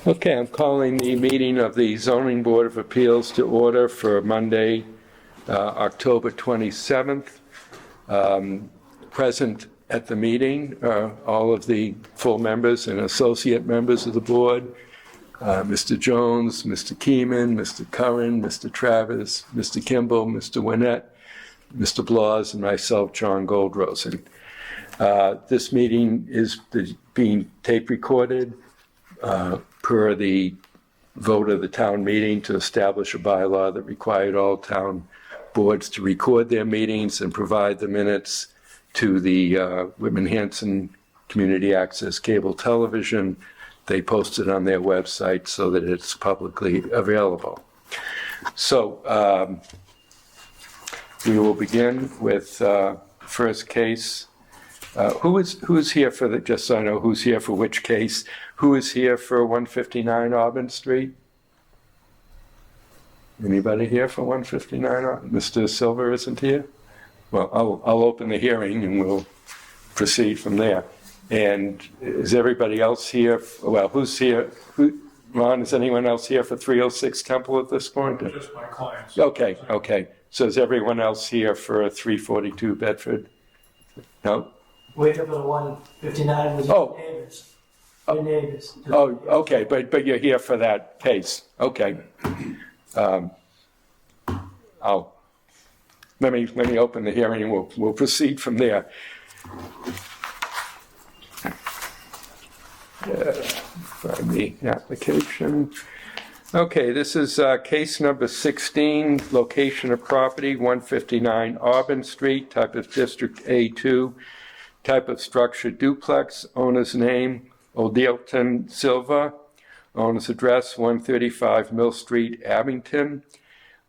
Okay, I'm calling the meeting of the Zoning Board of Appeals to order for Monday, October 27th. Present at the meeting are all of the full members and associate members of the board. Mr. Jones, Mr. Keeman, Mr. Curran, Mr. Travis, Mr. Kimball, Mr. Winnett, Mr. Blas, and myself, John Goldrosen. This meeting is being tape recorded per the vote of the town meeting to establish a bylaw that required all town boards to record their meetings and provide the minutes to the Whitman Hanson Community Access Cable Television. They post it on their website so that it's publicly available. So we will begin with first case. Who is here for the, just so I know who's here for which case, who is here for 159 Auburn Street? Anybody here for 159 Auburn? Mr. Silver isn't here? Well, I'll open the hearing and we'll proceed from there. And is everybody else here? Well, who's here? Ron, is anyone else here for 306 Temple at this point? Just my clients. Okay. So is everyone else here for 342 Bedford? No? Wait up for the 159 was Oh. your neighbors. Your neighbors. Oh, okay, but you're here for that case. Okay. Let me open the hearing and we'll proceed from there. Find the application. Okay, this is case number 16, location of property, 159 Auburn Street, type of district A2, type of structure duplex, owner's name, Odilton Silva, owner's address, 135 Mill Street, Abington.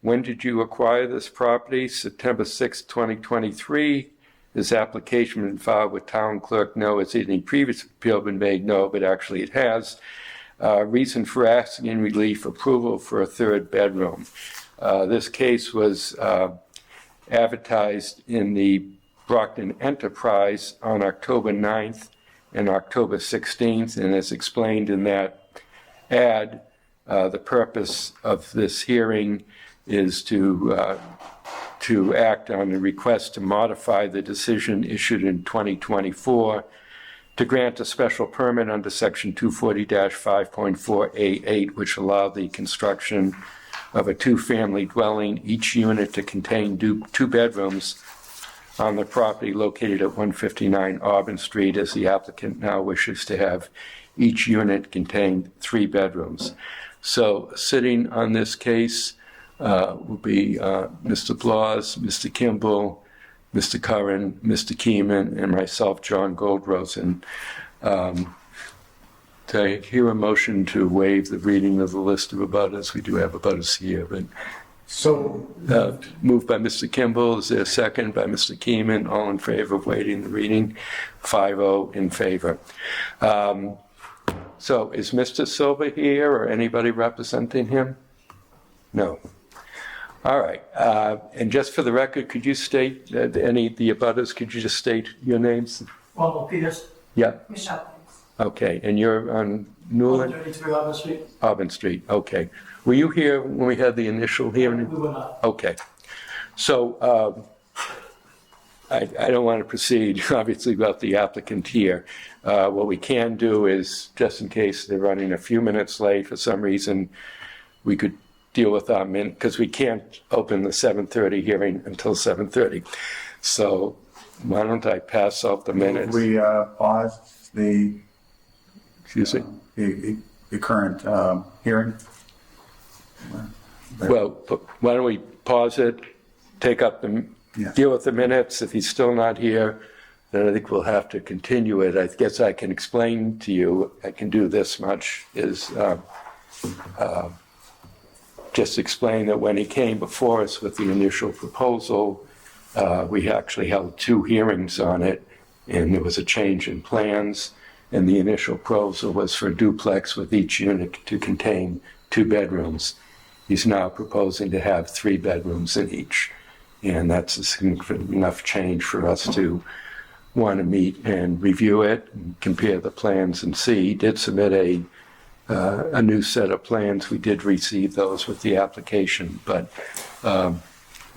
When did you acquire this property? September 6, 2023. This application been filed with town clerk. No. Has any previous appeal been made? No, but actually it has. Reason for asking relief, approval for a third bedroom. This case was advertised in the Brockton Enterprise on October 9th and October 16th, and as explained in that ad, the purpose of this hearing is to act on a request to modify the decision issued in 2024 to grant a special permit under section 240-5.4A8, which allowed the construction of a two-family dwelling, each unit to contain two bedrooms on the property located at 159 Auburn Street, as the applicant now wishes to have each unit contain 3 bedrooms. So sitting on this case will be Mr. Blas, Mr. Kimball, Mr. Curran, Mr. Keeman, and myself, John Goldrosen. To hear a motion to waive the reading of the list of abutters. We do have abutters here, but So, moved by Mr. Kimball. Is there a second by Mr. Keeman? All in favor of waiving the reading? 5-0 in favor. So is Mr. Silva here or anybody representing him? No. All right. And just for the record, could you state any of the abutters? Could you just state your names? Ronald Peters. Yeah. Michelle. Okay. And you're on Newland? 133 Auburn Street. Auburn Street. Okay. Were you here when we had the initial hearing? We were not. Okay. So I don't want to proceed, obviously, about the applicant here. What we can do is, just in case they're running a few minutes late for some reason, we could deal with our minute, because we can't open the 7:30 hearing until 7:30. So why don't I pass off the minutes? We pause the Excuse me? the current hearing. Well, why don't we pause it, take up deal with the minutes. If he's still not here, then I think we'll have to continue it. I guess I can explain to you, I can do this much, is just explain that when he came before us with the initial proposal, we actually held 2 hearings on it, and there was a change in plans, and the initial proposal was for a duplex with each unit to contain 2 bedrooms. He's now proposing to have 3 bedrooms in each, and that's a significant enough change for us to want to meet and review it, and compare the plans and see. He did submit a a new set of plans. We did receive those with the application, but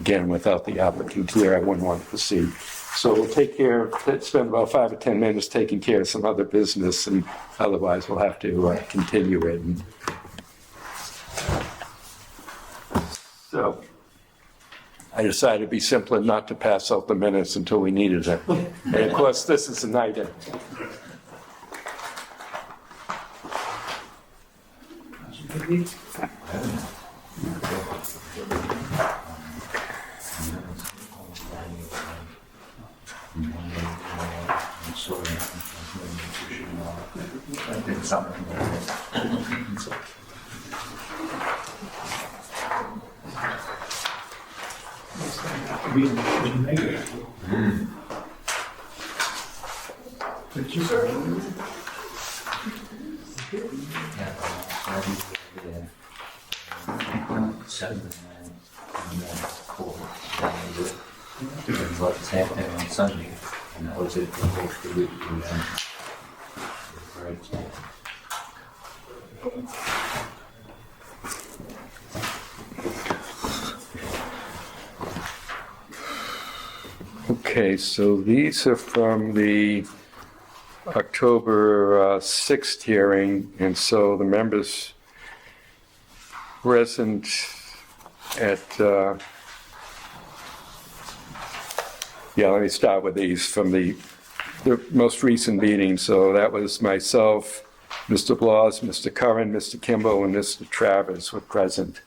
again, without the applicant here, I wouldn't want to proceed. So we'll spend about 5 or 10 minutes taking care of some other business, and otherwise we'll have to continue it. So I decided it'd be simpler not to pass out the minutes until we needed it. And of course, this is the night. On Sunday, and that was it for most of the week. Okay, so these are from the October 6th hearing, and so the members present at, let me start with these from the most recent meeting. So that was myself, Mr. Blas, Mr. Curran, Mr. Kimball, and Mr. Travers were present.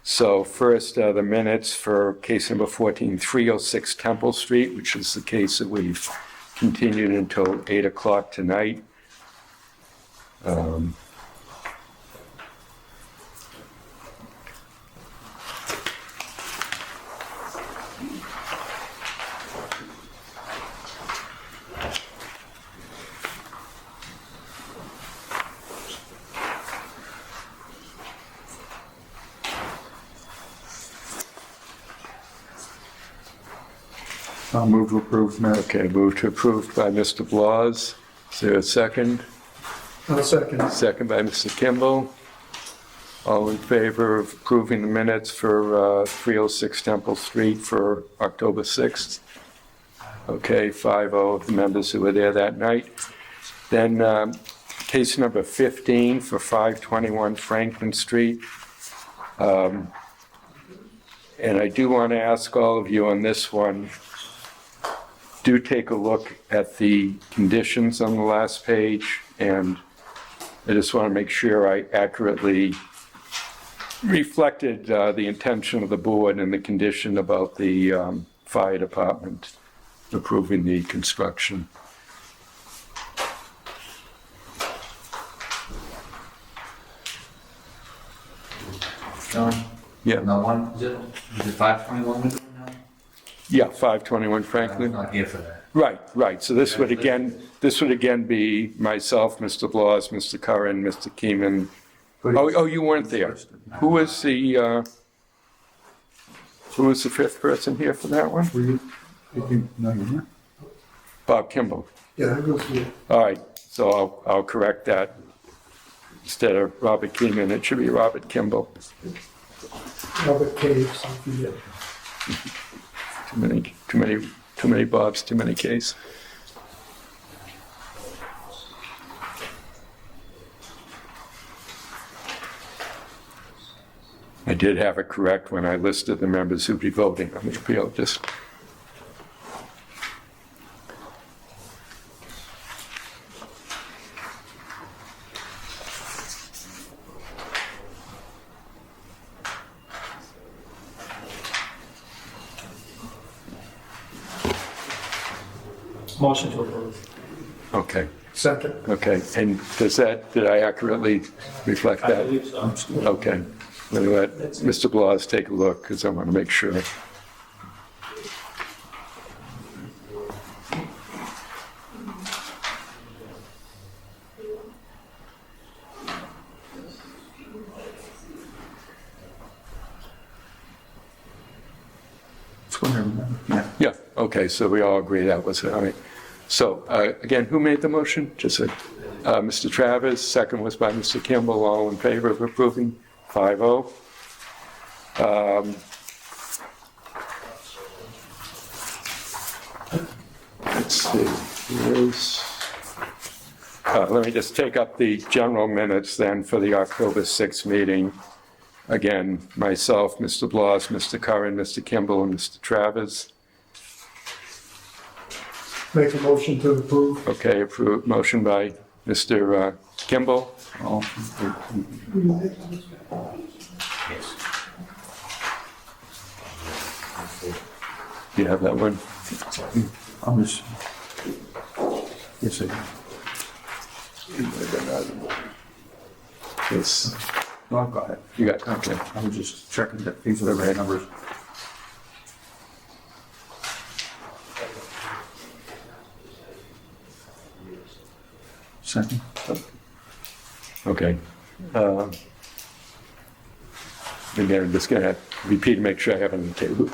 So first, the minutes for case number 14306 Temple Street, which is the case that we've continued until 8 o'clock tonight. I'll move to approve minutes. Okay, move to approve by Mr. Blas. Is there a second? I'll second. Second by Mr. Kimball. All in favor of approving the minutes for 306 Temple Street for October 6th? Okay, 5-0 of the members who were there that night. Then case number 15 for 521 Franklin Street. And I do want to ask all of you on this one, do take a look at the conditions on the last page, and I just want to make sure I accurately reflected the intention of the board and the condition about the fire department approving the construction. John? Yeah. No one, is it 521 we're doing now? Yeah, 521 I'm Franklin. not here for that. Right. So this would again be myself, Mr. Blas, Mr. Curran, Mr. Keeman. Oh, you weren't there. Who was the fifth person here for that one? Were you? No, you're not. Bob Kimball. Yeah, I go through it. All right, so I'll correct that. Instead of Robert Keeman, it should be Robert Kimball. Robert Caves, if you get. Too many Bobs, too many Ks. I did have it correct when I listed the members who'd be voting on the appeal, just. Motion to approve. Okay, Second. okay, and did I accurately reflect I that? believe so. Okay, let me let Mr. Blas take a look, because I want to make sure. That's what I remember. Yeah. Yeah, okay, so we all agree that was it, all right. So, again, who made the motion? Just a, Mr. Travis, second was by Mr. Kimball. All in favor of approving? 5-0. Let's see, let me just take up the general minutes then for the October 6th meeting. Again, myself, Mr. Blas, Mr. Curran, Mr. Kimball, and Mr. Travers. Make a motion to approve. Okay, approved. Motion by Mr. Kimball. All, Yes. Do you have that one? I'm just, yes, I do. Yes. No, I've got it. You got, okay. I was just checking that these are the right numbers. Second. Okay. Again, I'm just going to repeat to make sure I have it on the table.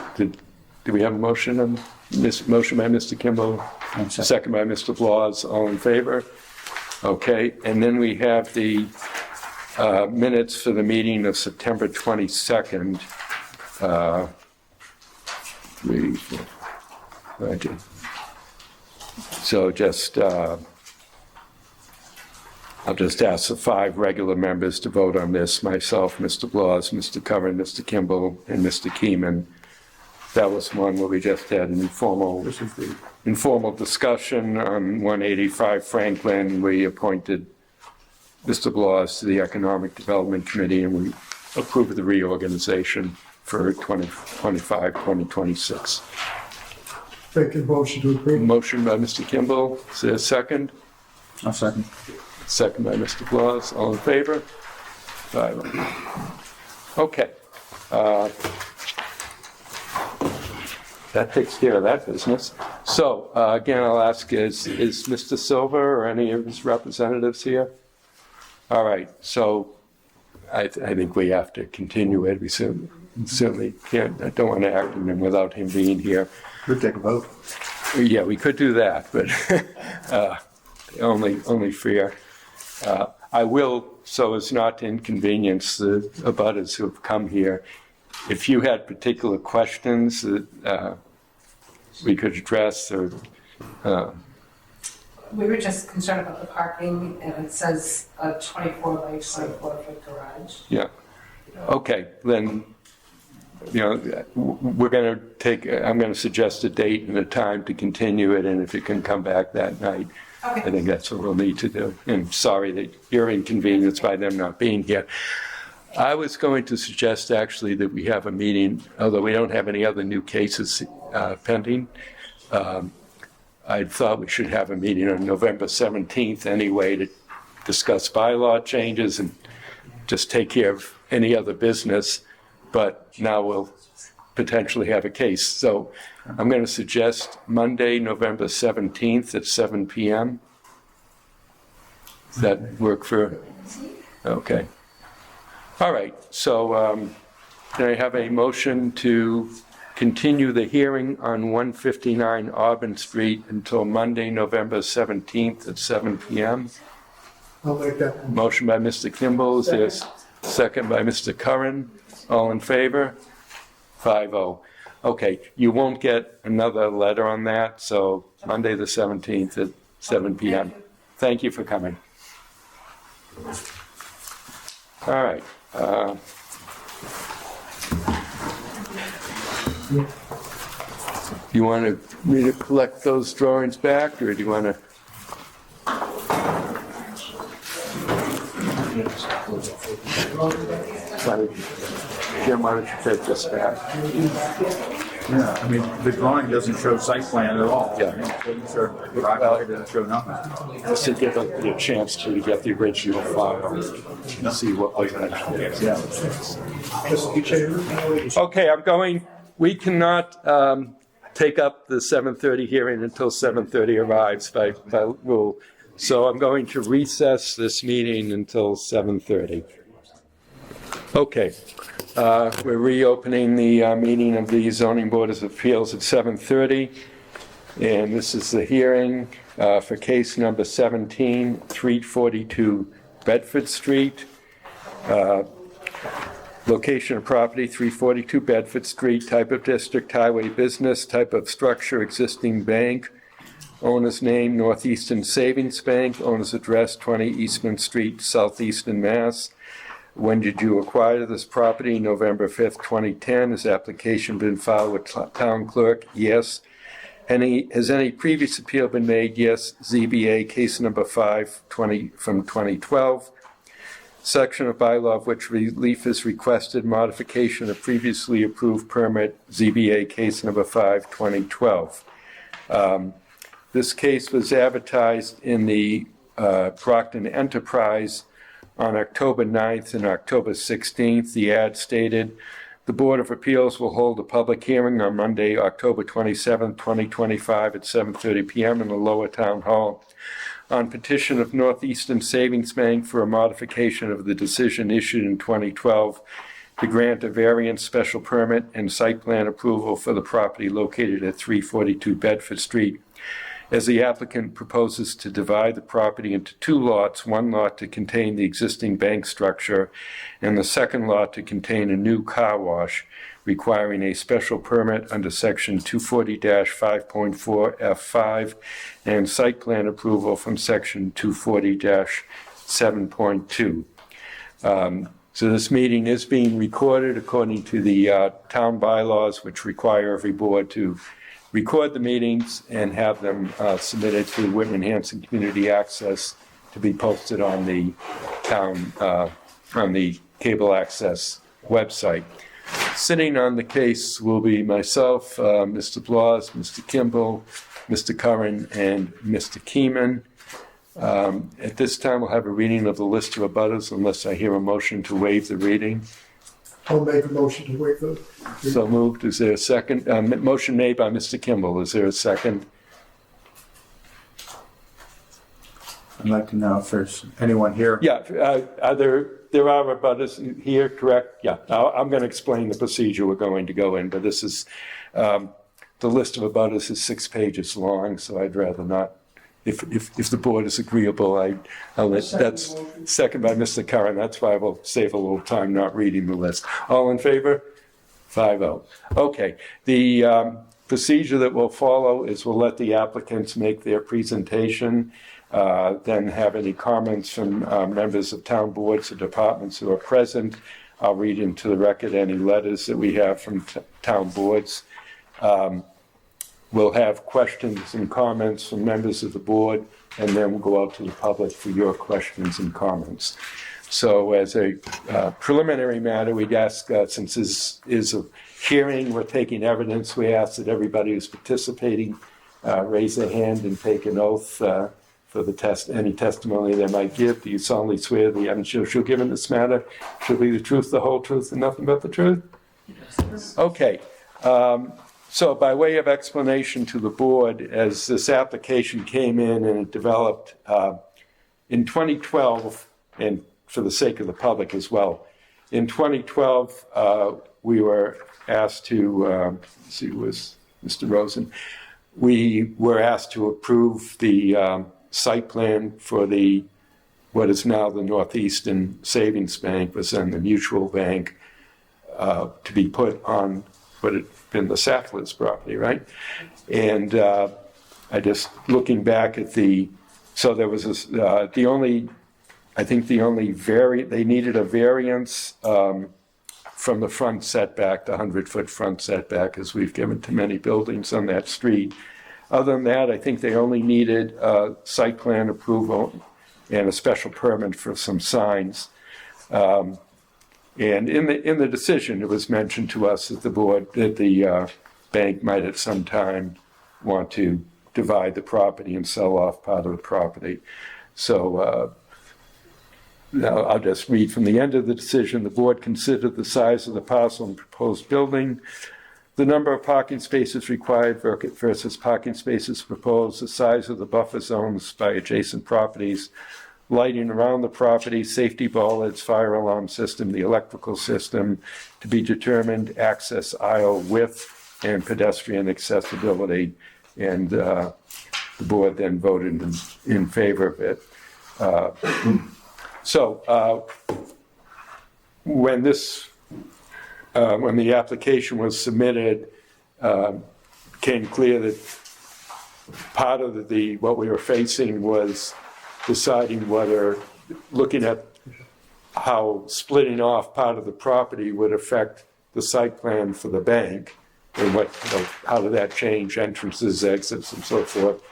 Do we have a motion on this? Motion by Mr. Kimball, And second by Mr. Blas. All in favor? Okay. And then we have the minutes for the meeting of September 22nd. 3, 4, 5. So just, I'll just ask the 5 regular members to vote on this, myself, Mr. Blas, Mr. Curran, Mr. Kimball, and Mr. Keeman. That was one where we just had an informal discussion on 185 Franklin. We appointed Mr. Blas to the Economic Development Committee, and we approved the reorganization for 2025, 2026. Make a motion to approve. Motion by Mr. Kimball. Is there a second? I'll second. Second by Mr. Blas. All in favor? 5. Okay. That takes care of that business. So, again, I'll ask, is Mr. Silva or any of his representatives here? All right, so I think we have to continue it. We certainly can't, I don't want to act on him without him being here. Could take a vote. Yeah, we could do that, but only fair. I will, so as not to inconvenience the abutters who have come here, if you had particular questions that we could address, or we were just concerned about the parking, and it says a 24 by 24 foot garage. yeah, okay, then we're going to take. I'm going to suggest a date and a time to continue it, and if you can come back that night. Okay. I think that's what we'll need to do. And sorry that you're inconvenienced by them not being here. I was going to suggest actually that we have a meeting, although we don't have any other new cases pending. I thought we should have a meeting on November 17th anyway to discuss bylaw changes and just take care of any other business. But now we'll potentially have a case. So I'm going to suggest Monday, November 17th at 7 p.m. Does that work for? Okay. All right. So can I have a motion to continue the hearing on 159 Auburn Street until Monday, November 17th at 7 p.m.? I'll make that one. Motion by Mr. Kimball. Is there a second by Mr. Curran? All in favor? 5-0. Okay, you won't get another letter on that, so Monday the 17th at 7 p.m. Thank you for coming. All right. You want me to collect those drawings back, or do you want to? Jim, why don't you take this back? Yeah, I mean, the drawing doesn't show site plan at all. Yeah. It doesn't show garage, it doesn't show nothing. Just to give you a chance to get the original file and see what was actually. Yeah. Mr. Chairman, Okay, we cannot take up the 7:30 hearing until 7:30 arrives by rule. So I'm going to recess this meeting until 7:30. Okay, we're reopening the meeting of the Zoning Board of Appeals at 7:30. And this is the hearing for case number 17, 342 Bedford Street. Location of property, 342 Bedford Street, type of district, highway business, type of structure, existing bank, owner's name, Northeastern Savings Bank, owner's address, 20 Eastman Street, Southeastern Mass. When did you acquire this property? November 5th, 2010. Has application been filed with town clerk? Yes. Has any previous appeal been made? Yes. ZBA case number 520 from 2012. Section of bylaw of which relief is requested, modification of previously approved permit, ZBA case number 5, 2012. This case was advertised in the Brockton Enterprise on October 9th and October 16th. The ad stated, the Board of Appeals will hold a public hearing on Monday, October 27th, 2025 at 7:30 p.m. in the Lower Town Hall on petition of Northeastern Savings Bank for a modification of the decision issued in 2012 to grant a variance special permit and site plan approval for the property located at 342 Bedford Street, as the applicant proposes to divide the property into two lots, one lot to contain the existing bank structure and the second lot to contain a new car wash, requiring a special permit under section 240-5.4 F5 and site plan approval from section 240-7.2. So this meeting is being recorded according to the town bylaws, which require every board to record the meetings and have them submitted to Whitman Hanson Community Access to be posted on the town, on the cable access website. Sitting on the case will be myself, Mr. Blas, Mr. Kimball, Mr. Curran, and Mr. Keeman. At this time, we'll have a reading of the list of abutters unless I hear a motion to waive the reading. I'll make a motion to waive the. So moved. Is there a second? Motion made by Mr. Kimball. Is there a second? I'd like to know if there's anyone here. Yeah, there are abutters here, correct? Yeah, I'm going to explain the procedure we're going to go in, but this is, the list of abutters is 6 pages long, so I'd rather not, if the board is agreeable, I'll let, that's second by Mr. Curran, that's why we'll save a little time not reading the list. All in favor? 5-0. Okay, the procedure that will follow is we'll let the applicants make their presentation, then have any comments from members of town boards or departments who are present. I'll read into the record any letters that we have from town boards. We'll have questions and comments from members of the board, and then we'll go out to the public for your questions and comments. So as a preliminary matter, we'd ask, since this is a hearing, we're taking evidence, we ask that everybody who's participating raise their hand and take an oath for the any testimony they might give. Do you solemnly swear the evidence you'll give in this matter shall be the truth, the whole truth, and nothing but the truth? Yes. Okay. So by way of explanation to the board, as this application came in and it developed in 2012, and for the sake of the public as well, in 2012, we were asked to, see, it was Mr. Rosen, we were asked to approve the site plan for the what is now the Northeastern Savings Bank, was then the Mutual Bank, to be put on what had been the Sackler's property, right? And I just looking back at so there was this, they needed a variance from the front setback, the 100-foot front setback, as we've given to many buildings on that street. Other than that, I think they only needed site plan approval and a special permit for some signs. And in the decision, it was mentioned to us that the bank might at some time want to divide the property and sell off part of the property. So now I'll just read from the end of the decision. The board considered the size of the parcel and proposed building, the number of parking spaces required versus parking spaces proposed, the size of the buffer zones by adjacent properties, lighting around the property, safety bollards, fire alarm system, the electrical system to be determined, access aisle width, and pedestrian accessibility. and the board then voted in favor of it. When the application was submitted, became clear that part of what we were facing was deciding whether, looking at how splitting off part of the property would affect the site plan for the bank, and how did that change entrances, exits, and so forth.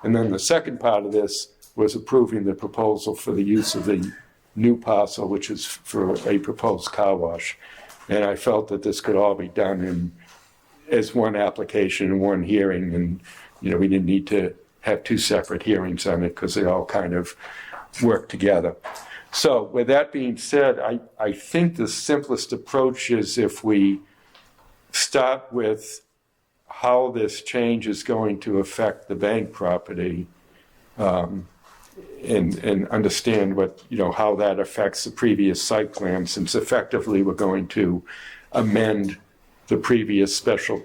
And then the second part of this was approving the proposal for the use of the new parcel, which is for a proposed car wash. And I felt that this could all be done as one application and one hearing, and we didn't need to have two separate hearings on it because they all kind of work together. So with that being said, I think the simplest approach is if we start with how this change is going to affect the bank property, and understand how that affects the previous site plan, since effectively we're going to amend the previous special.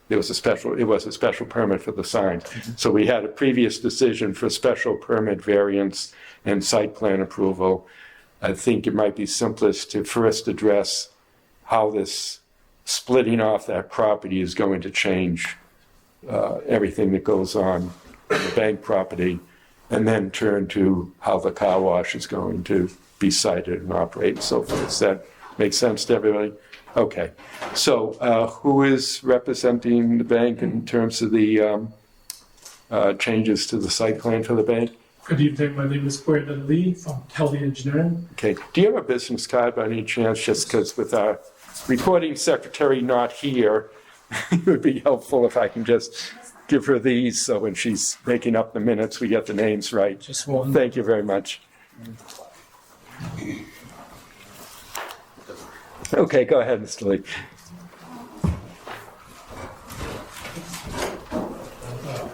It was a special permit for the signs. So we had a previous decision for special permit variance and site plan approval. I think it might be simplest to first address how this splitting off that property is going to change everything that goes on the bank property, and then turn to how the car wash is going to be sited and operate and so forth. Does that make sense to everybody? Okay. So who is representing the bank in terms of the changes to the site plan for the bank? Good evening, my name is Brandon Lee from Kelly Engineering. Okay. Do you have a business card by any chance? Just because with our recording secretary not here, it would be helpful if I can just give her these so when she's making up the minutes, we get the names right. Just one. Thank you very much. Okay, go ahead, Mr. Lee.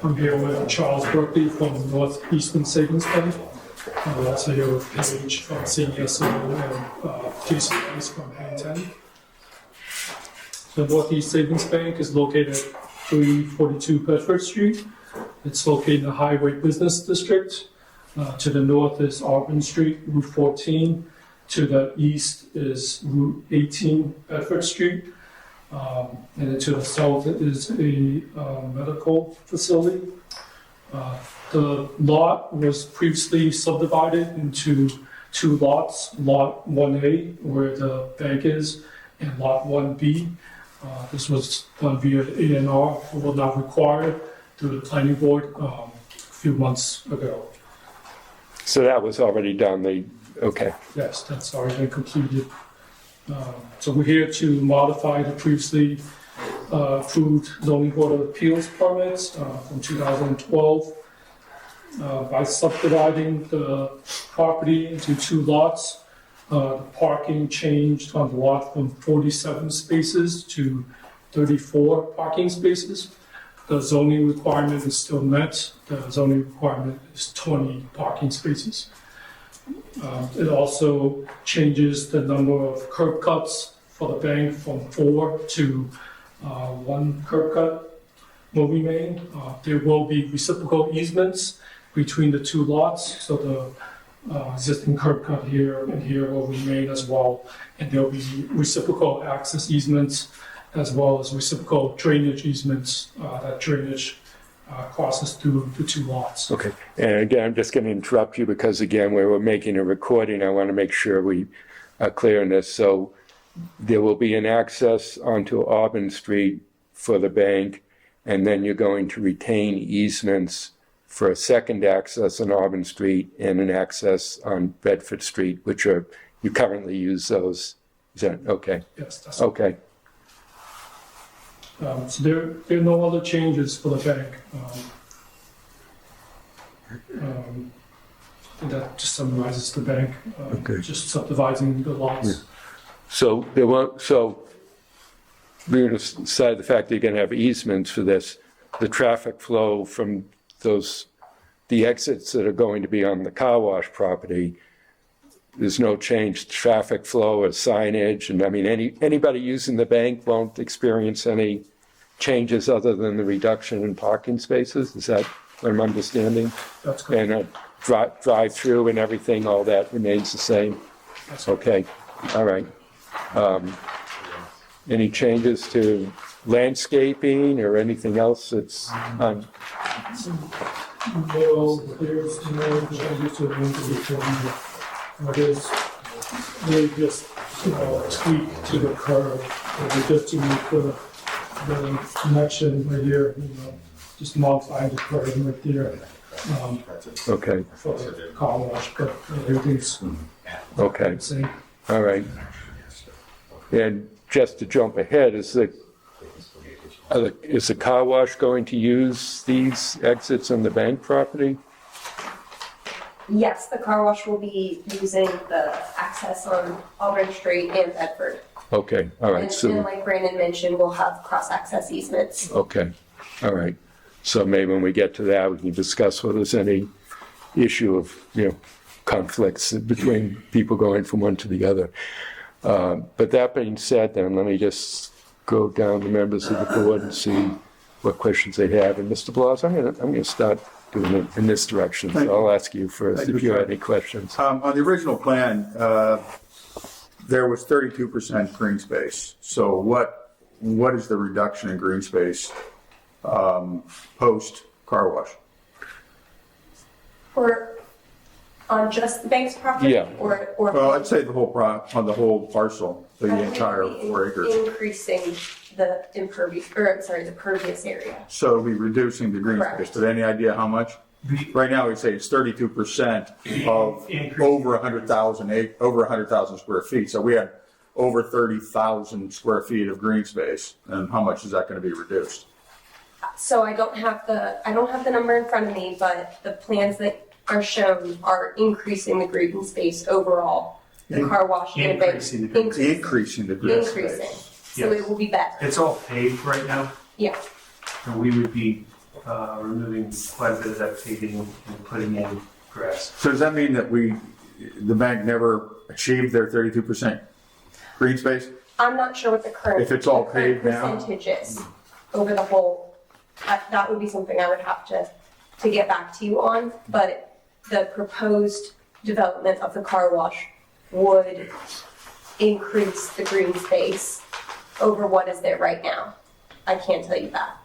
I'm here with Charles Berkeley from Northeastern Savings Bank. I'm also here with Paige from CESO and Jason Rice from Hang Ten. The Northeast Savings Bank is located at 342 Bedford Street. It's located in the Highway Business District. To the north is Auburn Street, Route 14. To the east is Route 18, Bedford Street. And then to the south is a medical facility. The lot was previously subdivided into two lots, Lot 1A, where the bank is, and Lot 1B. This was done via A&R, will not required through the planning board a few months ago. So that was already done, okay. Yes, that's already been completed. So we're here to modify the previously approved zoning board of appeals permits from 2012 by subdividing the property into two lots. The parking changed on the lot from 47 spaces to 34 parking spaces. The zoning requirement is still met. The zoning requirement is 20 parking spaces. It also changes the number of curb cuts for the bank from 4 to 1 curb cut will remain. There will be reciprocal easements between the two lots, so the existing curb cut here and here will remain as well, and there will be reciprocal access easements as well as reciprocal drainage easements. That drainage crosses through the two lots. Okay, and again, I'm just going to interrupt you because again, where we're making a recording, I want to make sure we are clear on this. So there will be an access onto Auburn Street for the bank, and then you're going to retain easements for a second access on Auburn Street and an access on Bedford Street, which are, you currently use those. Is that, okay, Yes, that's okay. So there are no other changes for the bank. And that just summarizes the bank, Okay. just subdividing the lots. Yeah. So there won't, so leaving aside the fact that you're going to have easements for this, the traffic flow from the exits that are going to be on the car wash property, there's no change traffic flow or signage, and I mean, anybody using the bank won't experience any changes other than the reduction in parking spaces? Is that what I'm understanding? That's correct. And drive-through and everything, all that remains the same? That's correct. Okay, all right. Any changes to landscaping or anything else that's on? No, there's no changes to the individual. There's really just, a tweak to the curve, just to make the connection right here, just modifying the curve right there. Okay, For the car wash, but everything's okay, the same. all right. And just to jump ahead, is the car wash going to use these exits on the bank property? Yes, the car wash will be using the access on Auburn Street and Bedford. Okay, all right, And so, like Brandon mentioned, we'll have cross-access easements. okay, all right. So maybe when we get to that, we can discuss whether there's any issue of, conflicts between people going from one to the other. But that being said, then, let me just go down the members of the board and see what questions they have. And Mr. Blas, I'm gonna start doing it in this direction. So I'll ask you first if you have any questions. On the original plan, there was 32% green space. So what is the reduction in green space post car wash? Or on just the bank's property? Yeah. Or Well, I'd say on the whole parcel, the I think entire we'll be 4 acres. Increasing the the pervious area. So it'll be reducing the green Correct. space. But any idea how much? Right now, we'd say it's 32% of over 100,000 square feet. So we had over 30,000 square feet of green space. And how much is that going to be reduced? So I don't have the number in front of me, but the plans that are shown are increasing the green space overall. The car wash and bank. Increasing the green Increasing. Increasing the green Increasing. space. So it will be better. It's all paved right now, Yeah. and we would be removing quite a bit of that paving and putting in grass. So does that mean that the bank never achieved their 32% green space? I'm not sure what the current. If it's all the current paved now? percentage is over the whole. That would be something I would have to get back to you on, but the proposed development of the car wash would increase the green space over what is there right now. I can't tell you that.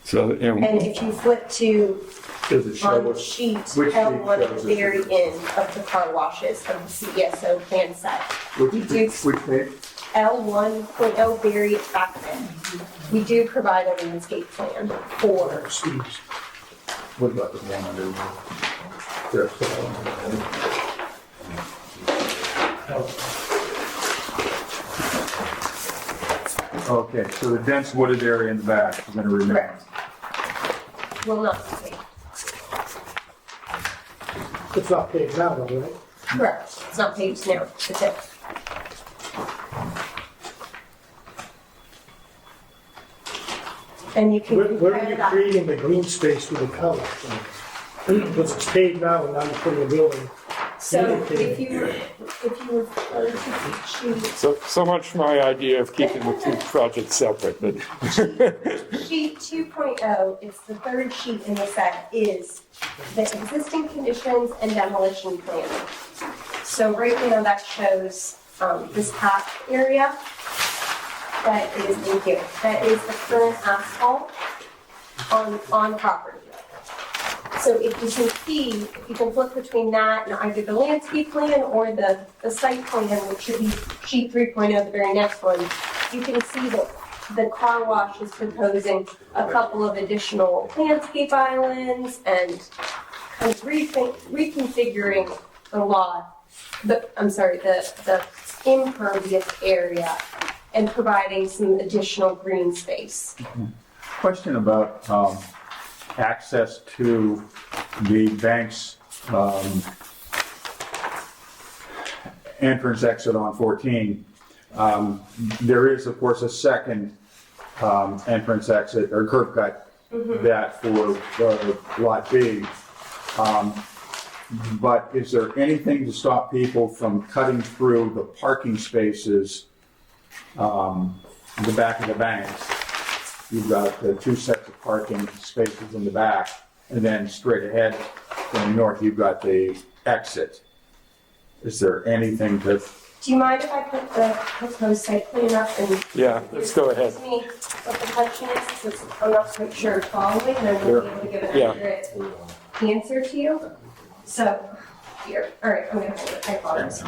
So, And if you flip to Does it show on us? sheet Which sheet L1 at shows the it? very end of the car washes of the CSO plan set. We do Which page? L1.0 very attractive. We do provide a landscape plan for. What about the one under there? Okay, so the dense wooded area in the back is going to remain. Correct. Will not be paid. It's not paved now, though, right? Correct. It's not paved now. It's it. And you can Where are compare you that. creating the green space with the color? Because it's paved now, and now you're putting a building. So if you refer to the sheet. so much for my idea of keeping the two projects separate, but Sheet 2.0 is the third sheet in the set, is the existing conditions and demolition plan. So right now that shows this path area that is in here. That is the current asphalt on property. So if you can see, if you can flip between that and either the landscape plan or the site plan, which should be sheet 3.0, the very next one, you can see that the car wash is proposing a couple of additional landscape islands and kind of reconfiguring the lot, the impervious area and providing some additional green space. Question about access to the bank's entrance exit on 14. There is, of course, a second entrance exit or curb cut that for lot B. But is there anything to stop people from cutting through the parking spaces, the back of the banks, you've got the two sets of parking spaces in the back, and then straight ahead going north, you've got the exit. Is there anything to, Do you mind if I put the proposed site plan up and? Yeah, let's go ahead. Excuse me, what the question is, since I'm not quite sure following, and I won't be able to give an Yeah. accurate answer to you. So, here, all right, I'm gonna hold it, I apologize.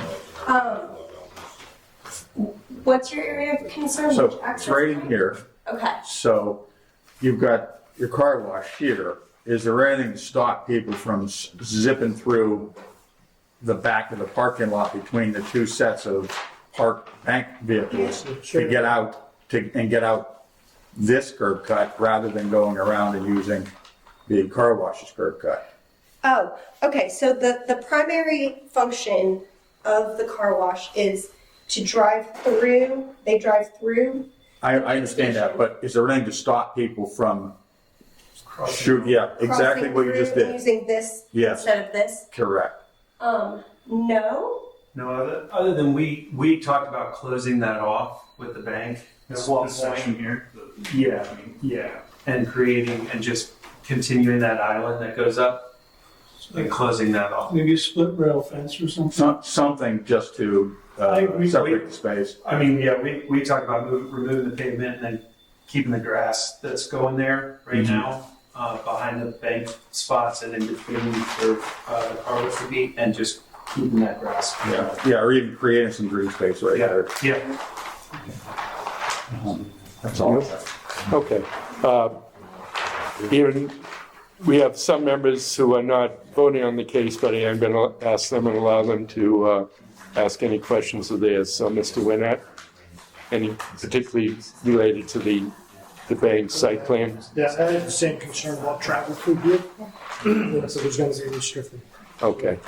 What's your area of concern? so Which it's access right in point? here, Okay, so you've got your car wash here. Is there anything to stop people from zipping through the back of the parking lot between the two sets of parked bank vehicles to get out, and get out this curb cut rather than going around and using the car wash's curb cut? oh, okay, so the primary function of the car wash is to drive through, they drive through. I understand that, but is there anything to stop people from shoot, yeah, exactly crossing what you just through and did. Using this Yes. instead of this? Correct. No, No, other than we talked about closing that off with the bank. At one This section point. here. Yeah, yeah, and creating and just continuing that island that goes up and closing that off. Maybe a split rail fence or something. Something just to I agree. separate the space. I mean, yeah, we talked about removing the pavement and then keeping the grass that's going there right now, behind the bank spots and in between where the car wash would be, and just keeping that grass. Yeah, or even creating some green space right Yeah, there. yeah. That's all. Okay. Even, we have some members who are not voting on the case, but I am going to ask them and allow them to ask any questions of theirs. So, Mr. Winnett, any particularly related to the bank site plan? Yeah, I had the same concern about travel through here. So there's gonna be restricted. Okay.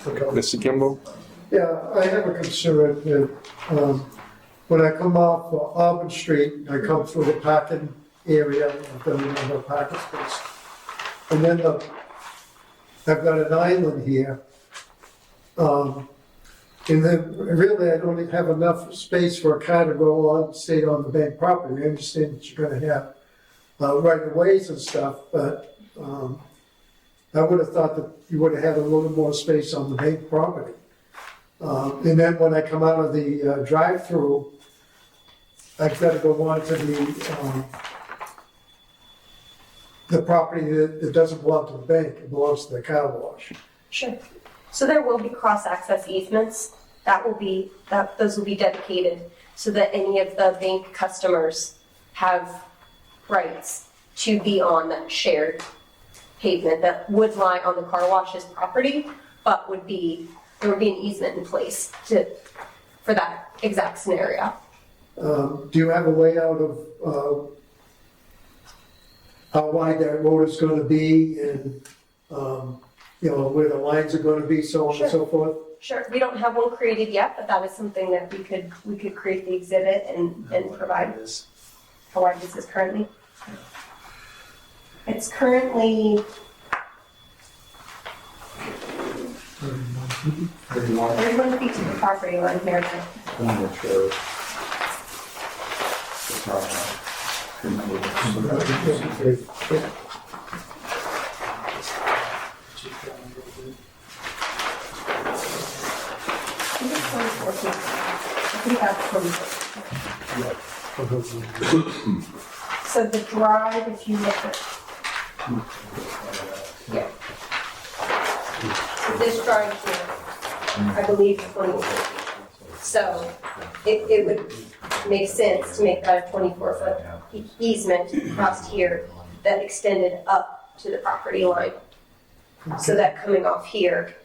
Okay. Mr. Kimball? Yeah, I have a concern that, when I come off Auburn Street, I come through the parking area, I've got another parking space. And then I've got an island here. And then really I don't have enough space for a car to go on, stay on the bank property. I understand that you're gonna have right of ways and stuff, but I would have thought that you would have had a little more space on the bank property. And then when I come out of the drive-through, I've got to go on to the property that doesn't belong to the bank, it belongs to the car wash. sure. So there will be cross-access easements. Those will be dedicated so that any of the bank customers have rights to be on that shared pavement that would lie on the car wash's property, but there would be an easement in place for that exact scenario. Do you have a layout of how wide that road is going to be and, where the lines are going to be, so on and so forth? Sure, we don't have one created yet, but that is something that we could create the exhibit and provide. How wide this is currently? It's currently 31 feet to the property line here. I think it's 24 feet. I think that's 24 feet. So the drive, if you look at, yeah. So this drive here, I believe is 24 feet. So it would make sense to make that a 24-foot easement across here that extended up to the property line. So that coming off here,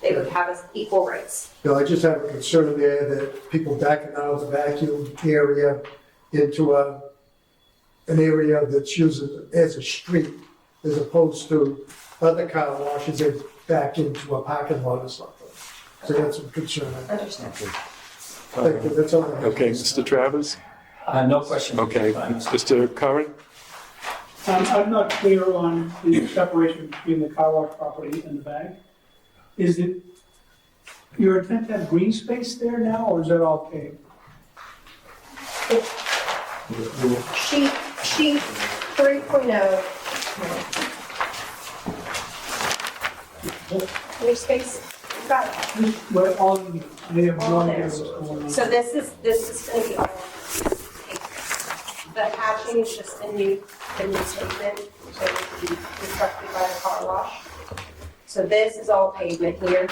they would have equal rights. I just have a concern there that people backing out of the vacuum area into an area that's used as a street, as opposed to other car washes that back into a parking lot or something. So that's a concern. Understand. Thank you, that's all I have. Okay, Mr. Travers? No question. Okay, Mr. Curran? I'm not clear on the separation between the car wash property and the bank. Is it your intent to have green space there now, or is that all paved? She sheet 3.0. Your space, got it. We're on, they have no idea what's going on. So this is gonna be all paper. The hatching is just the new pavement that will be constructed by the car wash. So this is all pavement here,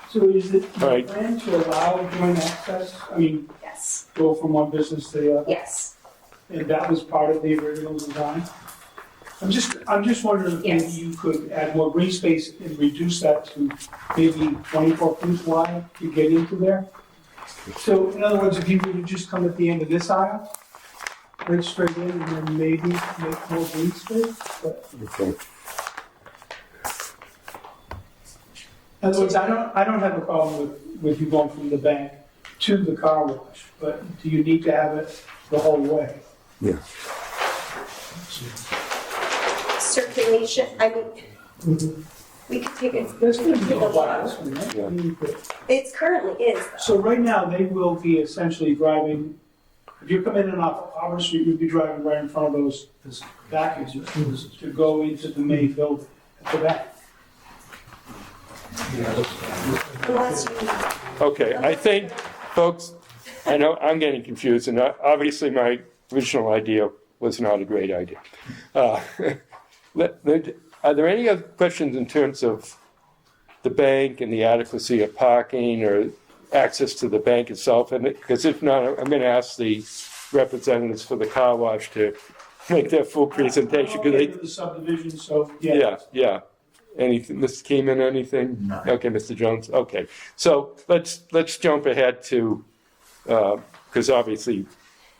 So is it the Right. plan to allow joint access? I mean, yes, go from one business to the other? yes, And that was part of the original design? I'm just wondering if maybe Yes. you could add more green space and reduce that to maybe 24 feet wide to get into there? So in other words, if you were to just come at the end of this aisle, right straight in, and then maybe make more green space? But Okay. in other words, I don't have a problem with you going from the bank to the car wash, but do you need to have it the whole way? Yeah. circulation, I mean, we could take it, There's going to be take a a lot, look. right? Yeah. I mean, but- It currently is though. So right now, they will be essentially driving, if you come in and off of Harbor Street, you'll be driving right in front of those vacuums to go into the main building at the back. Unless you, Okay, I think, folks, I know I'm getting confused, and obviously my original idea was not a great idea. Are there any other questions in terms of the bank and the adequacy of parking or access to the bank itself? And because if not, I'm going to ask the representatives for the car wash to make their full presentation. I'm okay Because with the subdivision, so, yeah. Anything, Mr. Keeman, anything? No. Okay, Mr. Jones, okay. So let's jump ahead to, because obviously,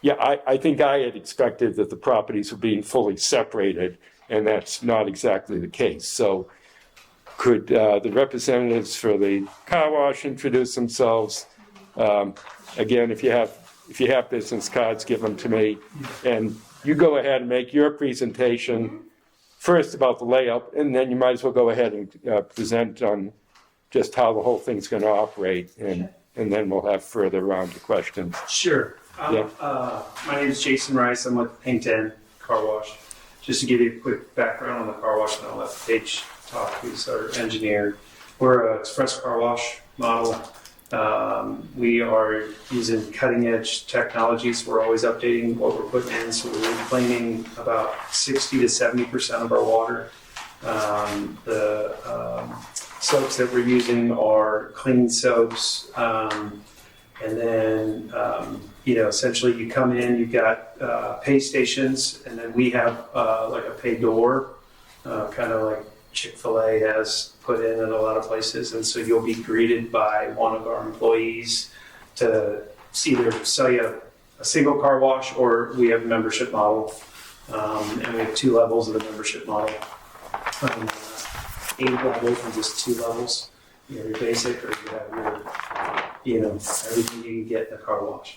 yeah, I think I had expected that the properties were being fully separated, and that's not exactly the case. So could the representatives for the car wash introduce themselves? Again, if you have business cards, give them to me. And you go ahead and make your presentation first about the layout, and then you might as well go ahead and present on just how the whole thing's going to operate, and then we'll have further round of questions. Sure. Yeah. My name is Jason Rice. I'm with Paint 10 Car Wash. Just to give you a quick background on the car wash, and I'll let Paige talk, who's our engineer. We're an express car wash model. We are using cutting edge technologies. We're always updating what we're putting in, so we're reclaiming about 60 to 70% of our water. The soaps that we're using are clean soaps. And then, essentially you come in, you've got pay stations, and then we have like a pay door, kind of like Chick-fil-A has put in a lot of places. And so you'll be greeted by one of our employees to either sell you a single car wash, or we have a membership model. And we have 2 levels of the membership model. 8 levels and just 2 levels. You have your basic, or you have your, everything you can get in a car wash.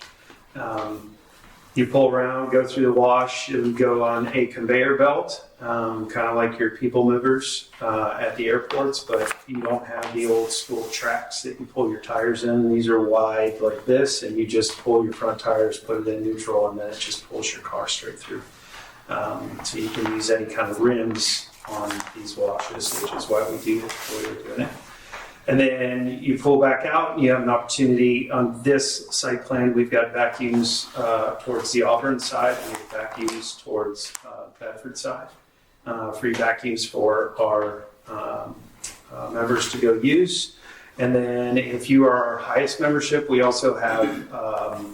You pull around, go through the wash, it would go on a conveyor belt, kind of like your people movers at the airports, but you don't have the old school tracks that you pull your tires in. These are wide like this, and you just pull your front tires, put it in neutral, and then it just pulls your car straight through. So you can use any kind of rims on these washes, which is why we do it the way we're doing it. And then you pull back out, and you have an opportunity on this site plan. We've got vacuums towards the Auburn side, and we have vacuums towards Bedford side. Free vacuums for our members to go use. And then if you are our highest membership, we also have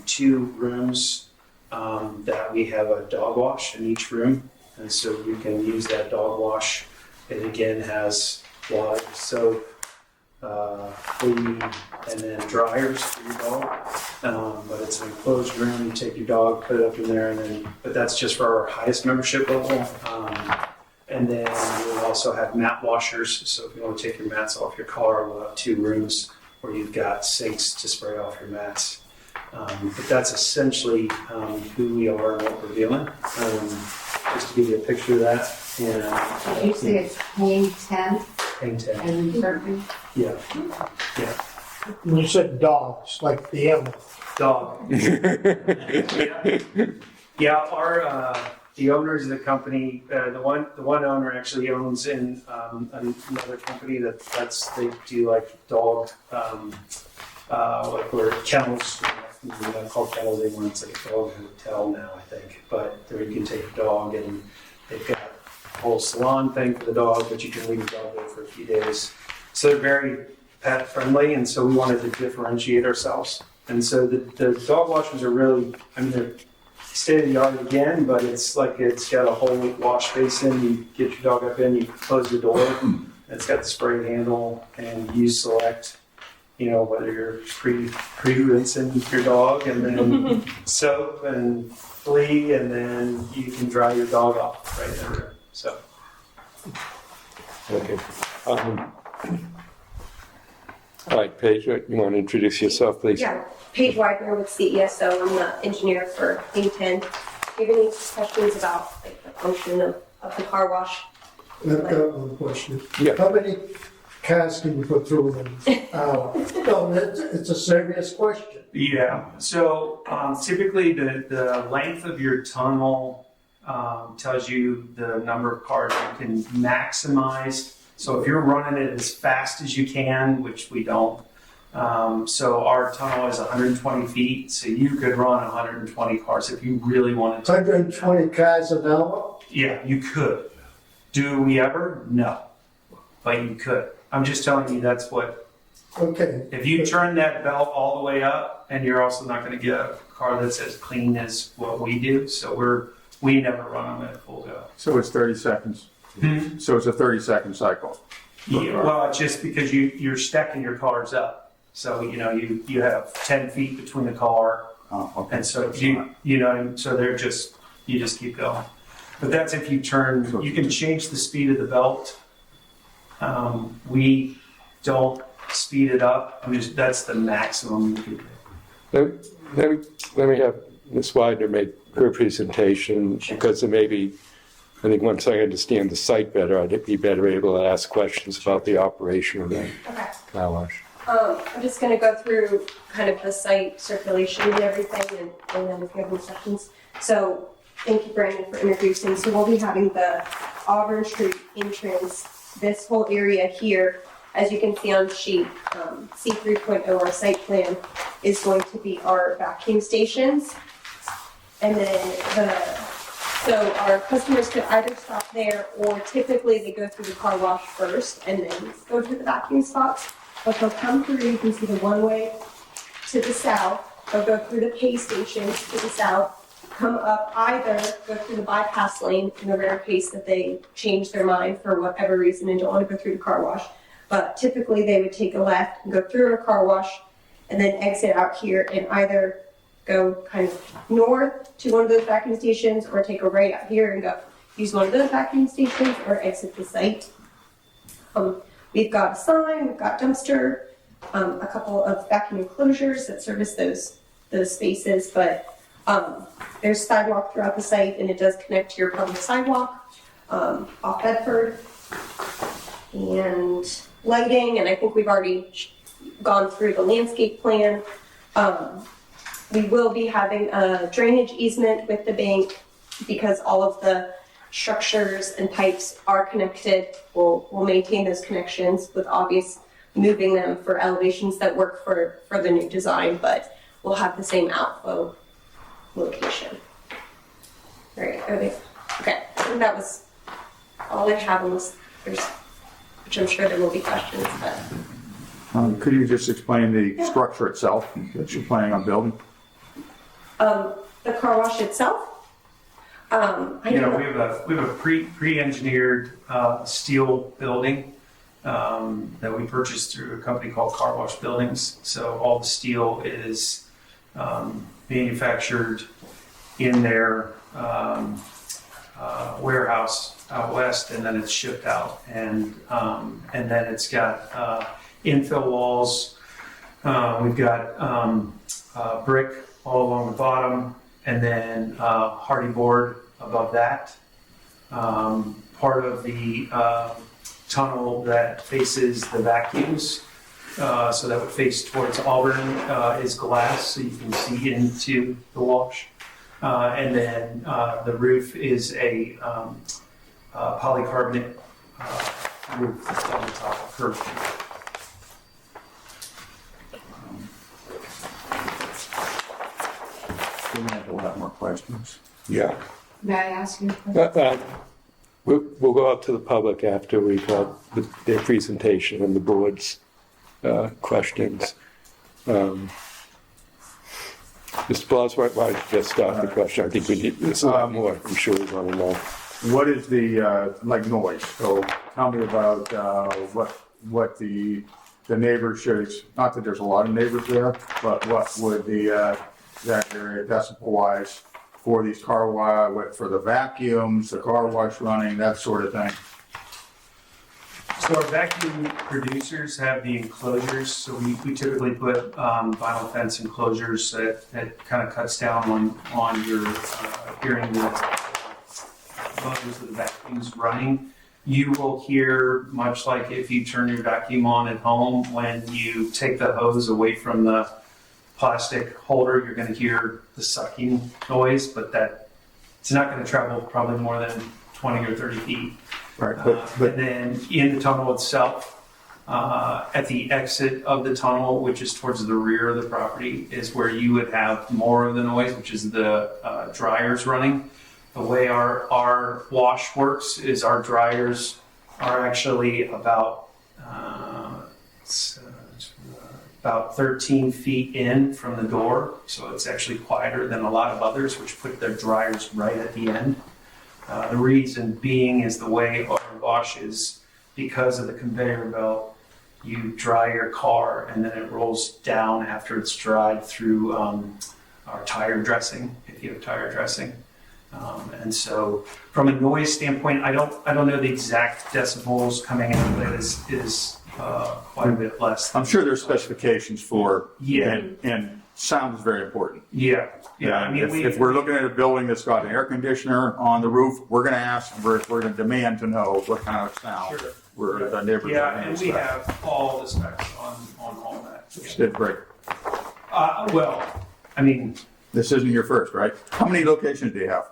2 rooms that we have a dog wash in each room. And so you can use that dog wash. It again has water, soap, food, and then dryers for your dog. But it's an enclosed room. You take your dog, put it up in there, and then. But that's just for our highest membership level. And then we'll also have mat washers. So if you want to take your mats off your car, we'll have 2 rooms where you've got sinks to spray off your mats. But that's essentially who we are and what we're doing. Just to give you a picture of that. And You say it's Paint 10 Paint 10. and serving? Yeah. When you said dogs, like the animal. Dog. Yeah, the owners of the company, the one owner actually owns in another company they do like dog, like where kennels, called kennels anymore. It's like a dog hotel now, I think. But there you can take a dog, and they've got a whole salon thing for the dog, but you can leave the dog there for a few days. So they're very pet friendly, and so we wanted to differentiate ourselves. And so the dog washers are really, I mean, they're state of the art again, but it's like it's got a whole wash basin. You get your dog up in, you close the door. It's got the spray handle, and you select, whether you're pre-rinsing your dog, and then soap and flea, and then you can dry your dog off right there. So. Okay. All right, Paige, you want to introduce yourself, please? Yeah, Paige Whitman with CESO. I'm the engineer for A10. Do you have any questions about like, the function of the car wash? I've got one question. Yeah. How many cars can you put through an hour? No, it's a serious question. Yeah. So typically, the length of your tunnel tells you the number of cars you can maximize. So if you're running it as fast as you can, which we don't, so our tunnel is 120 feet, so you could run 120 cars if you really wanted to. 120 cars an hour? Yeah, you could. Do we ever? No. But you could. I'm just telling you that's what, Okay. if you turn that belt all the way up, and you're also not going to get a car that's as clean as what we do, so we never run them at full go. So it's 30 seconds. So it's a 30-second cycle. Yeah, well, it's just because you're stacking your cars up. So, you have 10 feet between the car. Oh, okay. And so so you just keep going. But that's if you can change the speed of the belt. We don't speed it up. That's the maximum you can do. Let me have Ms. Widener make her presentation, because it may be, I think once I understand the site better, I'd be better able to ask questions about the operation of the car wash. I'm just going to go through kind of the site circulation and everything, and then if you have any questions. So thank you, Brandon, for introducing. So we'll be having the Auburn Street entrance, this whole area here, as you can see on sheet C3.0, our site plan, is going to be our vacuum stations. And then so our customers could either stop there, or typically they go through the car wash first and then go to the vacuum spots. But they'll come through, you can see the one-way to the south, they'll go through the pay stations to the south, come up either, go through the bypass lane in the rare case that they change their mind for whatever reason and don't want to go through the car wash. But typically they would take a left and go through a car wash and then exit out here and either go kind of north to one of those vacuum stations, or take a right out here and go use one of those vacuum stations, or exit the site. We've got a sign, we've got dumpster, a couple of vacuum enclosures that service those spaces, but there's sidewalk throughout the site, and it does connect to your public sidewalk off Bedford. And lighting, and I think we've already gone through the landscape plan. We will be having a drainage easement with the bank, because all of the structures and pipes are connected. We'll maintain those connections with obvious moving them for elevations that work for the new design, but we'll have the same outflow location. Right, okay. I think that was all I have, unless which I'm sure there will be questions, but. Could you just explain the structure itself that you're planning on building? The car wash itself? We have a pre-engineered steel building that we purchased through a company called Car Wash Buildings. So all the steel is manufactured in their warehouse out west, and then it's shipped out. And then it's got infill walls. We've got brick all along the bottom, and then hardy board above that. Part of the tunnel that faces the vacuums, so that would face towards Auburn, is glass, so you can see into the wash. And then the roof is a polycarbonate roof that's on the top of curved sheet. We have a lot more questions. Yeah. May I ask you a question? We'll go out to the public after we've had their presentation and the board's questions. Mr. Blas, why don't you just start the question? I think we need, there's a lot more, I'm sure we want to know. What is the, like noise? So tell me about, what the neighbors should, not that there's a lot of neighbors there, but what would that area decibel wise for these car wash, for the vacuums, the car wash running, that sort of thing? So our vacuum producers have the enclosures, so we typically put vinyl fence enclosures that kind of cuts down on your hearing the motors of the vacuums running. You will hear, much like if you turn your vacuum on at home, when you take the hose away from the plastic holder, you're going to hear the sucking noise, but that it's not going to travel probably more than 20 or 30 feet. Right, And then in the tunnel itself, at the exit of the tunnel, which is towards the rear of the property, is where you would have more of the noise, which is the dryers running. The way our wash works is our dryers are actually about 13 feet in from the door, so it's actually quieter than a lot of others, which put their dryers right at the end. The reason being is the way our wash is, because of the conveyor belt, you dry your car and then it rolls down after it's dried through our tire dressing, if you have tire dressing. And so from a noise standpoint, I don't know the exact decibels coming in, but it is quite a bit less. I'm sure there's specifications for, Yeah. and sound is very important. Yeah. I mean, If we're looking at a building that's got an air conditioner on the roof, we're gonna ask, we're gonna demand to know what kind of sound Sure. we're, the neighbors. are Yeah, gonna and we expect. have all the specs on all that. Did great. Well, I mean, This isn't your first, right? How many locations do you have?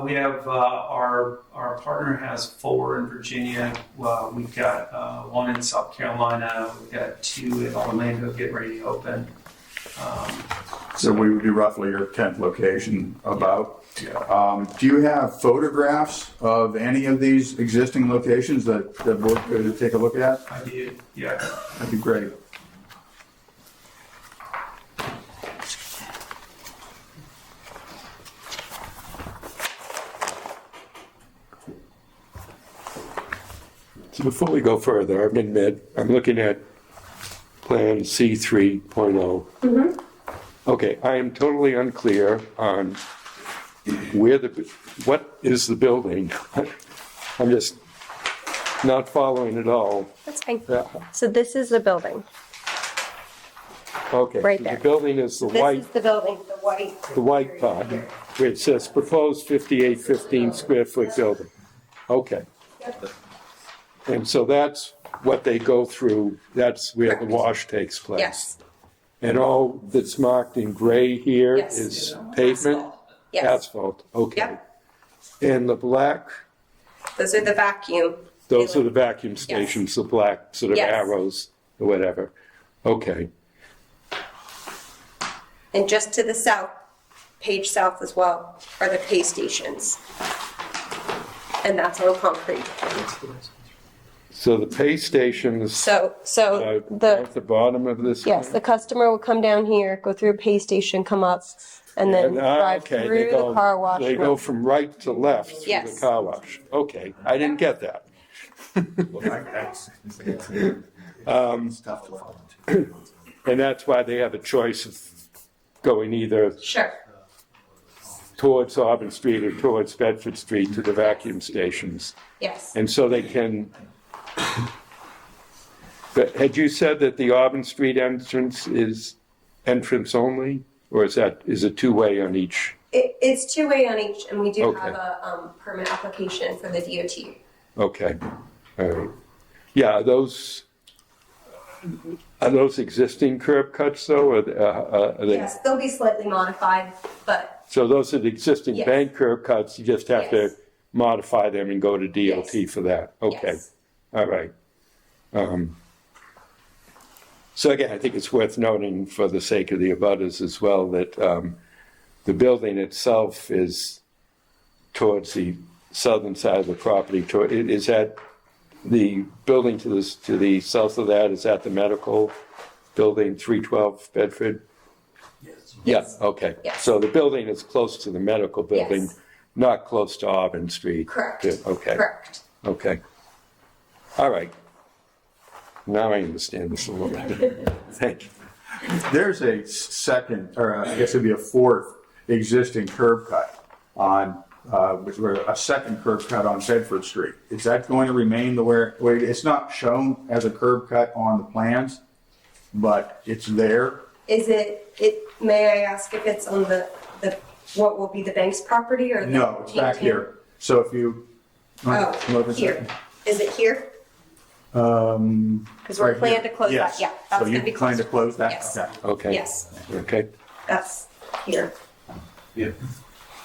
we have our partner has 4 in Virginia. We've got 1 in South Carolina. We've got 2 in Orlando getting ready to open. So we would be roughly your 10th location about. Yeah. Do you have photographs of any of these existing locations that the board could take a look at? I did. Yeah. That'd be great. So before we go further, I'm looking at Plan C3.0. Okay, I am totally unclear on what is the building? I'm just not following at all. That's fine. Yeah, So this is the building. okay. Right so there. The building is the This white, is the building, the white part, where it says proposed 5815 square foot building. Okay. And so that's what they go through, that's where the wash takes place. Yes, And all that's marked in gray here Yes. is pavement? yes. Asphalt, okay. Yep. And the black, Those are the vacuum. those are the vacuum stations, the black sort of Yes. arrows or whatever. Okay, And just to the south, page south as well, are the pay stations. And that's on concrete. so the pay stations So at the bottom of this? yes, the customer will come down here, go through a pay station, come up, and then drive Okay, through the car wash. They go from right to left through the Yes. car wash. Okay, I didn't get that. And that's why they have a choice of going either Sure. towards Auburn Street or towards Bedford Street to the vacuum stations. Yes. And so they can, but had you said that the Auburn Street entrance is entrance only? Or is it two-way on each? It's two-way on each, and we do Okay. have a permit application for the DOT. Okay, all right. Yeah, are those existing curb cuts though, or are they? Yes, they'll be slightly modified, but So those are the existing Yes. bank curb cuts, you just have to Yes. modify them and go to DOT Yes. for that? Okay, Yes. all right. So again, I think it's worth noting for the sake of the abutters as well, that the building itself is towards the southern side of the property. Is that the building to the south of that, is that the medical building, 312 Bedford? Yes. Yeah, okay. Yes. So the building is close to the medical building, Yes. not close to Auburn Street? Correct. Yeah, okay. Correct. Okay. All right. Now I understand this a little bit. Thank you. There's a second, or I guess it'd be a fourth existing curb cut on, which were a second curb cut on Bedford Street. Is that going to remain the way, it's not shown as a curb cut on the plans, but it's there? Is may I ask if it's on the, what will be the bank's property or the? No, it's back here. So if you. Oh, here. Is it here? Because we're Right planning to here. close that, Yes. yeah, that's So gonna you be plan to closed. close that? Yes. Okay. Okay. Yes, Okay. that's here.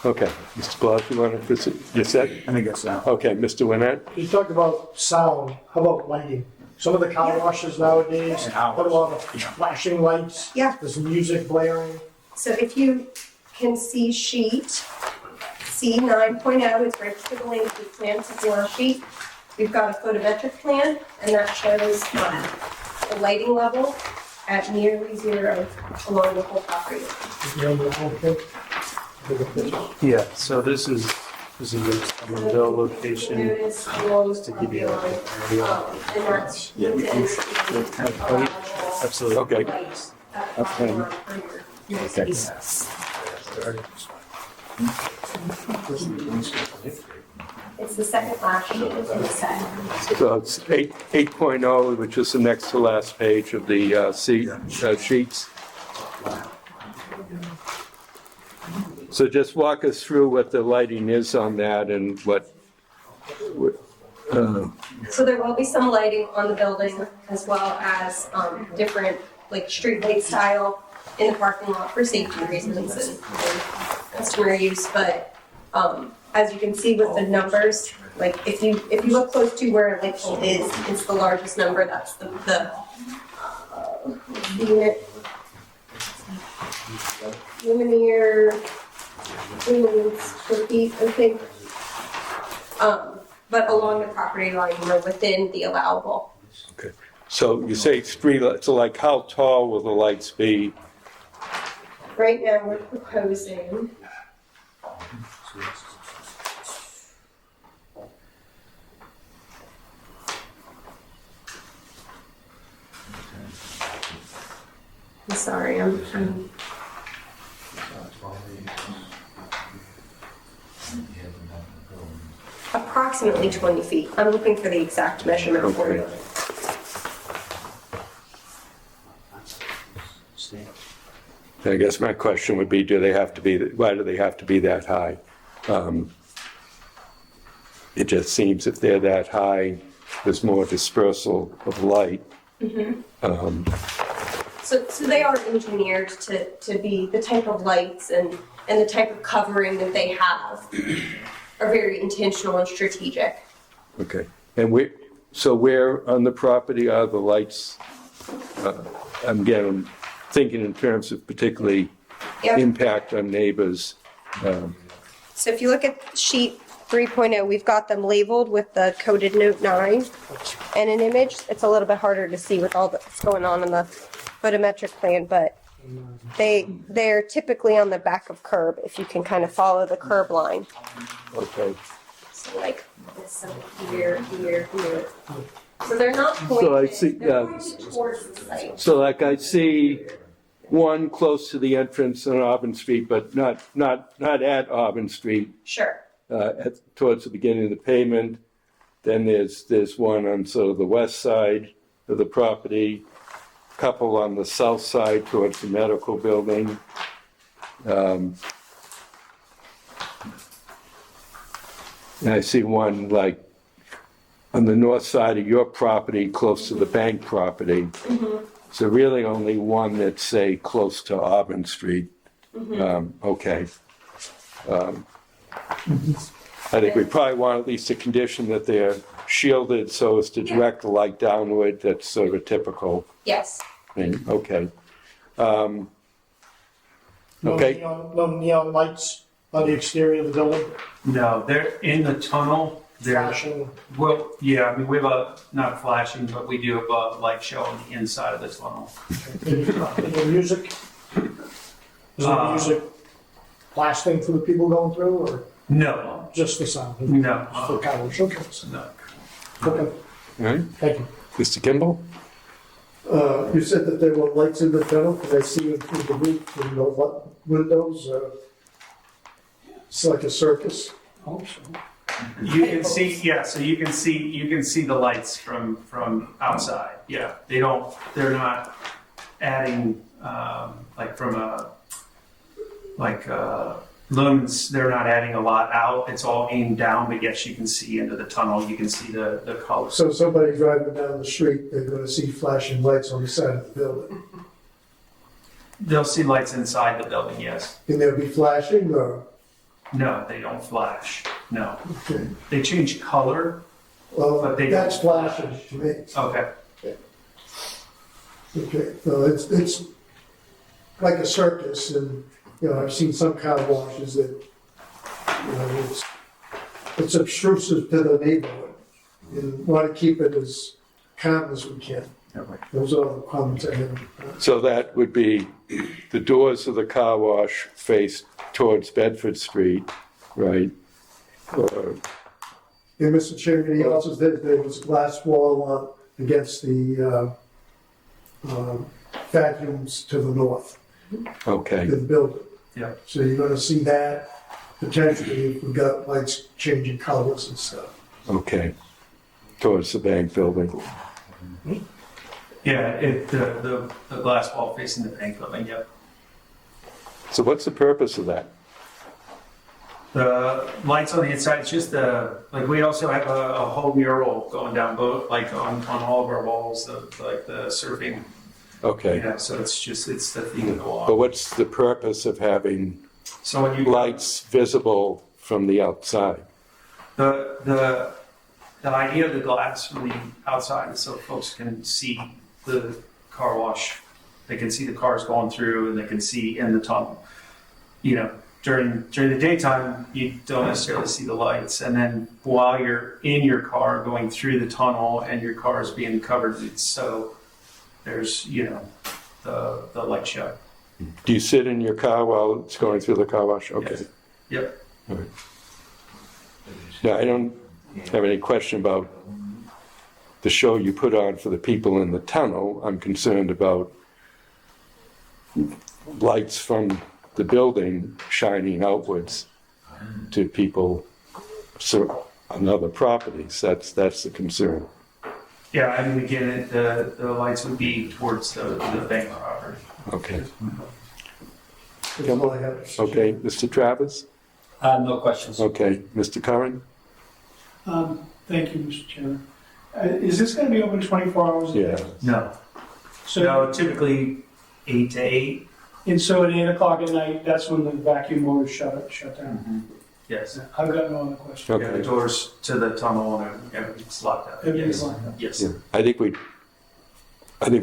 Okay. Mr. Blas, you want to proceed? You said? I think that's that. Okay, Mr. Winnett? You talked about sound, how about lighting? Some of the car washes nowadays, And hours. what about the flashing lights? Yeah. There's music blaring. So if you can see sheet C 9.0 is right to the link, we plan to do our sheet. We've got a photometric plan, and that shows the lighting level at nearly zero along the whole property. You know, the whole thing. Yeah, so this is a Monroe location. Notice along the To give you property an line, area. and that's within Absolutely. Okay. light at property line for your space. It's the second last sheet in the set. So it's 8.0, which is the next to last page of the sheets. So just walk us through what the lighting is on that and what, So there will be some lighting on the building as well as different like street light style in the parking lot for safety reasons and customer use. But as you can see with the numbers, like if you look close to where a light pole is, it's the largest number. That's the unit lumens per feet, I think. But along the property line, we're within the allowable. okay. So you say street lights, so like how tall will the lights be? Right now, we're proposing. I'm sorry, I'm approximately 20 feet. I'm looking for the exact measurement for you. I guess my question would be, why do they have to be that high? It just seems if they're that high, there's more dispersal of light. So they are engineered to be the type of lights and the type of covering that they have are very intentional and strategic. Okay. And where on the property are the lights? I'm thinking in terms of particularly Yep. impact on neighbors. So if you look at sheet 3.0, we've got them labeled with the coded note 9 and an image. It's a little bit harder to see with all that's going on in the photometric plan, but they're typically on the back of curb if you can kind of follow the curb line. Okay. So like this here. So they're not pointed. So I see, they're pointed towards the site. So like I see one close to the entrance on Auburn Street, but not at Auburn Street, Sure. towards the beginning of the pavement. Then there's one on sort of the west side of the property, couple on the south side towards the medical building. And I see one like on the north side of your property, close to the bank property. So really only one that's, say, close to Auburn Street. Okay. I think we probably want at least a condition that they're shielded so as to direct the light downward. That's sort of a typical Yes. thing. Okay. No Okay. no neon lights on the exterior of the building, No, they're in the tunnel. They're, flashing. well, yeah, I mean, we have a, not flashing, but we do have a light show on the inside of the tunnel. Is there music? Is there music blasting for the people going through, or No, just the sound? no, For car wash, okay. no. Okay, All right. thank you. Mr. Kimball? You said that there were lights in the tunnel, can I see them through the roof and the windows? It's like a circus. I hope so. You can see, yeah, so you can see the lights from outside. Yeah, they're not adding, like from lumens, they're not adding a lot out. It's all aimed down, but yes, you can see into the tunnel. You can see the colors. So somebody driving down the street, they're gonna see flashing lights on the side of the building. They'll see lights inside the building, yes. Can there be flashing or? No, they don't flash. No. Okay. They change color. Well, But they that's don't flashing to me. Okay. Okay, so it's like a circus, and, you know, I've seen some car washes that, you know, it's obtrusive to the neighborhood, and want to keep it as calm as we can. Those are the comments I have. So that would be the doors of the car wash face towards Bedford Street, right? Or, And Mr. Chairman, he also said there was a glass wall on against the vacuums to the north okay, of the building. Yeah. So you're gonna see that potentially if we've got lights changing colors and stuff. okay. Towards the bank building. Yeah, the glass wall facing the bank building, yep. So what's the purpose of that? The lights on the inside, it's just like we also have a whole mural going down both, like on all of our walls, like the surfing. Okay. Yeah, so it's the theme of the But wall. what's the purpose of having So when you, lights visible from the outside? the idea of the glass from the outside is so folks can see the car wash. They can see the cars going through and they can see in the tunnel. You know, during the daytime, you don't necessarily see the lights. And then while you're in your car going through the tunnel and your car is being covered, so there's, you know, the light show. Do you sit in your car while it's going through the car wash? Okay. Yes. Yep. All right. Now, I don't have any question about the show you put on for the people in the tunnel. I'm concerned about lights from the building shining outwards to people on other properties. That's the concern. Yeah, I mean, again, the lights would be towards the bank property. Okay. That's all I have. Okay, Mr. Travers? No questions. Okay, Mr. Curran? Thank you, Mr. Chairman. Is this gonna be open 24 hours a day? Yeah. No. So, No, typically 8 to 8. and so at 8 o'clock at night, that's when the vacuum motors shut down? Yes. I've got no other question. Yeah, the Okay. doors to the tunnel and everything's locked out. Everything's Yes. locked up. Yes. Yeah. I think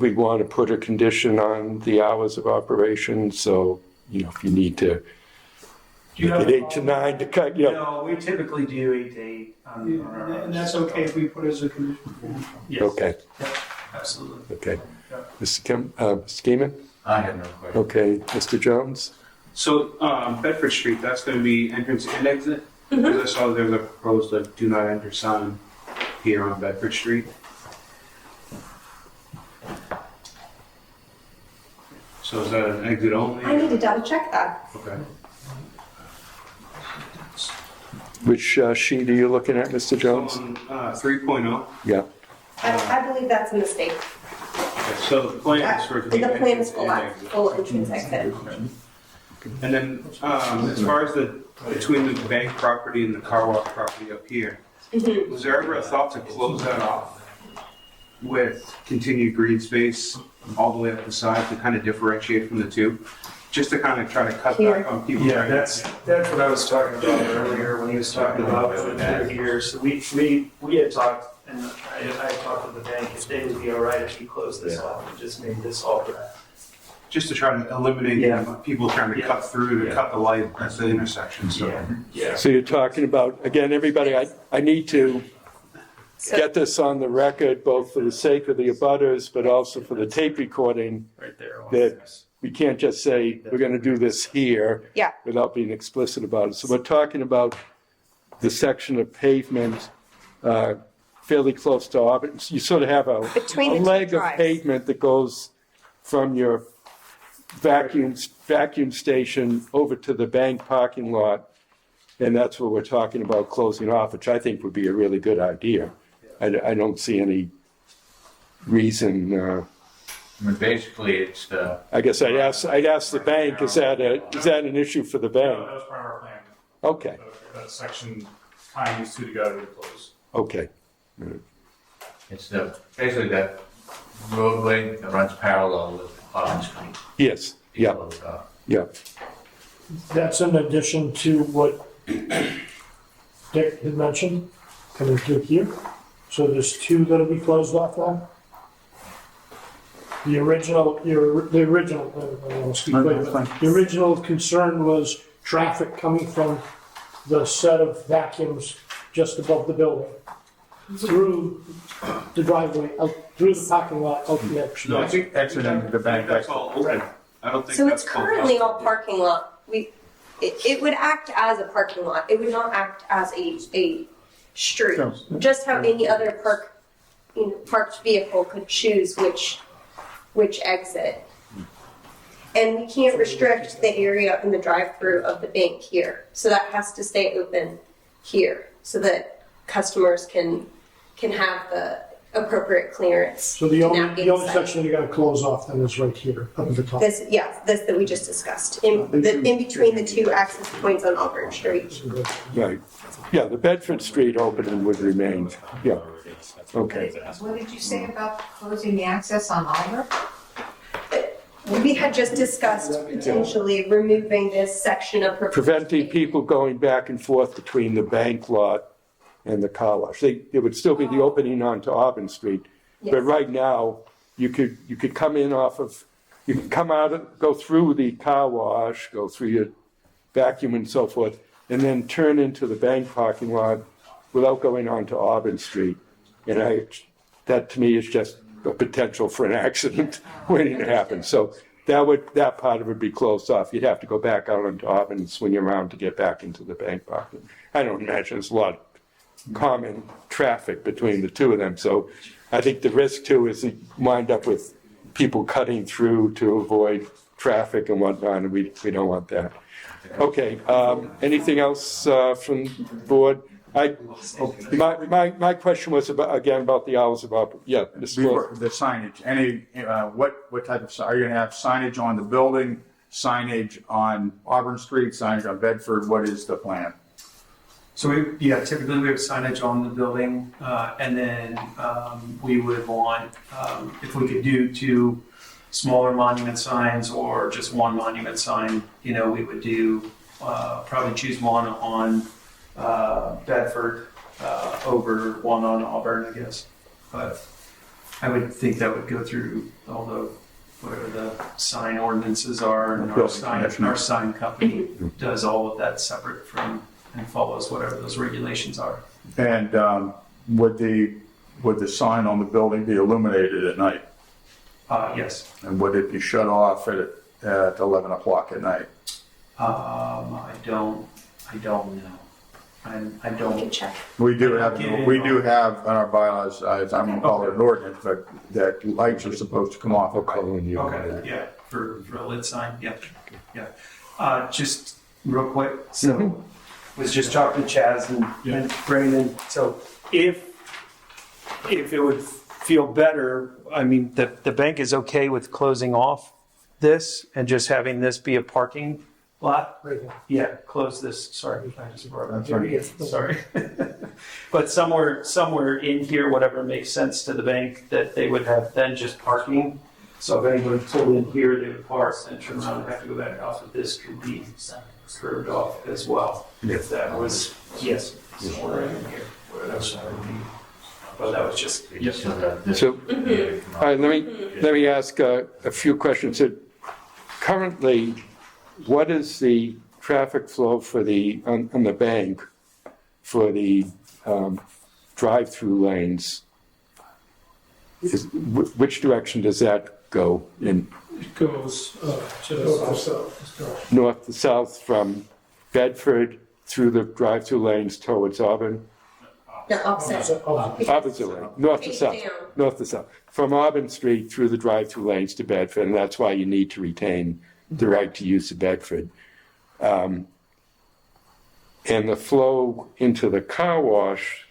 we'd want to put a condition on the hours of operation, so, you know, if you need to Do you make have it a 8 to problem? 9 to cut, you know. No, we typically do 8 to 8 on our hours. And that's okay if we put it as a condition? Yes. Okay, Yep, absolutely. okay. Yeah. Mr. Skeeman? I have no questions. Okay, Mr. Jones? So, Bedford Street, that's gonna be entrance and exit? Because I saw there's a proposed do not enter sign here on Bedford Street. So is that an exit only? I need to double check that. Okay. Which sheet are you looking at, Mr. Jones? On 3.0, Yeah, I believe that's a mistake. so the plan is for it to The be plan entrance is full, and exit. full entrance exit. And then, as far as between the bank property and the car wash property up here, was there ever a thought to close that off with continued green space all the way up the side to kind of differentiate from the two? just to kind of try to cut Here. back on people. Yeah, that's what I was talking about earlier when he was talking about going through here. So we had talked, and I talked with the bank, if they would be all right if he closed this off and just made this all grass. Just to try to eliminate people trying to cut through, to cut the light at the intersection, so. Yeah. So you're talking about, again, everybody, I need to get this on the record, both for the sake of the abutters, but also for the tape recording, Right there. that we can't just say, we're gonna do this here. Yeah. Without being explicit about it. So we're talking about the section of pavement, fairly close to Auburn. You sort of have a Between the two leg of drives. pavement that goes from your vacuum station over to the bank parking lot. And that's what we're talking about closing off, which I think would be a really good idea. I don't see any reason, I mean, basically, it's the, I guess I'd ask the bank, is that an issue for the No, bank? that was part of our plan. Okay, That section kind of used to go to close. okay. it's the, basically that roadway that runs parallel with Auburn Street. Yes, yeah, Closed off. yeah. That's in addition to what Dick had mentioned, coming through here. So there's two that'll be closed off now. The original, I don't want to speak No, later, that's but fine. the original concern was traffic coming from the set of vacuums just above the building, through the driveway, out through the parking lot, out the edge. No, I think exiting the bank. That's all open. I don't think So that's it's closed currently off. all parking lot. It would act as a parking lot. It would not act as a street. Just how any other parked vehicle could choose which exit. And we can't restrict the area in the drive-through of the bank here. So that has to stay open here so that customers can have the appropriate clearance. So the to only navigate the site. section you gotta close off then is right here, up at the top. This that we just discussed, in between the two access points on Auburn Street. Right. Yeah, the Bedford Street opening would remain. Yeah. Okay. What did you say about closing the access on Auburn? We had just discussed potentially removing this section of proposed Preventing people going back and forth between the bank lot and the car wash. It would still be the opening onto Auburn Street. But Yes. right now, you could come in you can come out, go through the car wash, go through your vacuum and so forth, and then turn into the bank parking lot without going onto Auburn Street. And that to me is just a potential for an accident waiting to happen. So that part of it would be closed off. You'd have to go back out onto Auburn and swing around to get back into the bank parking. I don't imagine there's a lot of common traffic between the two of them. So I think the risk too is you wind up with people cutting through to avoid traffic and whatnot, and we don't want that. Okay, anything else from the board? My question was about the hours of operation. Yeah, Mr. Before, the signage, what type of, are you gonna have signage on the building, signage on Auburn Street, signage on Bedford, what is the plan? So typically we have signage on the building, and then we would want, if we could do two smaller monument signs or just one monument sign, we would do, probably choose one on Bedford over one on Auburn, I guess. But I would think that would go through all the, whatever the sign ordinances are, and our sign company does all of that separate from and follows whatever those regulations are. And would the sign on the building be illuminated at night? Yes. And would it be shut off at 11 o'clock at night? I don't know. I We can don't. check. We do have in our bylaws, I'm gonna call it an ordinance, but that lights are supposed to come off at night. Okay. Yeah. For a lit sign. Yeah. Yeah. Just real quick. So was just talking to Chaz and Brandon. So if it would feel better, I mean, the bank is okay with closing off this and just having this be a parking lot. Right here. Yeah, close this. Sorry, I just brought it up. That's right. Here. Sorry. But somewhere in here, whatever makes sense to the bank, that they would have then just parking. So if anybody pulled in here, they would park and turn around and have to go back out, but this could be curved off as well. If that was, yes, somewhere in here, where that would be. But that was just, So, all right, let me ask a few questions. So currently, what is the traffic flow for on the bank for the drive-through lanes? Which direction does that go in? It goes to the south. North to south from Bedford through the drive-through lanes towards Auburn? No, opposite. Opposite way, north to Face south. down. North to south. From Auburn Street through the drive-through lanes to Bedford, and that's why you need to retain the right to use the Bedford. And the flow into the car wash,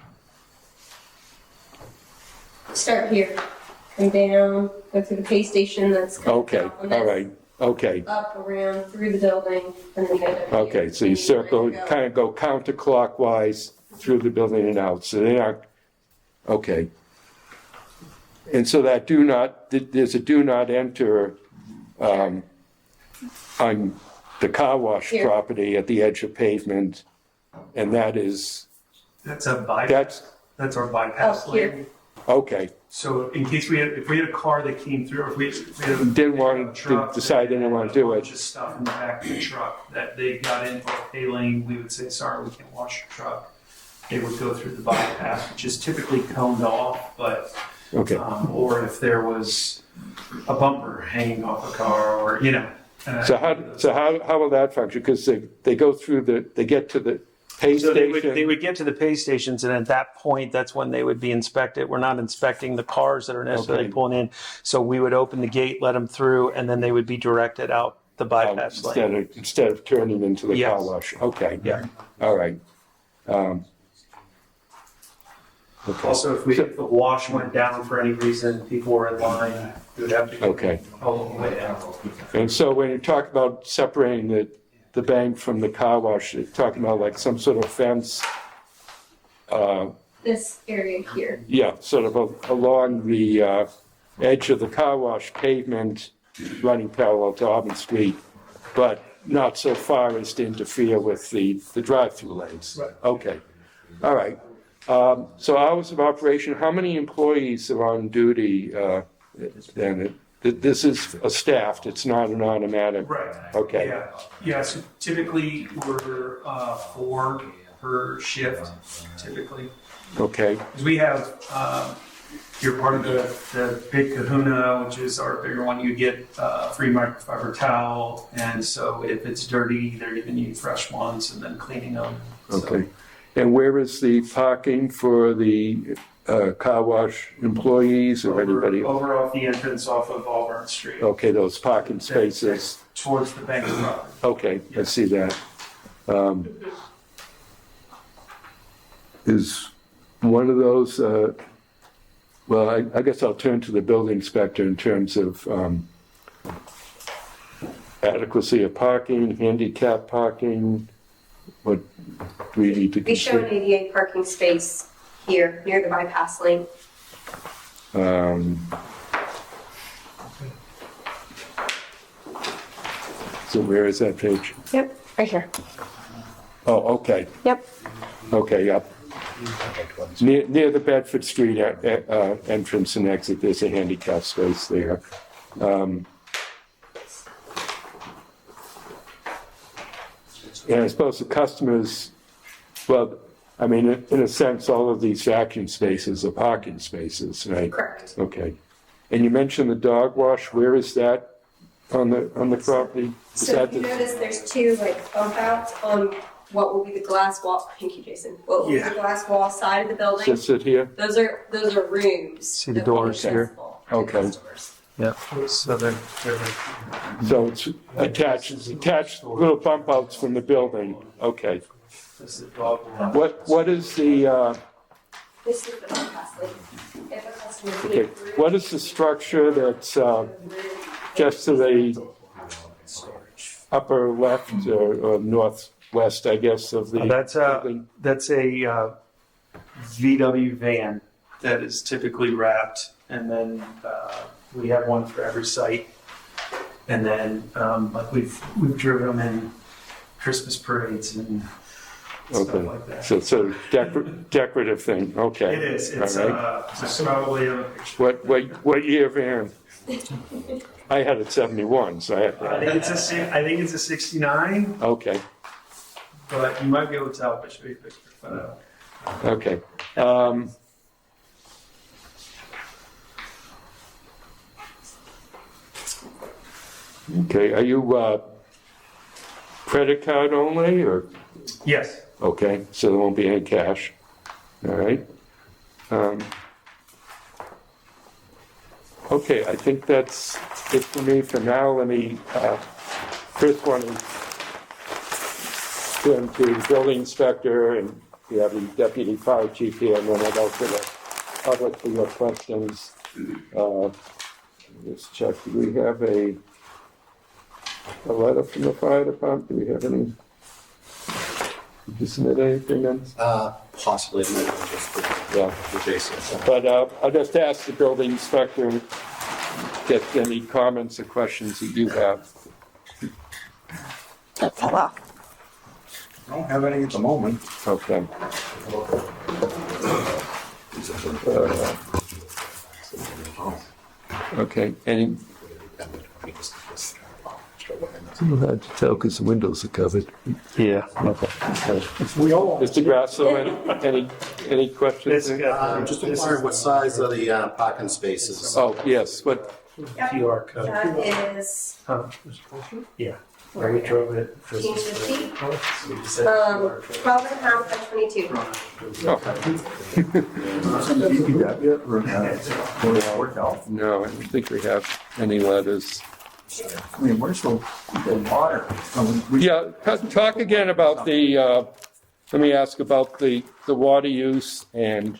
Start here, come down, go through the pay station that's. kind of okay, down on all this, right, okay. Up, around, through the building, and then go down. here. Okay, so you circle, kind of go counterclockwise through the building and out, so they are, okay. And so that there's a do not enter on the car wash Here. property at the edge of pavement, and that is, that's a bypass, that's our bypass Oh, here. lane. okay. So in case if we had a car that came through, if we had a Didn't want to truck decide they didn't want to do had a it. bunch of stuff in the back of the truck that they got into our pay lane, we would say, sorry, we can't wash your truck. They would go through the bypass, which is typically coned off, but, Okay, or if there was a bumper hanging off a car or, you know. so how will that function? Because they go through they get to the pay So they station. would get to the pay stations, and at that point, that's when they would be inspected. We're not inspecting the cars that are necessarily Okay. pulling in. So we would open the gate, let them through, and then they would be directed out the bypass lane. Instead of turning into the car Yes. wash. Okay, Yeah. all right. Okay. Also, if the wash went down for any reason, people were in line, we would have to go Okay. all the way down. And so when you talk about separating the bank from the car wash, you're talking about like some sort of fence, This area here. yeah, sort of along the edge of the car wash pavement, running parallel to Auburn Street, but not so far as to interfere with the drive-through lanes. Right. Okay, all right. So hours of operation, how many employees are on duty then? This is a staffed, it's not an automatic. Right. Okay. Yeah. Yeah. So typically we're 4 per shift. Typically, Okay, 'cause we have you're part of the big Kahuna, which is our bigger one. You get free microfiber towel, and so if it's dirty, they're giving you fresh ones and then cleaning them. So, okay. And where is the parking for the car wash employees or anybody? over off the entrance off of Auburn Street. Okay, those parking spaces. Towards the bank property. Okay, I see that. Is one of those, well, I guess I'll turn to the building inspector in terms of adequacy of parking, handicap parking. What do we need to We show an consider? ADA parking space here, near the bypass lane. So where is that page? Yep, right here. Oh, okay, Yep. okay, yep. Near the Bedford Street entrance and exit, there's a handicap space there. And I suppose the customers, well, I mean, in a sense, all of these vacuum spaces are parking spaces, right? Correct. Okay. And you mentioned the dog wash, where is that on the property? Is So that if you the- notice, there's 2 like bump outs on what will be the glass wall. Thank you, Jason. What will be the glass wall side of the building? Does it here? Those are rooms. See the that will be doors here? accessible to Okay. customers. Yeah. So they're So it's attached little bump outs from the building, okay. this is the dog walk. What is the, This is the bypass lane. If a customer okay, came through, what is the structure that's just to the upper left or northwest, I guess, of the building? That's a VW van that is typically wrapped, and then We have one for every site. And then, like we've driven them in Christmas parades and stuff Okay. like that. So it's a decorative thing, okay. It is. It's, All right. it's probably a picture. What year van? I had a 71, so I had I think it's a 69, okay, but you might be able to tell if I show you a picture. But, okay. Okay, are you credit card only, or, yes. okay, so there won't be any cash, all right? Okay, I think that's it for me for now. Let me, first one is turn to the building inspector, and we have the deputy fire chief here, and then I'll go to the public for your questions. Let's check, do we have a letter from the fire department? Do we have any? Did you submit anything then? Possibly, maybe just Yeah. the Jason. But I'll just ask the building inspector, get any comments or questions that you have. That fell off. I don't have any at the moment. Okay. Okay, any? It's a little hard to tell because the windows are covered. Yeah. Okay. We all. Mr. Grasso, any questions? Just inquiring what size are the parking spaces? Oh, yes, what, QR code. That is Yeah. We drove it. 1850, We just said 12 and a half by 22. no, I don't think we have any letters. I mean, where's the water? Yeah, talk again about the, let me ask about the water use, and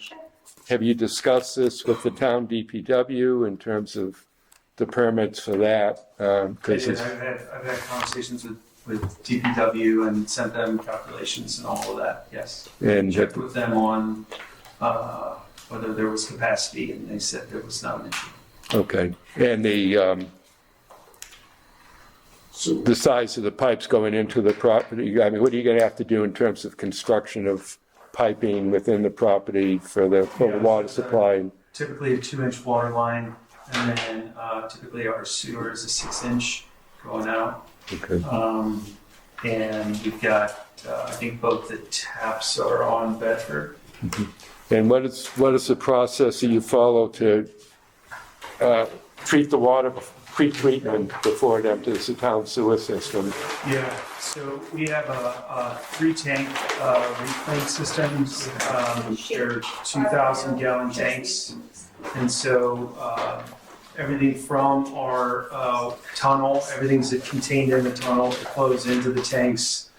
have you discussed this with the town DPW in terms of the permits for that? 'Cause it's, I've had conversations with DPW and sent them calculations and all of that, yes. and Checked with them on whether there was capacity, and they said there was not an issue. okay, and the size of the pipes going into the property, I mean, what are you gonna have to do in terms of construction of piping within the property for the water supply? Typically a 2-inch water line, and then typically our sewer is a 6-inch going out. Okay, And we've got, I think both the taps are on Bedford. and what is the process that you follow to treat the water, pre-treatment before it enters the town sewer system? Yeah, so we have a 3-tank reclaim systems. They're 2,000 gallon tanks. And so everything from our tunnel, everything's contained in the tunnel, it flows into the tanks.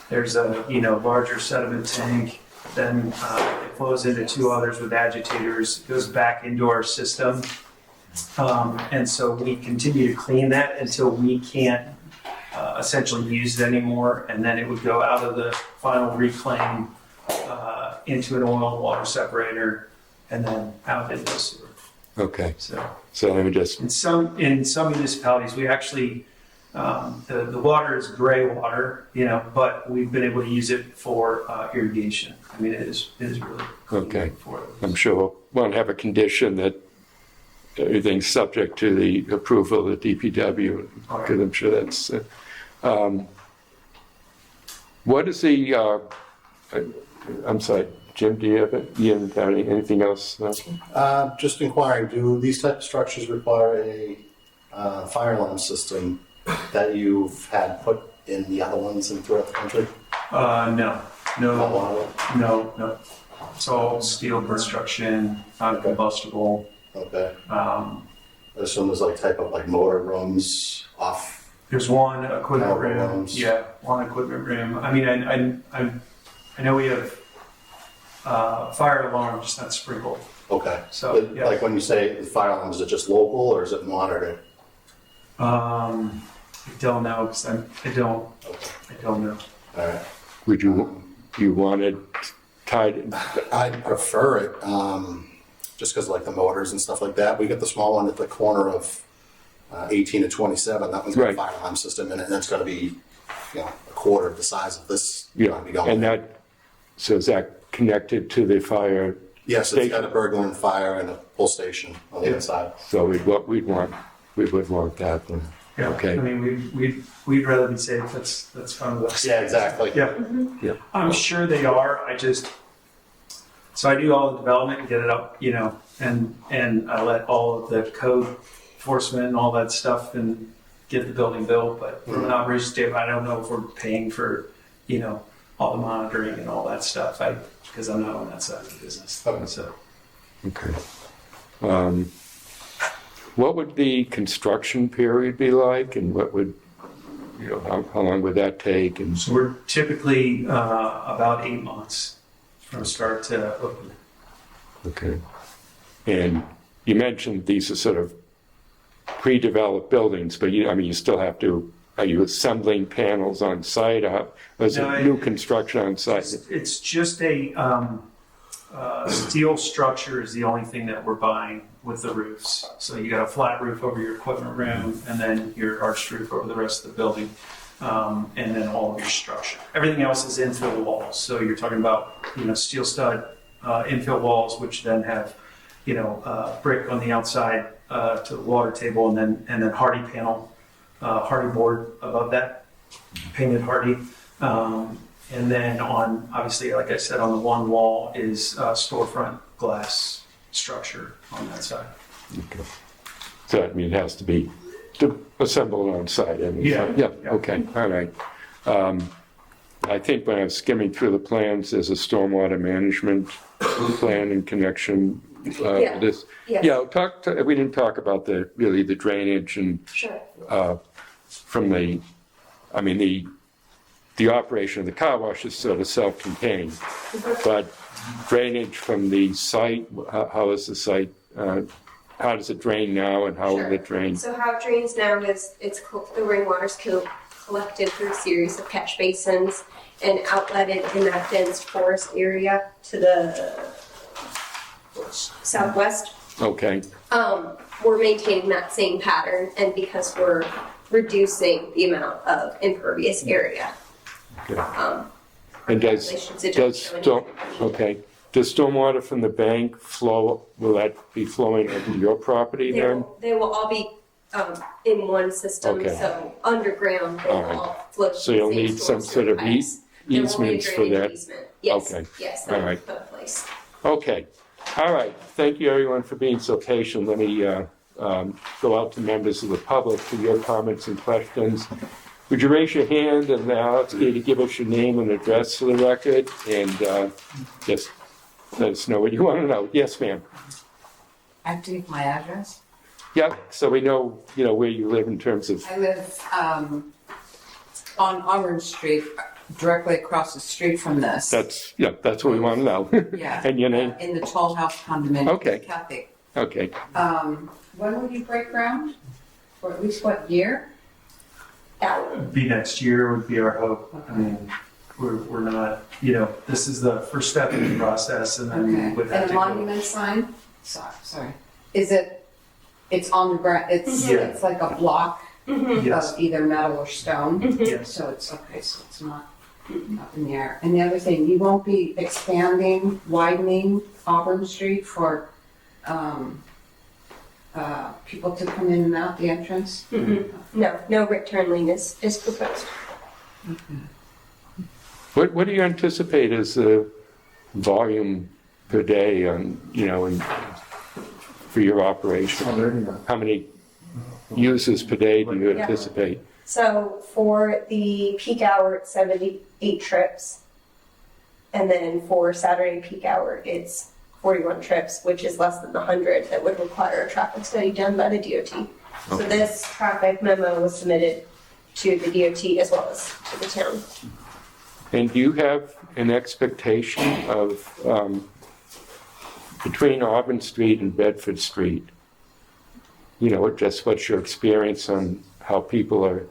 There's a larger sediment tank, then it flows into 2 others with agitators, it goes back into our system. And so we continue to clean that until we can't essentially use it anymore, and then it would go out of the final reclaim into an oil and water separator, and then out into the sewer. Okay, So let me just, in some municipalities, we actually the water is gray water, but we've been able to use it for irrigation. I mean, it is really clean Okay. for it. I'm sure we'll have a condition that everything's subject to the approval of the DPW, because I'm sure that's, what is the, I'm sorry, Jim, do you have anything else? Just inquiring, do these type of structures require a fire alarm system that you've had put in the other ones and throughout the country? No. Not one of them? No. It's all steel construction, non-combustible. Okay. Um, I assume there's type of motor rooms off. There's one equipment Power room. rooms. Yeah, one equipment room. I mean, I know we have fire alarm, just not sprinkled. Okay. So, But, yeah. when you say the fire alarm, is it just local or is it monitored? I don't know because I don't know. All right. Would you want it tied in? I'd prefer it. just because like the motors and stuff like that. We got the small one at the corner of 18 and 27. That one's got Right. a fire alarm system in it, and that's going to be, a quarter of the size of this. Yeah, Gonna be going and there. so is that connected to the fire? Yes, it's got station? a burglar and fire and a pull station on the inside. So we would want that then. Yeah, Okay. I mean, we'd rather be safe, that's fine with us. Yeah, exactly. Yeah. Yep. I'm sure they are, so I do all the development and get it up, and I let all of the code enforcement and all that stuff and get the building built, but from an operations standpoint, I don't know if we're paying for, all the monitoring and all that stuff, because I'm not on that side of the business, Okay. so. Okay. What would the construction period be like, and what would, how long would that take? And So we're typically about 8 months from start to open. okay. And you mentioned these are sort of pre-developed buildings, but you still have to. Are you assembling panels on site, or is No, it new construction on site? It's just a steel structure is the only thing that we're buying with the roofs. So you got a flat roof over your equipment room, and then your arched roof over the rest of the building, and then all of your structure. Everything else is infill walls. So you're talking about steel stud infill walls, which then have brick on the outside to the water table, and then hardy panel. Hardy board above that, painted hardy. And then obviously, like I said, on the one wall is storefront glass structure on that side. Okay. So it has to be assembled on site. Yeah. Okay. All right. I think when I was skimming through the plans, there's a stormwater management plan in connection with this. Yes. Yeah. We didn't talk about the drainage and Sure. from the operation of the car wash is sort of self-contained, but drainage from the site, how is the site, how does it drain now, and how will it drain? So how it drains now is the rainwater's collected through a series of catch basins and outletted in that dense forest area to the southwest. Okay. We're maintaining that same pattern, and because we're reducing the amount of impervious area. Okay. And does stormwater from the bank flow? Will that be flowing into your property then? They will all be in one system, Okay. so underground they All will right. all flow. So you'll need some sort of easements for that. Yes. Okay. Yes. All That will right. be put in place. Okay. All right. Thank you, everyone, for being so patient. Let me go out to members of the public for your comments and questions. Would you raise your hand, and I'll ask you to give us your name and address for the record, and just let us know what you want to know. Yes, ma'am. I have to give my address. Yep. So we know, where you live in terms of. I live on Orange Street, directly across the street from this. That's what we want to know. Yeah. And your name? In the Toll House condominium. Okay. Kathy. Okay. When will you break ground? Or at least what year? Be next year would be our hope. I mean, we're not, this is the first step in the process, and then Okay. with that And to a go. monument sign? Sorry. It's on the ground, Yeah. it's like a block Yes. of either metal or stone? Yes. So it's okay, so it's not up in the air. And the other thing, you won't be expanding, widening Auburn Street for people to come in and out the entrance? No Rick turn lane is proposed. What do you anticipate as the volume per day for your operation? How many users per day do you anticipate? So for the peak hour, it's 78 trips. And then for Saturday peak hour, it's 41 trips, which is less than the 100 that would require a traffic study done by the DOT. So this traffic memo was submitted to the DOT as well as to the town. And do you have an expectation of, between Auburn Street and Bedford Street, just what's your experience on how people are,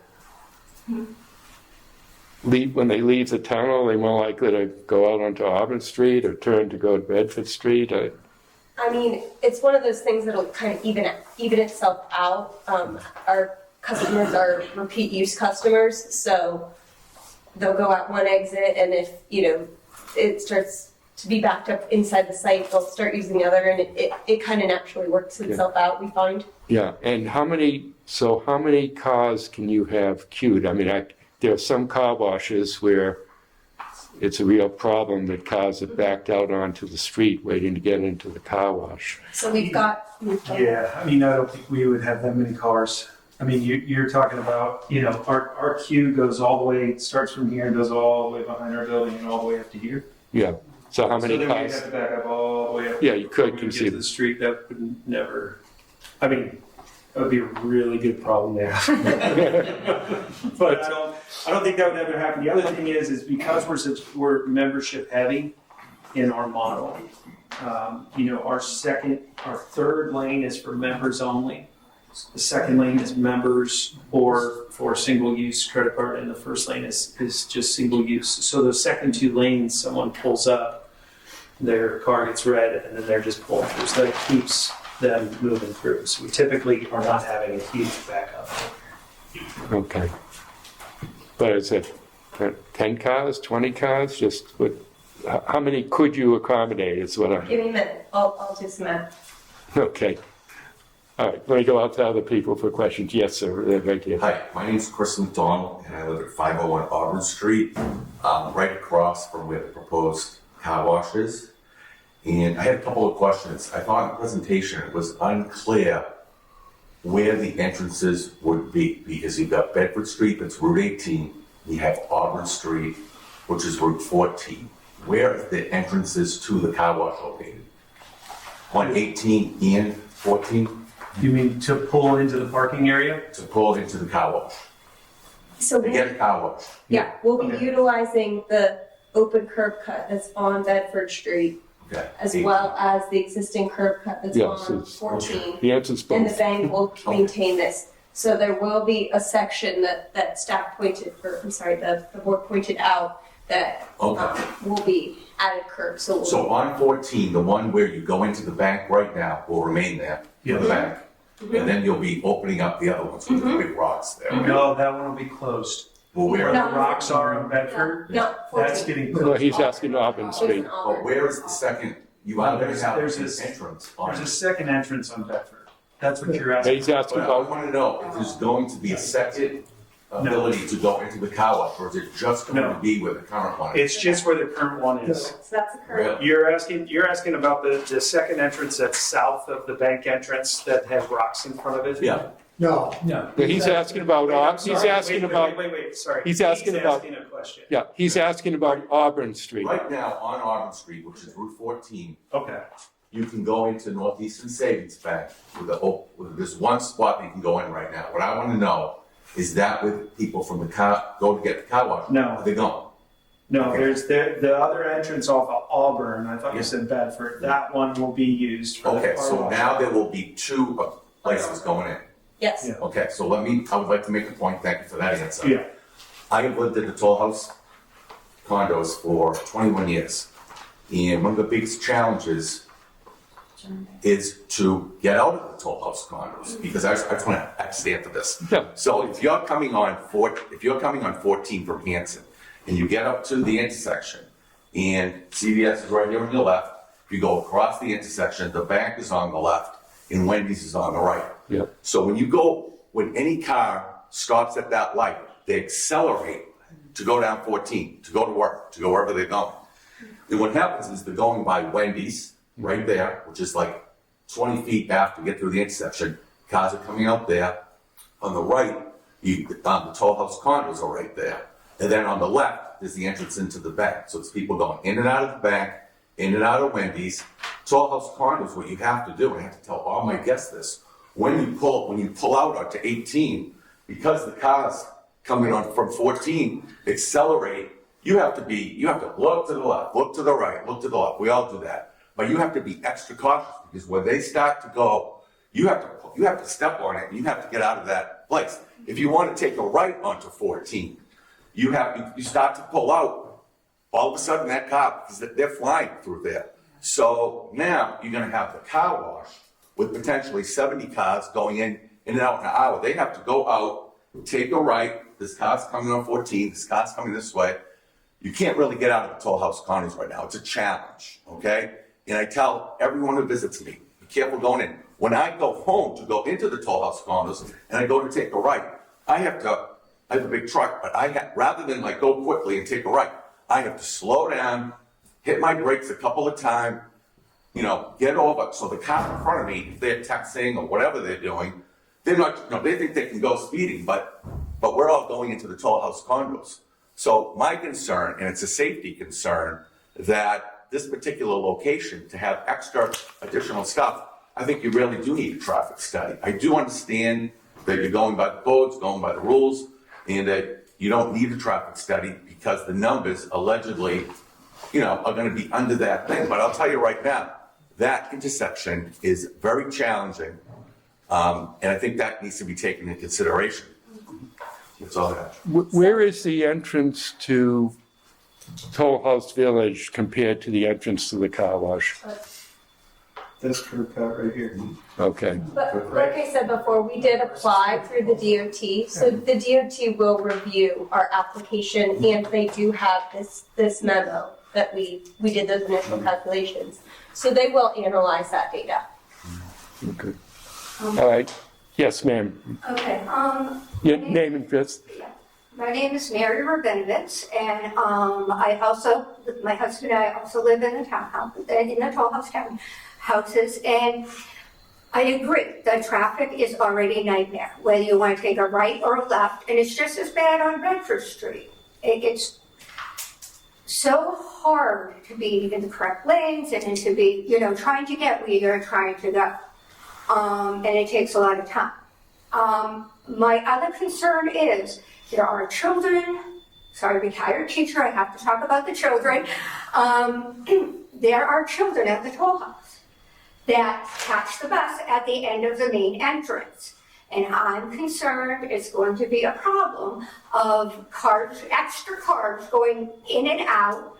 when they leave the tunnel, are they more likely to go out onto Auburn Street or turn to go to Bedford Street? I mean, it's one of those things that'll kind of even itself out. Our customers are repeat use customers, so they'll go out one exit, and if, it starts to be backed up inside the site, they'll start using the other, and it kind of naturally works itself out, we find. Yeah, and how many cars can you have queued? I mean, there are some car washes where it's a real problem that cars are backed out onto the street waiting to get into the car wash. So we've got. Yeah, I mean, I don't think we would have that many cars. I mean, you're talking about, our queue goes all the way, starts from here and goes all the way behind our building and all the way up to here. Yeah, so how many So then we'd cars? have to back up all the way up. Yeah, you could before we get conceive. to the street. That would never, I mean, that would be a really good problem there. But I don't think that would ever happen. The other thing is because we're membership heavy in our model, our third lane is for members only. The second lane is members or for single use credit card, and the first lane is just single use. So the second two lanes, someone pulls up, their car gets red, and then they're just pulling through. So that keeps them moving through. So we typically are not having a huge backup. Okay. But is it 10 cars, 20 cars? Just how many could you accommodate is what I'm... Give me a minute, I'll do some math. Okay. All right, let me go out to other people for questions. Yes, sir, right here. Hi, my name's Chris McDonald, and I live at 501 Auburn Street, right across from where the proposed car wash is. And I had a couple of questions. I thought in the presentation it was unclear where the entrances would be, because you've got Bedford Street, that's Route 18, you have Auburn Street, which is Route 14. Where are the entrances to the car wash located? On 18 and 14? You mean to pull into the parking area? To pull into the car wash. So To get a car wash. yeah, we'll be Okay. utilizing the open curb cut that's on Bedford Street, Okay. as well as the existing curb cut that's Yes, on it's- 14. The answer's And the both. bank will maintain this. So there will be a section that staff pointed, the board pointed out that Okay. will be added curb. So So on 14, the one where you go into the bank right now will remain there, the Yes. bank. And then you'll be opening up the other ones with the big rocks there. right? No, that one will be closed. Well, Where where, the No. rocks are on Bedford, no, that's 14. getting No, closed. he's asking Auburn Street. but where is the second, you are going to have There's an this- entrance on There's a it. second entrance on Bedford. That's what you're asking. He's asking But I about, want to know if there's going to be a second ability to go into the car wash, or is it just going No. to be where the current one is? It's just where the current one is. So that's the curb. Really? You're asking about the second entrance that's south of the bank entrance that has rocks in front of it? Yeah, No, No. he's asking about, Wait, I'm he's sorry. asking Wait, about, Wait, sorry. he's asking about- He's asking a question. yeah, he's asking about Auburn Street. right now on Auburn Street, which is Route 14, Okay. you can go into Northeastern Savings Bank with this one spot that you can go in right now. What I want to know is that with people from the car, go to get the car wash? No. Are they going? No, Okay. there's the other entrance off of Auburn. I thought you said Bedford. That one will be used for the Okay, car so wash. now there will be two places going in. Yes. Yeah. Okay, so I would like to make a point, thank you for that answer. Yeah. I have lived in the Toll House condos for 21 years. And one of the biggest challenges is to get out of the Toll House condos, because I just want to stand for this. Yeah. So if you're coming on 14 from Hanson, and you get up to the intersection, and CVS is right here on your left, if you go across the intersection, the bank is on the left, and Wendy's is on the right. Yeah. So when any car stops at that light, they accelerate to go down 14, to go to work, to go wherever they're going. And what happens is they're going by Wendy's right there, which is like 20 feet after you get through the intersection. Cars are coming out there. On the right, the Toll House condos are right there. And then on the left, there's the entrance into the bank. So it's people going in and out of the bank, in and out of Wendy's. Toll House condos, what you have to do, and I have to tell all my guests this, when you pull out onto 18, because the cars coming on from 14 accelerate, you have to look to the left, look to the right, look to the left. We all do that. But you have to be extra cautious, because when they start to go, you have to step on it, and you have to get out of that place. If you want to take a right onto 14, you start to pull out. All of a sudden that car, because they're flying through there. So now you're gonna have the car wash with potentially 70 cars going in and out in an hour. They have to go out, take a right, this car's coming on 14, this car's coming this way. You can't really get out of the Toll House condos right now. It's a challenge, okay? And I tell everyone who visits me, be careful going in. When I go home to go into the Toll House condos and I go to take a right, I have a big truck, but rather than like go quickly and take a right, I have to slow down, hit my brakes a couple of times, get over. So the car in front of me, if they're texting or whatever they're doing, they're not, they think they can go speeding, but we're all going into the Toll House condos. So my concern, and it's a safety concern, that this particular location, to have extra additional stuff, I think you really do need a traffic study. I do understand that you're going by the codes, going by the rules, and that you don't need a traffic study because the numbers allegedly, are gonna be under that thing. But I'll tell you right now, that intersection is very challenging, and I think that needs to be taken into consideration. That's all I have. Where is the entrance to Toll House Village compared to the entrance to the car wash? This curb cut right here. Okay. But like I said before, we did apply through the DOT, so the DOT will review our application, and they do have this memo that we did those initial calculations. So they will analyze that data. Okay. All right. Yes, ma'am. Okay, Your name and address? my name is Mary Rabinovitz, and my husband and I also live in the townhouse, in the Toll House townhouses, and I agree, the traffic is already a nightmare, whether you want to take a right or a left, and it's just as bad on Bedford Street. It's so hard to be in the correct lanes and to be, trying to get where you're trying to go. And it takes a lot of time. My other concern is there are children, sorry, retired teacher, I have to talk about the children. There are children at the Toll House that catch the bus at the end of the main entrance. And I'm concerned it's going to be a problem of extra cars going in and out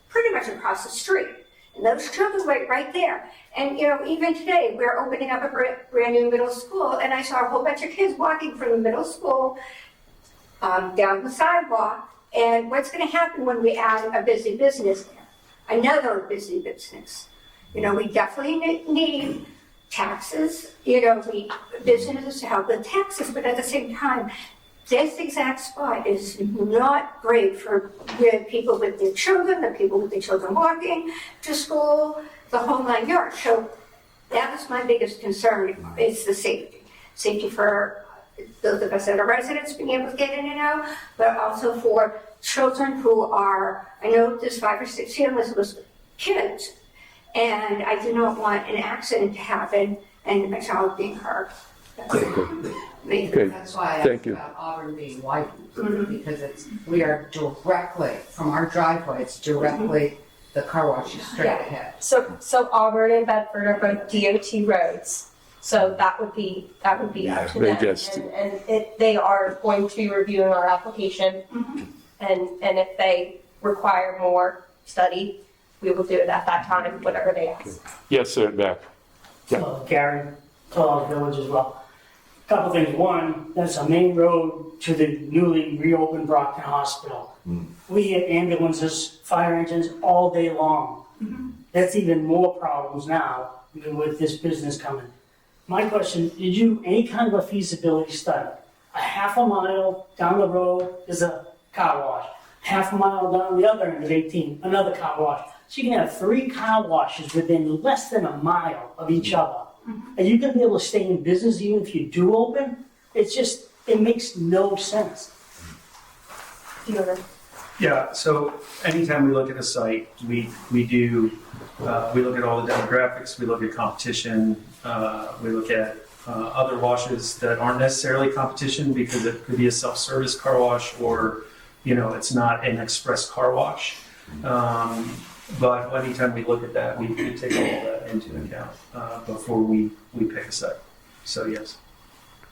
pretty much across the street. And those children wait right there. And, even today, we're opening up a brand new middle school, and I saw a whole bunch of kids walking from the middle school down the sidewalk. And what's going to happen when we add a busy business there? Another busy business. We definitely need taxes, businesses to help with taxes, but at the same time, this exact spot is not great for people with their children, the people with their children walking to school, the whole 9 yards. So that was my biggest concern, is the safety. Safety for those of us that are residents being able to get in and out, but also for children who are, I know there's 5 or 6 families with kids, and I do not want an accident to happen and a child being hurt. Okay. That's why I Thank asked you. about Auburn being widened, because we are directly, from our driveway, it's directly, the car wash is straight ahead. So Auburn and Bedford are both DOT roads, so that would be up to they them. just- And they are going to be reviewing our application, and if they require more study, we will do it at that time, whatever they ask. Yes, sir, back. Gary, Toll Village as well. Couple things. One, that's a main road to the newly reopened Brockton Hospital. We hit ambulances, fire engines all day long. That's even more problems now with this business coming. My question, did you, any kind of a feasibility study? A half a mile down the road is a car wash. Half a mile down the other end of 18, another car wash. So you can have 3 car washes within less than a mile of each other. Are you going to be able to stay in business even if you do open? It makes no sense. Yeah, so anytime we look at a site, we look at all the demographics, we look at competition, we look at other washes that aren't necessarily competition because it could be a self-service car wash or, it's not an express car wash. But anytime we look at that, we take all that into account before we pick a site. So yes.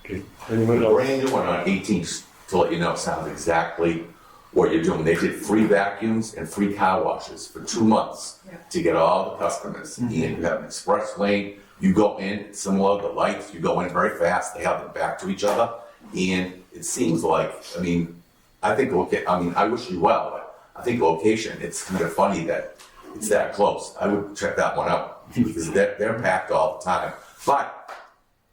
Okay. The brand new one on 18th, to let you know, sounds exactly what you're doing. They did free vacuums and free car washes for 2 months to get all the customers. And you have an express lane, you go in, it's similar, the lights, you go in very fast, they have them back to each other. And it seems like, I mean, I think, okay, I mean, I wish you well, but I think location, it's kind of funny that it's that close. I would check that one out because they're packed all the time. But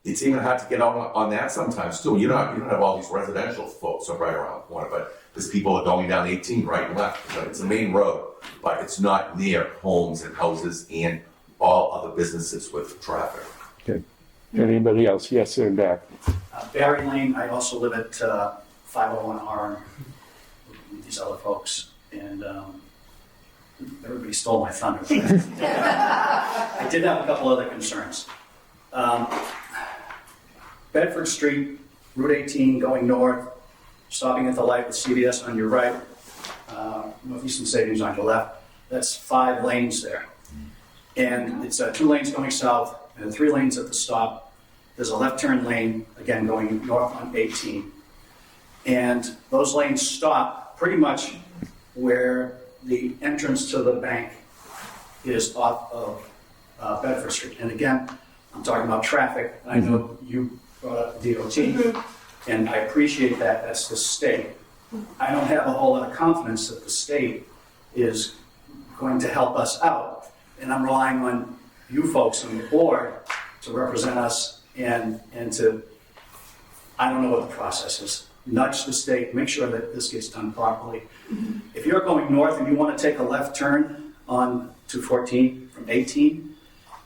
it's even hard to get on that sometimes too. You don't have all these residential folks right around the corner, but there's people are going down 18 right and left. So it's a main road, but it's not near homes and houses and all other businesses with traffic. Okay. Anybody else? Yes, sir, in back. Barry Lane, I also live at 501R with these other folks, and everybody stole my thunder. I did have a couple other concerns. Bedford Street, Route 18 going north, stopping at the light with CVS on your right, Northeastern Savings on your left. That's 5 lanes there. And it's 2 lanes going south and 3 lanes at the stop. There's a left turn lane, again, going north on 18. And those lanes stop pretty much where the entrance to the bank is off of Bedford Street. And again, I'm talking about traffic. I know you brought up the DOT, and I appreciate that. That's the state. I don't have a whole lot of confidence that the state is going to help us out. And I'm relying on you folks on the board to represent us and to, I don't know what the process is, nudge the state, make sure that this gets done properly. If you're going north and you want to take a left turn on 214 from 18,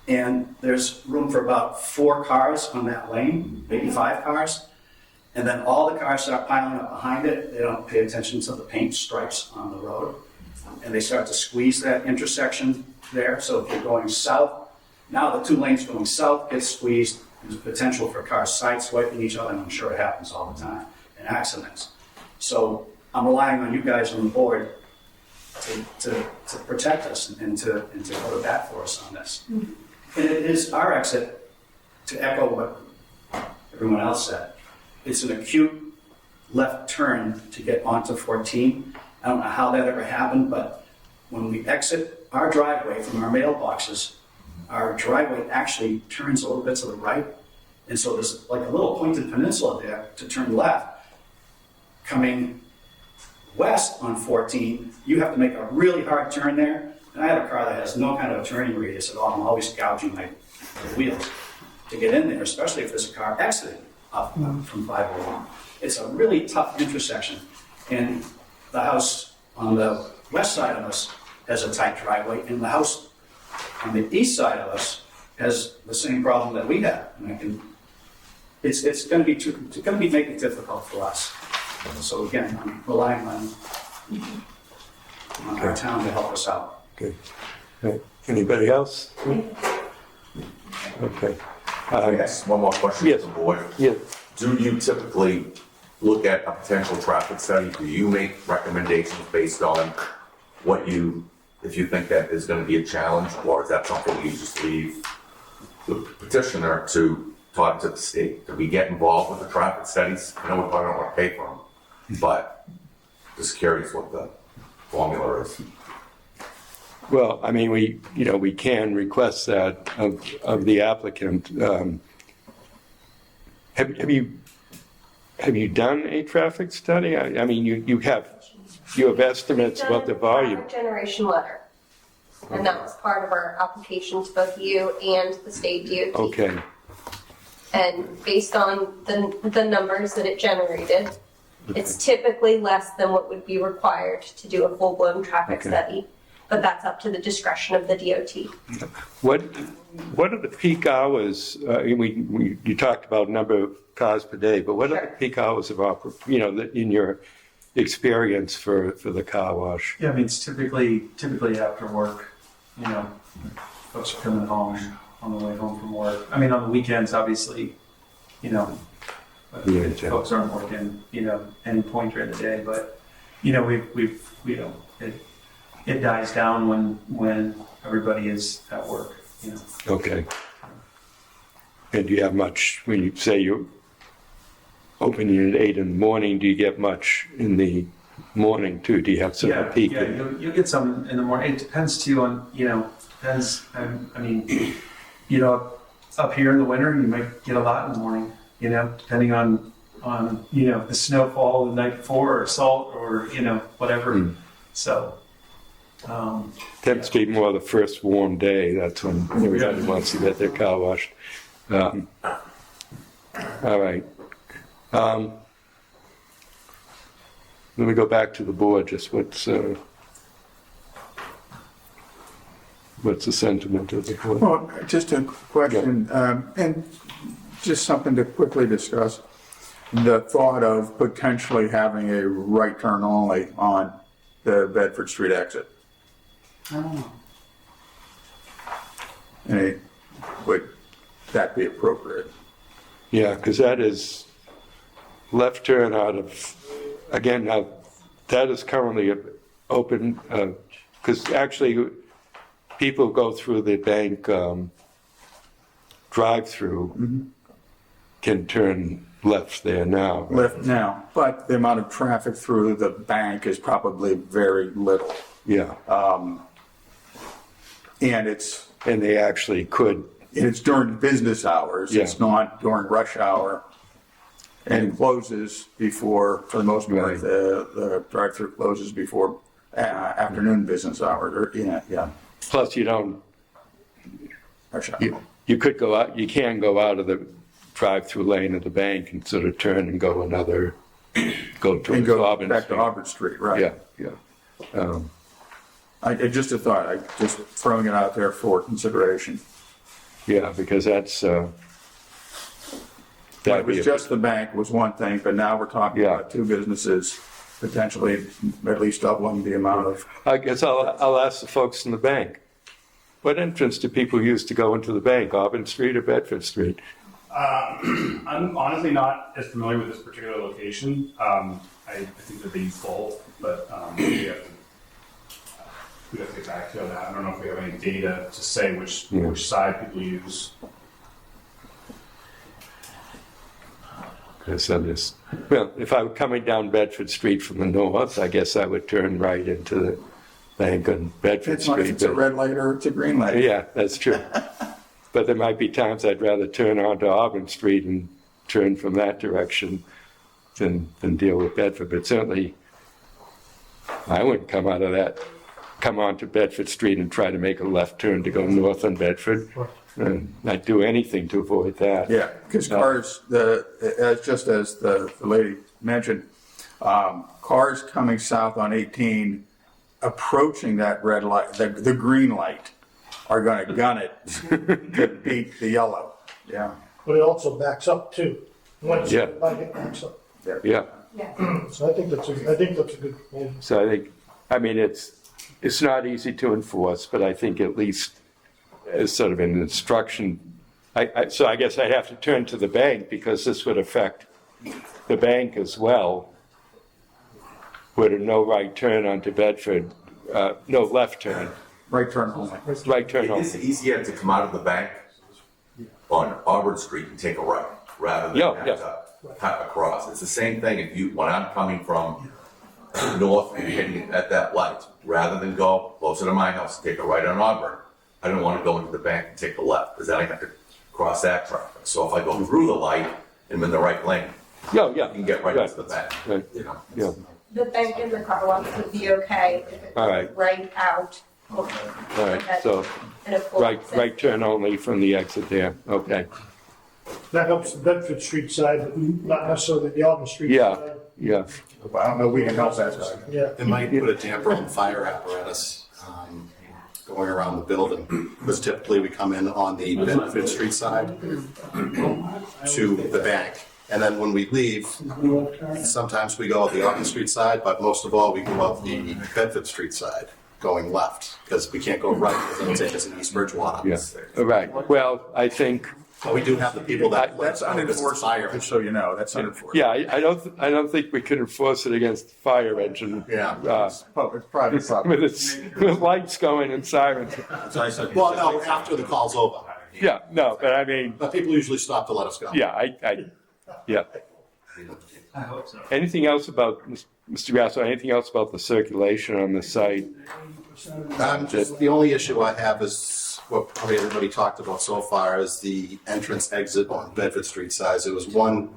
and there's room for about 4 cars on that lane, maybe 5 cars, and then all the cars start piling up behind it, they don't pay attention to the paint stripes on the road, and they start to squeeze that intersection there. So if you're going south, now the 2 lanes going south get squeezed. There's potential for cars sideswiping each other, and I'm sure it happens all the time, and accidents. So I'm relying on you guys on the board to protect us and to go to bat for us on this. And it is our exit, to echo what everyone else said. It's an acute left turn to get onto 14. I don't know how that ever happened, but when we exit our driveway from our mailboxes, our driveway actually turns a little bit to the right. And so there's like a little pointed peninsula there to turn left. Coming west on 14, you have to make a really hard turn there. And I have a car that has no kind of a turning radius at all. I'm always gouging my wheels to get in there, especially if there's a car exiting up from 501. It's a really tough intersection. And the house on the west side of us has a tight driveway, and the house on the east side of us has the same problem that we have. And it's going to be making it difficult for us. So again, I'm relying on our town to help us out. Okay. Anybody else? Okay. Yes, one more question Yes. to the board. Yes. Do you typically look at a potential traffic study? Do you make recommendations based on what if you think that is going to be a challenge, or is that something you just leave the petitioner to talk to the state? Do we get involved with the traffic studies? I know we probably don't want to pay for them, but just curious what the formula is. Well, I mean, we can request that of the applicant. Have you done a traffic study? I mean, you have estimates about the volume. Traffic generation letter, and that was part of our application to both you and the state DOT. Okay. And based on the numbers that it generated, it's typically less than what would be required to do a full-blown traffic study. But that's up to the discretion of the DOT. What are the peak hours? You talked about number of cars per day, but what are the peak hours of in your experience for the car wash? Yeah, I mean, it's typically after work, folks are coming home on the way home from work. I mean, on the weekends, obviously, folks aren't working, any point during the day, but, it dies down when everybody is at work, Okay. And do you have much, when you say you're opening at 8 in the morning, do you get much in the morning too? Do you have some peak? Yeah, you'll get some in the morning. It depends too on, depends, I mean, up here in the winter, you might get a lot in the morning, depending on, the snowfall the night before or salt or, whatever. So, Tends to be more the first warm day. That's when everybody wants to get their car washed. All right. Let me go back to the board. Just what's the sentiment of the board? Well, just a question, and just something to quickly discuss. The thought of potentially having a right turn only on the Bedford Street exit. Oh. And would that be appropriate? Yeah, because that is left turn out of, again, now that is currently open, because actually people go through the bank drive-through can turn left there now. Left now, but the amount of traffic through the bank is probably very little. Yeah. And they actually could. It's during business hours. Yeah. It's not during rush hour. And closes before, for the most part, Right. the drive-through closes before afternoon business hours. Plus, you don't. Rush hour. You could go out. You can go out of the drive-through lane of the bank and sort of turn and go towards And go Auburn back Street. to Auburn Street, right? Yeah. Just a thought, just throwing it out there for consideration. Yeah, because that's. It was just the bank was one thing, but now we're talking about two businesses, potentially at least doubling the amount of. I guess I'll ask the folks in the bank. What entrance do people use to go into the bank? Auburn Street or Bedford Street? I'm honestly not as familiar with this particular location. I think that they use both, but we'd have to get back to that. I don't know if we have any data to say which side people use. Because if I were coming down Bedford Street from the north, I guess I would turn right into the bank on Bedford It's not if Street. it's a red light or it's a green light. Yeah, that's true. But there might be times I'd rather turn onto Auburn Street and turn from that direction than deal with Bedford. But certainly, I wouldn't come onto Bedford Street and try to make a left turn to go north on Bedford. I'd do anything to avoid that. Yeah, because cars, just as the lady mentioned, cars coming south on 18, approaching that red light, the green light, are going to gun it to beat the yellow. Yeah. But it also backs up too. Once Yeah. the light backs up. Yeah. So I think that's a good move. So it's not easy to enforce, but I think at least as sort of an instruction, so I guess I'd have to turn to the bank because this would affect the bank as well. Would a no right turn onto Bedford, no left turn. Right turn only. Right turn It only. is easier to come out of the bank on Auburn Street and take a right rather than have to cut across. It's the same thing when I'm coming from north and hitting at that light, rather than go closer to my house, take a right on Auburn. I don't want to go into the bank and take a left because then I have to cross that traffic. So if I go through the light and I'm in the right lane, I can get right into the bank. Right. Yeah. The bank and the car wash would be okay if it All was right. right out. All right. So And a full exit. right turn only from the exit there. Okay. That helps the Bedford Street side, but not necessarily the Auburn Street Yeah. side. Yeah. I don't know, we can help that side. Yeah. It might put a damper on fire apparatus going around the building, because typically we come in on the Bedford Street side to the bank. And then when we leave, sometimes we go out the Auburn Street side, but most of all, we go out the Bedford Street side, going left, because we can't go right, because it'll take us in East Bridgewater. Yeah. Right. Well, I think. But we do have the people that. That's unenforced, just so you know, that's unenforced. Yeah, I don't think we can enforce it against the fire engine. Yeah. It's private property. with lights going and sirens. Well, no, after the call's over. Yeah, no, but I mean. But people usually stop to let us go. Yeah, yeah. I hope so. Anything else about Mr. Grasso, anything else about the circulation on the site? Just the only issue I have is what probably everybody talked about so far is the entrance exit on Bedford Street size. It was one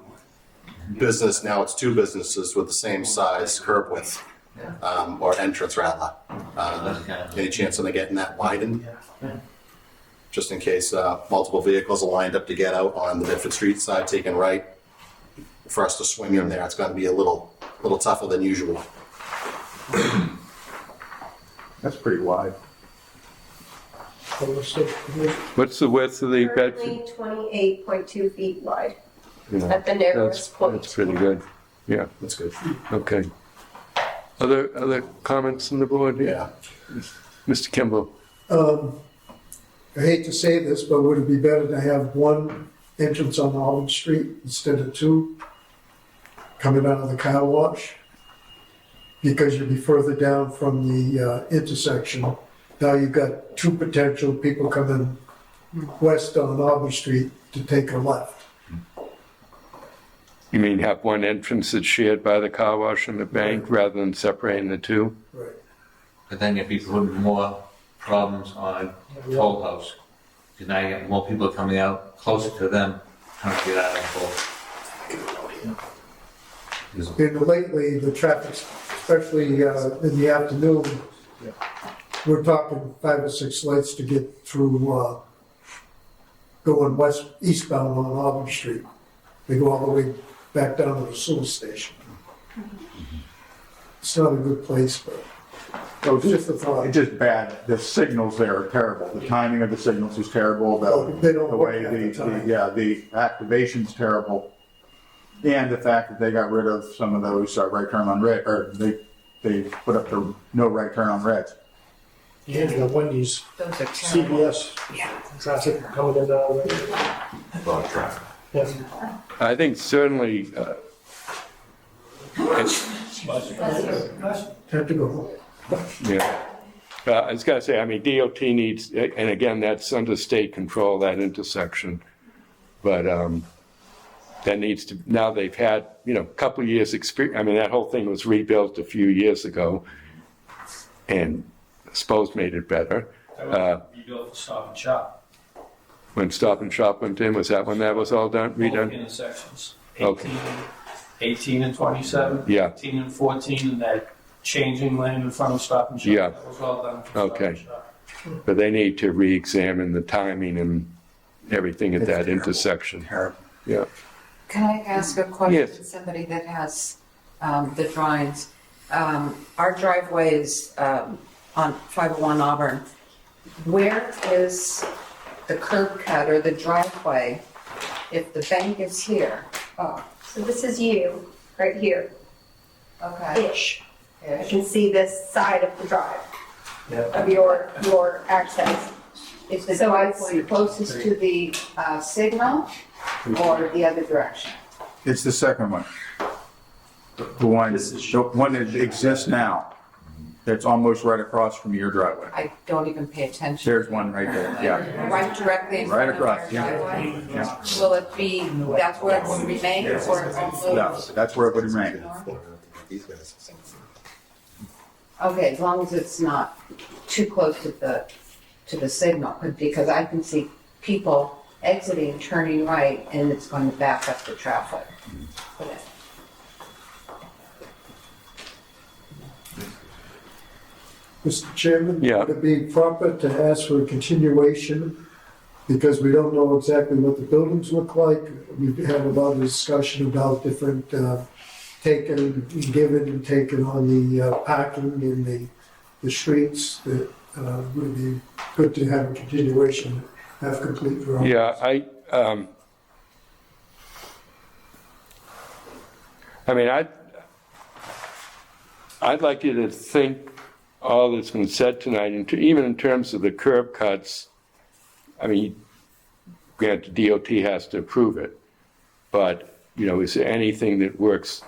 business, now it's two businesses with the same size curb width, or entrance rather. Any chance of getting that widened? Just in case multiple vehicles are lined up to get out on the Bedford Street side, taking right. For us to swing in there, it's going to be a little tougher than usual. That's pretty wide. What's the width of the Bedford? Currently 28.2 feet wide Yeah, at the narrowest point. That's pretty good. Yeah, That's good. okay. Other comments from the board? Yeah. Mr. Kimball? I hate to say this, but would it be better to have one entrance on Auburn Street instead of two coming out of the car wash? Because you'd be further down from the intersection. Now you've got two potential people coming west on Auburn Street to take a left. You mean have one entrance that's shared by the car wash and the bank rather than separating the two? Right. But then you'd be putting more problems on Toll House. Because now you get more people coming out closer to them, trying to get out of Toll. And lately, the traffic, especially in the afternoon, we're talking 5 or 6 lights to get through going eastbound on Auburn Street. They go all the way back down to the sewer station. It's not a good place, but So it's just a thought. It's just bad. The signals there are terrible. The timing of the signals is terrible. They don't The work way at the time. the activation's terrible. And the fact that they got rid of some of those right turn on red, or they put up the no right turn on reds. Yeah, the Wendy's, Those are terrible. CBS, traffic coming in that way. A lot of traffic. Yes. I think certainly, it's, Have to go home. yeah. I was gonna say, I mean, DOT needs, and again, that's under state control, that intersection. But, that needs to, now they've had, a couple of years experience. I mean, that whole thing was rebuilt a few years ago and I suppose made it better. Rebuilt for Stop and Shop. When Stop and Shop went in, was that when that was all done, Both redone? intersections. Okay. 18 and 27. Yeah. 18 and 14, and that changing lane in front of Stop and Shop. Yeah. That was all done for Stop and Okay. Shop. But they need to re-examine the timing and everything at that intersection. Terrible. Yeah. Can I ask a question Yes. to somebody that has the drawings? Our driveway is on 501 Auburn. Where is the curb cut or the driveway if the bank is here? Oh, So this is you, right here, okay. ish. I can see this side of the drive, Yeah. of your access. Is the So driveway closest to the signal or the other direction? It's the second one. The one that exists now. That's almost right across from your driveway. I don't even pay attention. There's one right there, yeah. Right directly in Right front of our across, yeah. driveway? Yeah. Will it be, that's where it will remain or it will No, move? that's where it would remain. Okay, as long as it's not too close to the signal, because I can see people exiting, turning right, and it's going to back up the traffic. Mr. Chairman? Yeah. Would it be proper to ask for a continuation? Because we don't know exactly what the buildings look like. We've had a lot of discussion about different taken and given and taken on the parking in the streets. That would be good to have a continuation, have complete drawings. Yeah, I mean, I'd like you to think all that's been said tonight, even in terms of the curb cuts. I mean, granted, DOT has to approve it, but, is there anything that works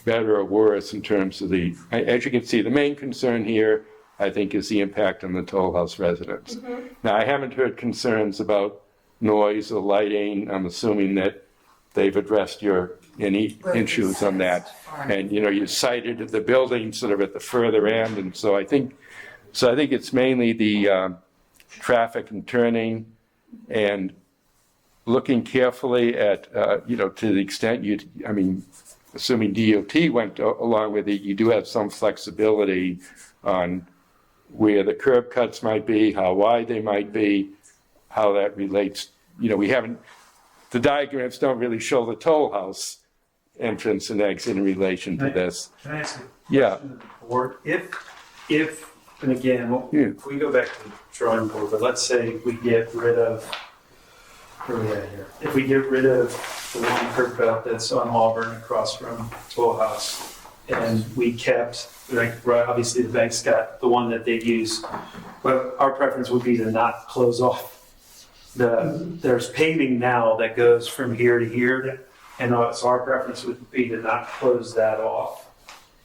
better or worse in terms of as you can see, the main concern here, I think, is the impact on the Toll House residents. Mm-hmm. Now, I haven't heard concerns about noise or lighting. I'm assuming that they've addressed your any issues on that. And, you know, you cited the buildings that are at the further end, and so I think it's mainly the traffic and turning and looking carefully at, you know, to the extent assuming DOT went along with it, you do have some flexibility on where the curb cuts might be, how wide they might be, how that relates. You know, the diagrams don't really show the toll house entrance and exit in relation to this. Can I ask a Yeah. question of the board? If, and again, if we go back to the drawing board, but let's say we get rid of, where are we at here? If we get rid of the one curb cut that's on Auburn across from Toll House, and we kept, like, right, obviously the bank's got the one that they use, but our preference would be to not close off there's paving now that goes from here to here, and so our preference would be to not close that off.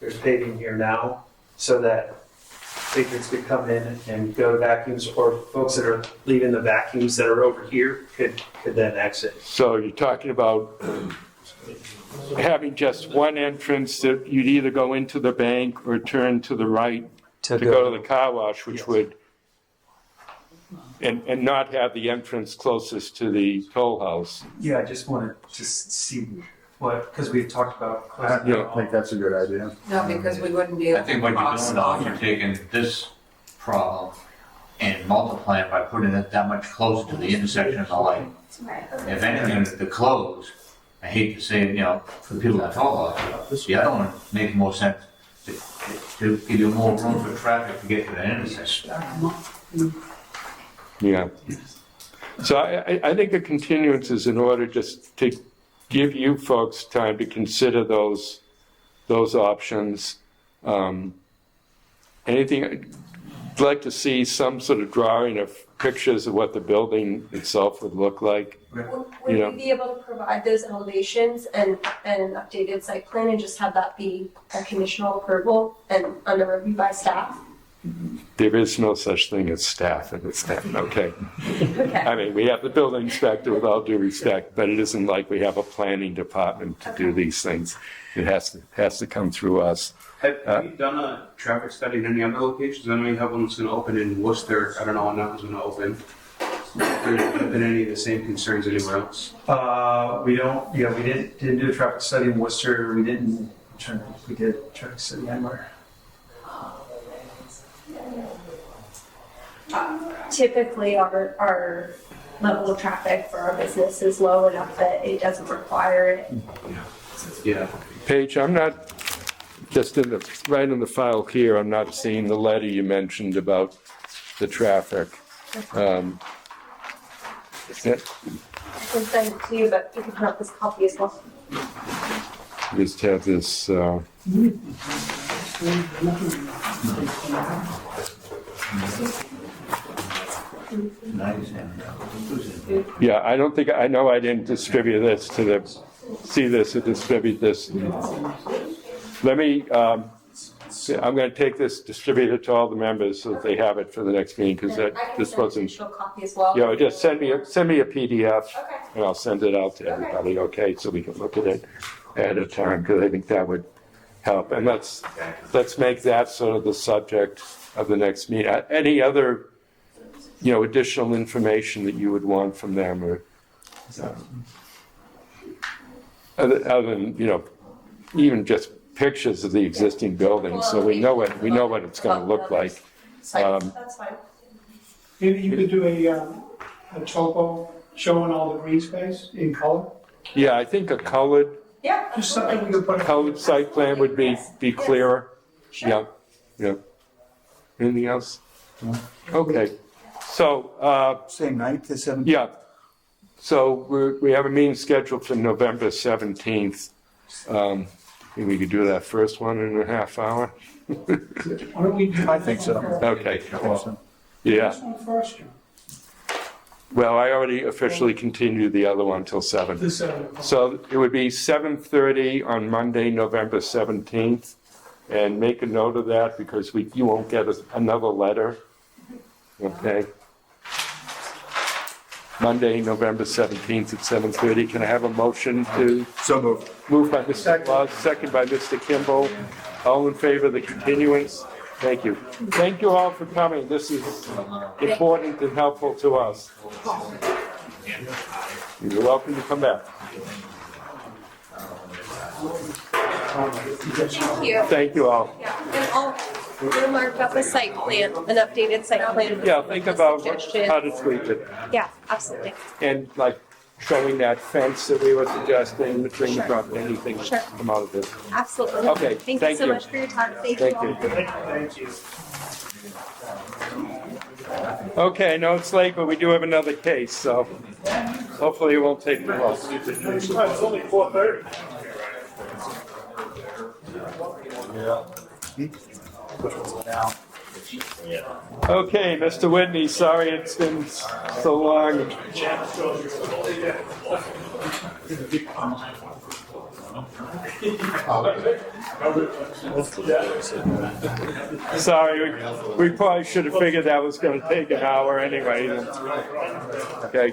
There's paving here now, so that patrons could come in and go to vacuums, or folks that are leaving the vacuums that are over here could then exit. So you're talking about having just one entrance that you'd either go into the bank or turn to the right to go to the car wash, which would, and not have the entrance closest to the toll house. Yeah, I just wanted to see what, because we've talked about. I don't think that's a good idea. No, because we wouldn't be able I to think what you're cross doing now is you're over. taking this problem and multiplying by putting it that much closer to the intersection of the light. If anything, the close, I hate to say it, you know, for the people that toll house, the other one makes more sense to give you more room for traffic to get to the intersection. Yeah. So I think a continuance is in order just to give you folks time to consider those options. Anything, I'd like to see some sort of drawing of pictures of what the building itself would look like. Would You know. we be able to provide those elevations and an updated site plan and just have that be a conditional approval and under review by staff? There is no such thing as staff in this town, okay? Okay. I mean, we have the building inspector with all due respect, but it isn't like we have a planning department to do these things. It has to come through us. Have you done a traffic study in any other locations? I know you have one that's gonna open in Worcester. I don't know when that one's gonna open. Have been any of the same concerns anywhere else? We didn't do a traffic study in Worcester. We didn't, I'm trying to think if we did a traffic study anywhere. Typically, our level of traffic for our business is low enough that it doesn't require it. Yeah. Paige, I'm not, just right in the file here, I'm not seeing the letter you mentioned about the traffic. Is that, I can send it to you, but you can have this copy as well. just have this, yeah, I don't think, I know I didn't distribute this to the, see this or distribute this. Let me, I'm gonna take this, distribute it to all the members so that they have it for the next meeting, because this wasn't, Digital copy as well. you know, just send me a PDF Okay. and I'll send it out to everybody, okay, so we can look at it at a time, because I think that would help. And let's make that sort of the subject of the next meeting. Any other, you know, additional information that you would want from them, or other than, you know, even just pictures of the existing building, so we know what it's going to look like. That's fine. Maybe you could do a topo showing all the green space in color. Yeah, I think a colored Yeah. Just something we could put. colored site plan would be clearer. Yeah, yeah. Anything else? Okay, so, Same night, the 17th? yeah. So we have a meeting scheduled for November 17th. Maybe we could do that first one in a half hour. Why don't we do I think so. Okay, Awesome. yeah. this one first, John? Well, I already officially continued the other one till 7. The 7. So it would be 7:30 on Monday, November 17th. And make a note of that, because you won't get another letter. Okay? Monday, November 17th at 7:30. Can I have a motion to? So moved. Moved by Mr. Claus, second by Mr. Kimball. All in favor of the continuance? Thank you. Thank you all for coming. This is important and helpful to us. You're welcome to come back. Thank you. Thank you all. And we'll mark up a site plan, an updated site plan. Yeah, think about Suggestions. how to tweak it. Yeah, absolutely. And like showing that fence that we were suggesting, bring up anything Sure. come out of this. Absolutely. Okay, Thank you thank so you. much for your time. Thank Thank you. you. Thank you. Okay, I know it's late, but we do have another case, so hopefully it won't take too long. It's only 4:30. Okay, Mr. Whitney, sorry it's been so long. Sorry, we probably should have figured that was going to take an hour anyway. Okay.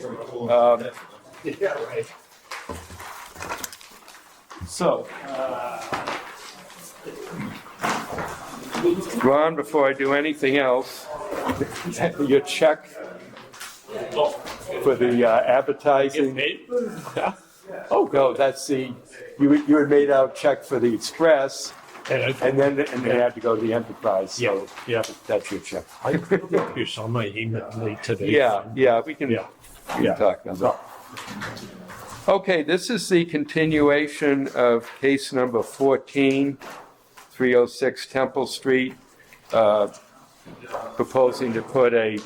So, Ron, before I do anything else, your check for the advertising. Oh, no, that's the, you had made out check for the Express, and then they had to go to the Enterprise, so that's your check. I think you saw my email late today. Yeah, we can talk about that. Okay, this is the continuation of case number 14, 306 Temple Street, proposing to put a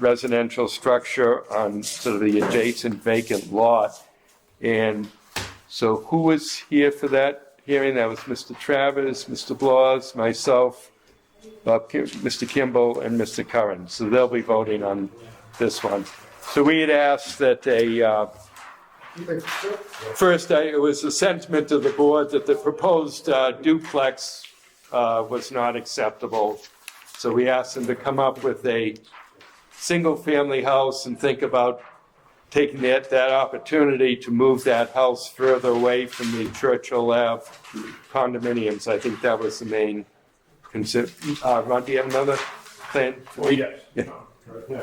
residential structure on sort of the adjacent vacant lot. And so who was here for that hearing? That was Mr. Travers, Mr. Blas, myself, Mr. Kimball, and Mr. Curran. So they'll be voting on this one. So we had asked that first, it was a sentiment of the board that the proposed duplex was not acceptable. So we asked them to come up with a single-family house and think about taking that opportunity to move that house further away from the Churchill Ave condominiums. I think that was the main concern. Ron, do you have another plan? Yes. Yeah.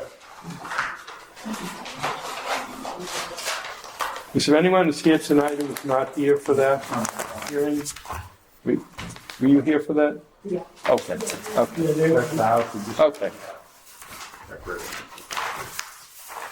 Is there anyone who's here tonight who was not here for that hearing? Were you here for that? Yeah. Okay. Okay.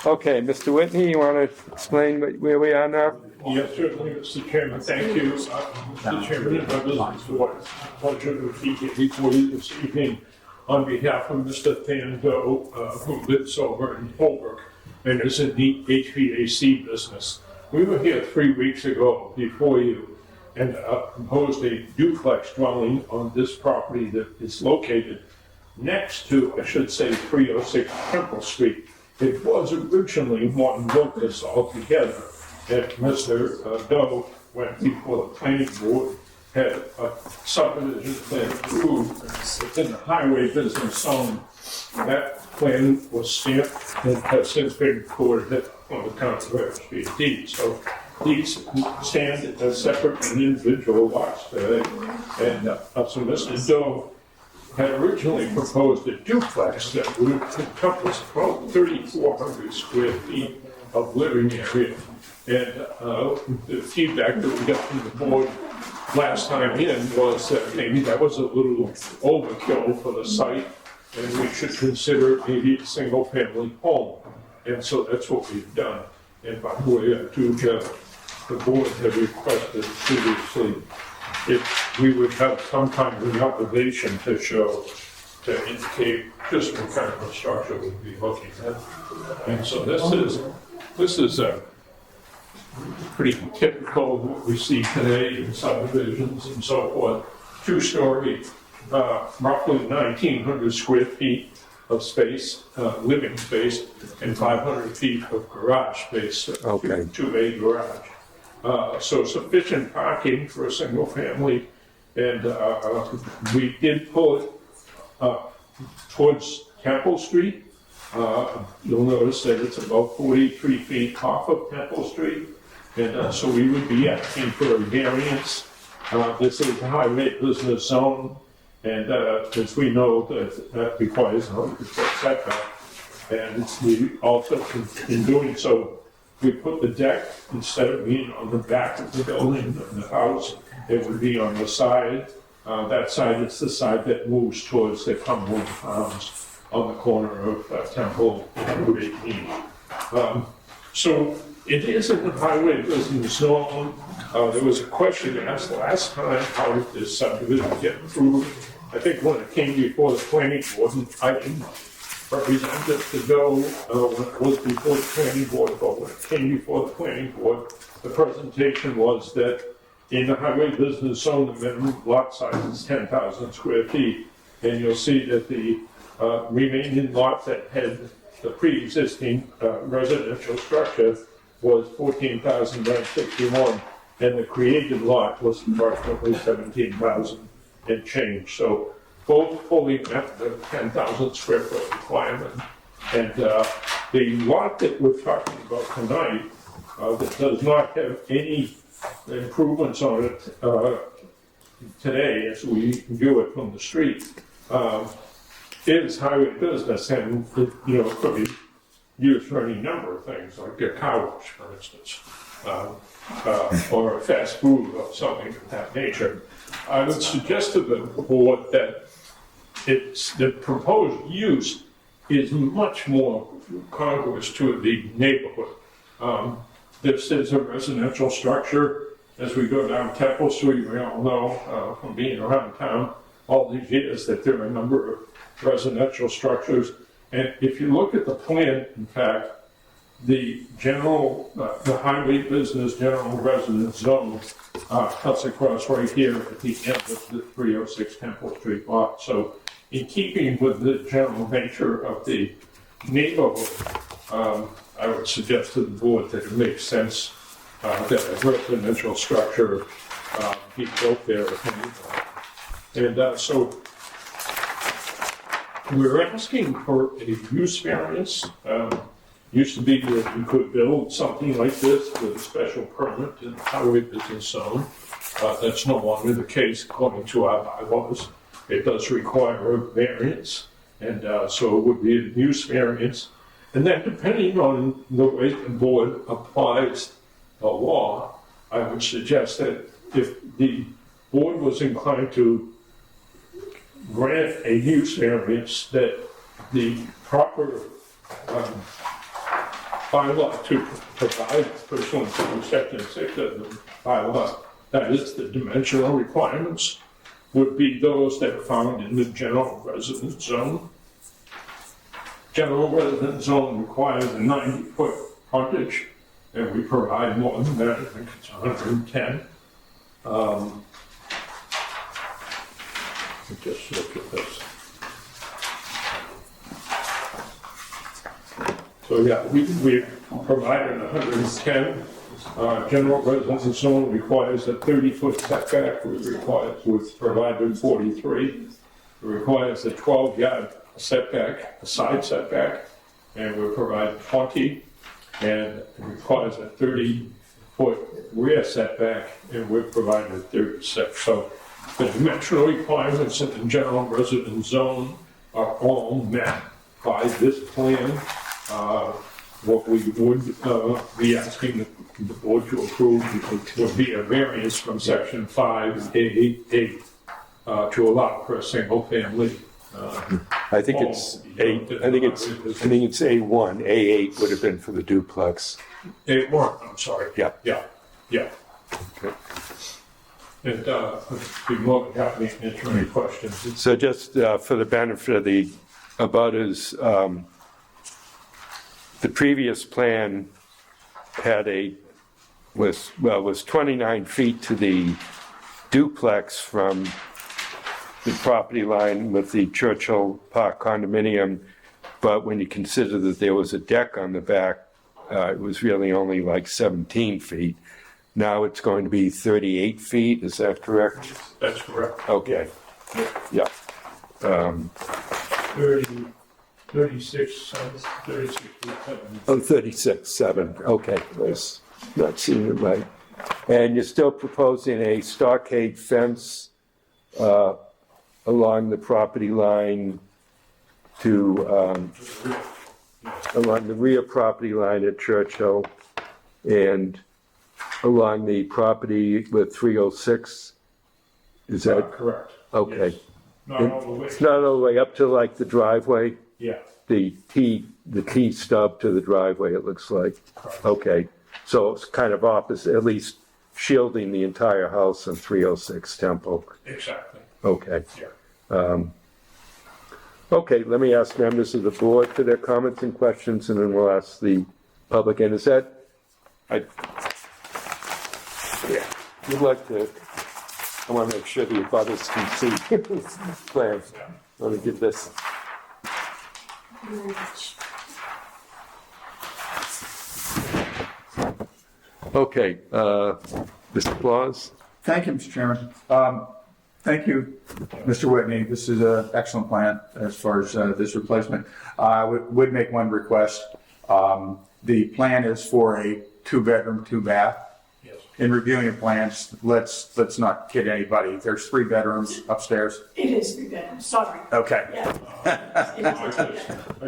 Okay, Mr. Whitney, you want to explain where we are now? Yes, certainly, Mr. Chairman. Thank you, Mr. Chairman and members of the board. Pleasure to be here before you this evening on behalf of Mr. Thando, who lives over in Holbrook and is in the HVAC business. We were here 3 weeks ago before you and proposed a duplex dwelling on this property that is located next to, I should say, 306 Temple Street. It was originally one locus altogether, and Mr. Doe went before the planning board, had a subdivision plan approved within the highway business zone. That plan was stamped and has since been recorded on the county registry of deeds. So these stand as separate and individual lots today. And so Mr. Doe had originally proposed a duplex that would encompass about 3,400 square feet of living area. And the feedback that we got from the board last time in was that maybe that was a little overkill for the site, and we should consider maybe a single-family home. And so that's what we've done. And by the way, the board had requested previously if we would have some kind of an elevation to show, to indicate just what kind of a structure we'd be looking at. And so this is a pretty typical of what we see today in subdivisions and so forth. Two-story, roughly 1,900 square feet of space, living space, and 500 feet of garage space, two-bay garage. So sufficient parking for a single family, and we did pull it towards Temple Street You'll notice that it's about 43 feet off of Temple Street, and so we would be asking for a variance. This is a highway business zone, and as we know, that requires a 100% setback. And we also, in doing so, we put the deck, instead of being on the back of the building, the house, it would be on the side. That side is the side that moves towards the Cumberland Farms on the corner of Temple and Route 18. So it is in the highway business zone. There was a question asked last time, how did this subdivision get approved? I think when it came before the planning board, and I didn't represent it to go when it was before the planning board, but when it came before the planning board, the presentation was that in the highway business zone, the minimum lot size is 10,000 square feet. And you'll see that the remaining lot that had the pre-existing residential structure was 14,961, and the created lot was approximately 17,000 and change. So both fully met the 10,000 square foot requirement. And the lot that we're talking about tonight that does not have any improvements on it today as we view it from the street is highway business, and it, could be used for any number of things, like a car wash, for instance, or a fast food or something of that nature. I would suggest to the board that the proposed use is much more congruous to the neighborhood. This is a residential structure. As we go down Temple Street, we all know from being around town all these years that there are a number of residential structures. And if you look at the plan, in fact, the highway business general residence zone cuts across right here at the end of the 306 Temple Street lot. So in keeping with the general nature of the neighborhood, I would suggest to the board that it makes sense that a residential structure be built there. And so we're asking for a use variance. Used to be that you could build something like this with a special permit in the highway business zone. That's no longer the case according to our bylaws. It does require a variance, and so it would be a use variance. And then depending on the way the board applies the law, I would suggest that if the board was inclined to grant a use variance, that the proper bylaw to provide pursuant to section 6 of the bylaw, that is the dimensional requirements, would be those that are found in the general residence zone. General residence zone requires a 90-foot frontage, and we provide more than that. I think it's 110. Just look at this. So yeah, we provided 110. General residence zone requires a 30-foot setback. We've provided 43. It requires a 12-yard setback, a side setback, and we provide 20. And it requires a 30-foot rear setback, and we've provided 36. So the dimensional requirements in the general residence zone are all met by this plan. What we would be asking the board to approve would be a variance from section 5A8 to allow for a single family. I think it's A1. A8 would have been for the duplex. A1, I'm sorry. Yeah. Yeah. Okay. And be more than happy to answer any questions. So just for the benefit of the abutters, the previous plan had was 29 feet to the duplex from the property line with the Churchill Park condominium, but when you consider that there was a deck on the back, it was really only like 17 feet. Now it's going to be 38 feet, is that correct? That's correct. Okay, yeah. 30, 36 feet 7. Oh, 36.7, okay, I was not seeing it right. And you're still proposing a stockade fence along the property line to, along the rear property line at Churchill and along the property with 306? Is that? Correct. Okay. Yes. Not all the way. It's not all the way up to like the driveway? Yeah. The T stub to the driveway, it looks like. Okay, so it's kind of opposite, at least shielding the entire house on 306 Temple. Exactly. Okay. Yeah. Okay, let me ask members of the board for their comments and questions, and then we'll ask the public. And is that, yeah, we'd like to, I want to make sure the others can see plans. Let me get this. Okay, Mr. Claus? Thank you, Mr. Chairman. Thank you, Mr. Whitney. This is an excellent plan as far as this replacement. I would make one request. The plan is for a 2-bedroom, 2-bath. Yes. In reviewing the plans, let's not kid anybody. There's 3 bedrooms upstairs. It is 3 bedrooms, sorry. Okay. Yeah. It is, I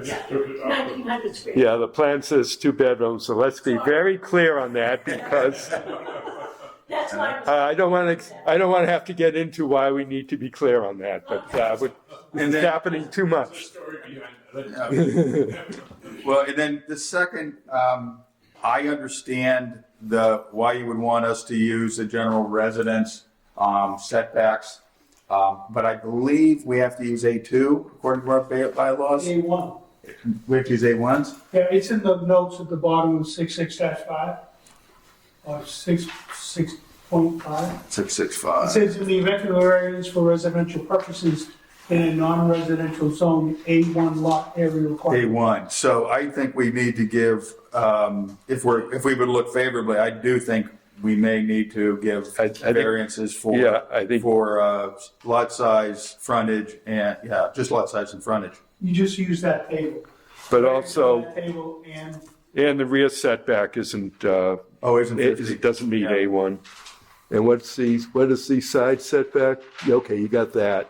just took it out. 1900 square. Yeah, the plan says 2 bedrooms, so let's be very clear on that because That's why. I don't want to have to get into why we need to be clear on that, but it's happening too much. Story behind that. Well, and then the second, I understand why you would want us to use the general residence setbacks, but I believe we have to use A2 according to our bylaws. A1. We have to use A1s? Yeah, it's in the notes at the bottom of 66-5, or 6.5. 665. It says in the event of a variance for residential purposes in a non-residential zone, A1 lot area required. A1. So I think we need to give, if we would look favorably, I do think we may need to give variances for lot size, frontage, and just lot size and frontage. You just use that table. But also, That table and the rear setback isn't, isn't 50. it doesn't meet A1. And what is the side setback? Okay, you got that.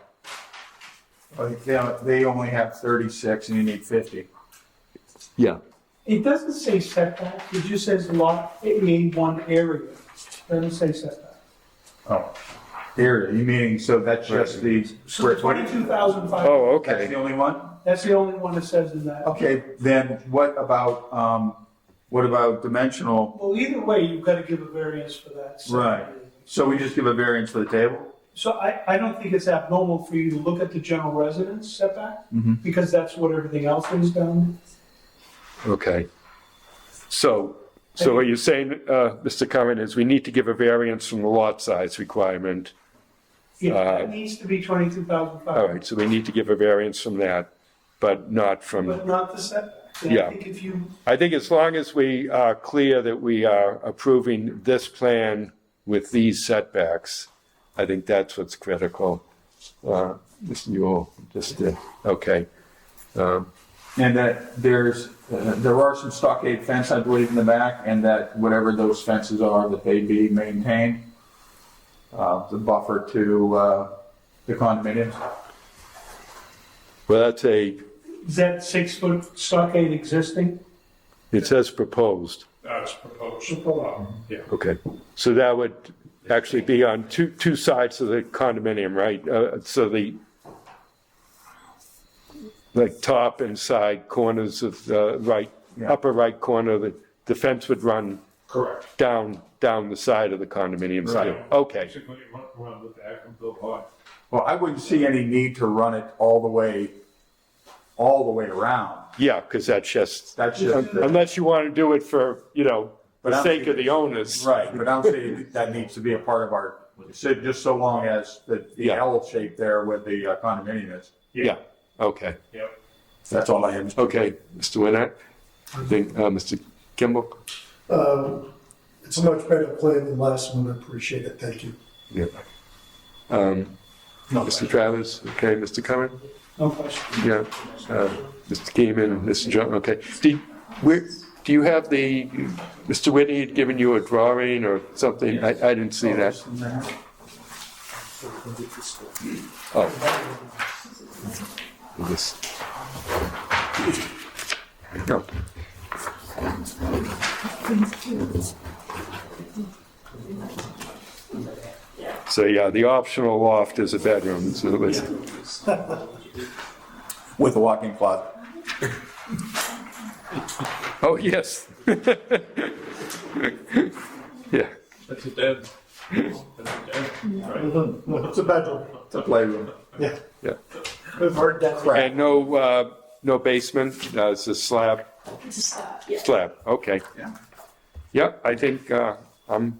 They only have 36 and you need 50. Yeah. It doesn't say setback, it just says lot A1 area. It doesn't say setback. Oh, area, you meaning, so that's just the square So footage? 22,500. Oh, okay. That's the only one? That's the only one that says in that. Okay, then what about dimensional? Well, either way, you've got to give a variance for that. Right. So we just give a variance for the table? So I don't think it's abnormal for you to look at the general residence setback, because that's what everything else is done. Okay. So what you're saying, Mr. Curran, is we need to give a variance from the lot size requirement. Yeah, it needs to be 22,500. All right, so we need to give a variance from that, but not from. But not the setback. And Yeah. I I think as long as we are clear that we are approving this plan with these setbacks, I think that's what's critical. Mr. Newell, okay. And that there are some stockade fence, I believe, in the back, and that whatever those fences are, that they be maintained, the buffer to the condominiums. Well, that's Is that 6-foot stockade existing? it says proposed. That's proposed. Yeah. Okay, so that would actually be on two sides of the condominium, right? So the top and side corners of the upper right corner, the fence would run Correct. down the side of the condominiums too. Right. Okay, Basically, run the back of the lot. Well, I wouldn't see any need to run it all the way around. yeah, because that's just That's unless you want to do it for But the I'm sake of saying- the owners. Right, but I'm saying that needs to be a part of our, just so long as the L shape there with the condominium is. Yeah. Okay. Yep. That's all I have. Okay, Mr. Winnett. I think Mr. Kimball. It's a much better plan than the last one. I appreciate it. Thank you. Yeah. Mr. Travers. Okay, Mr. Curran. No question. Yeah, Mr. Keeman and Mr. John, okay. Do you have Mr. Whitney had given you a drawing or something? I didn't see that. Oh. This. No. So yeah, the optional loft is a bedroom, so it was. With a walk-in closet. Oh, yes. Yeah. That's a den. It's a bedroom. It's a playroom. Yeah. Yeah. We've heard that. And no basement, it's a slab? It's a slab, yeah. Slab, okay. Yeah, I think I'm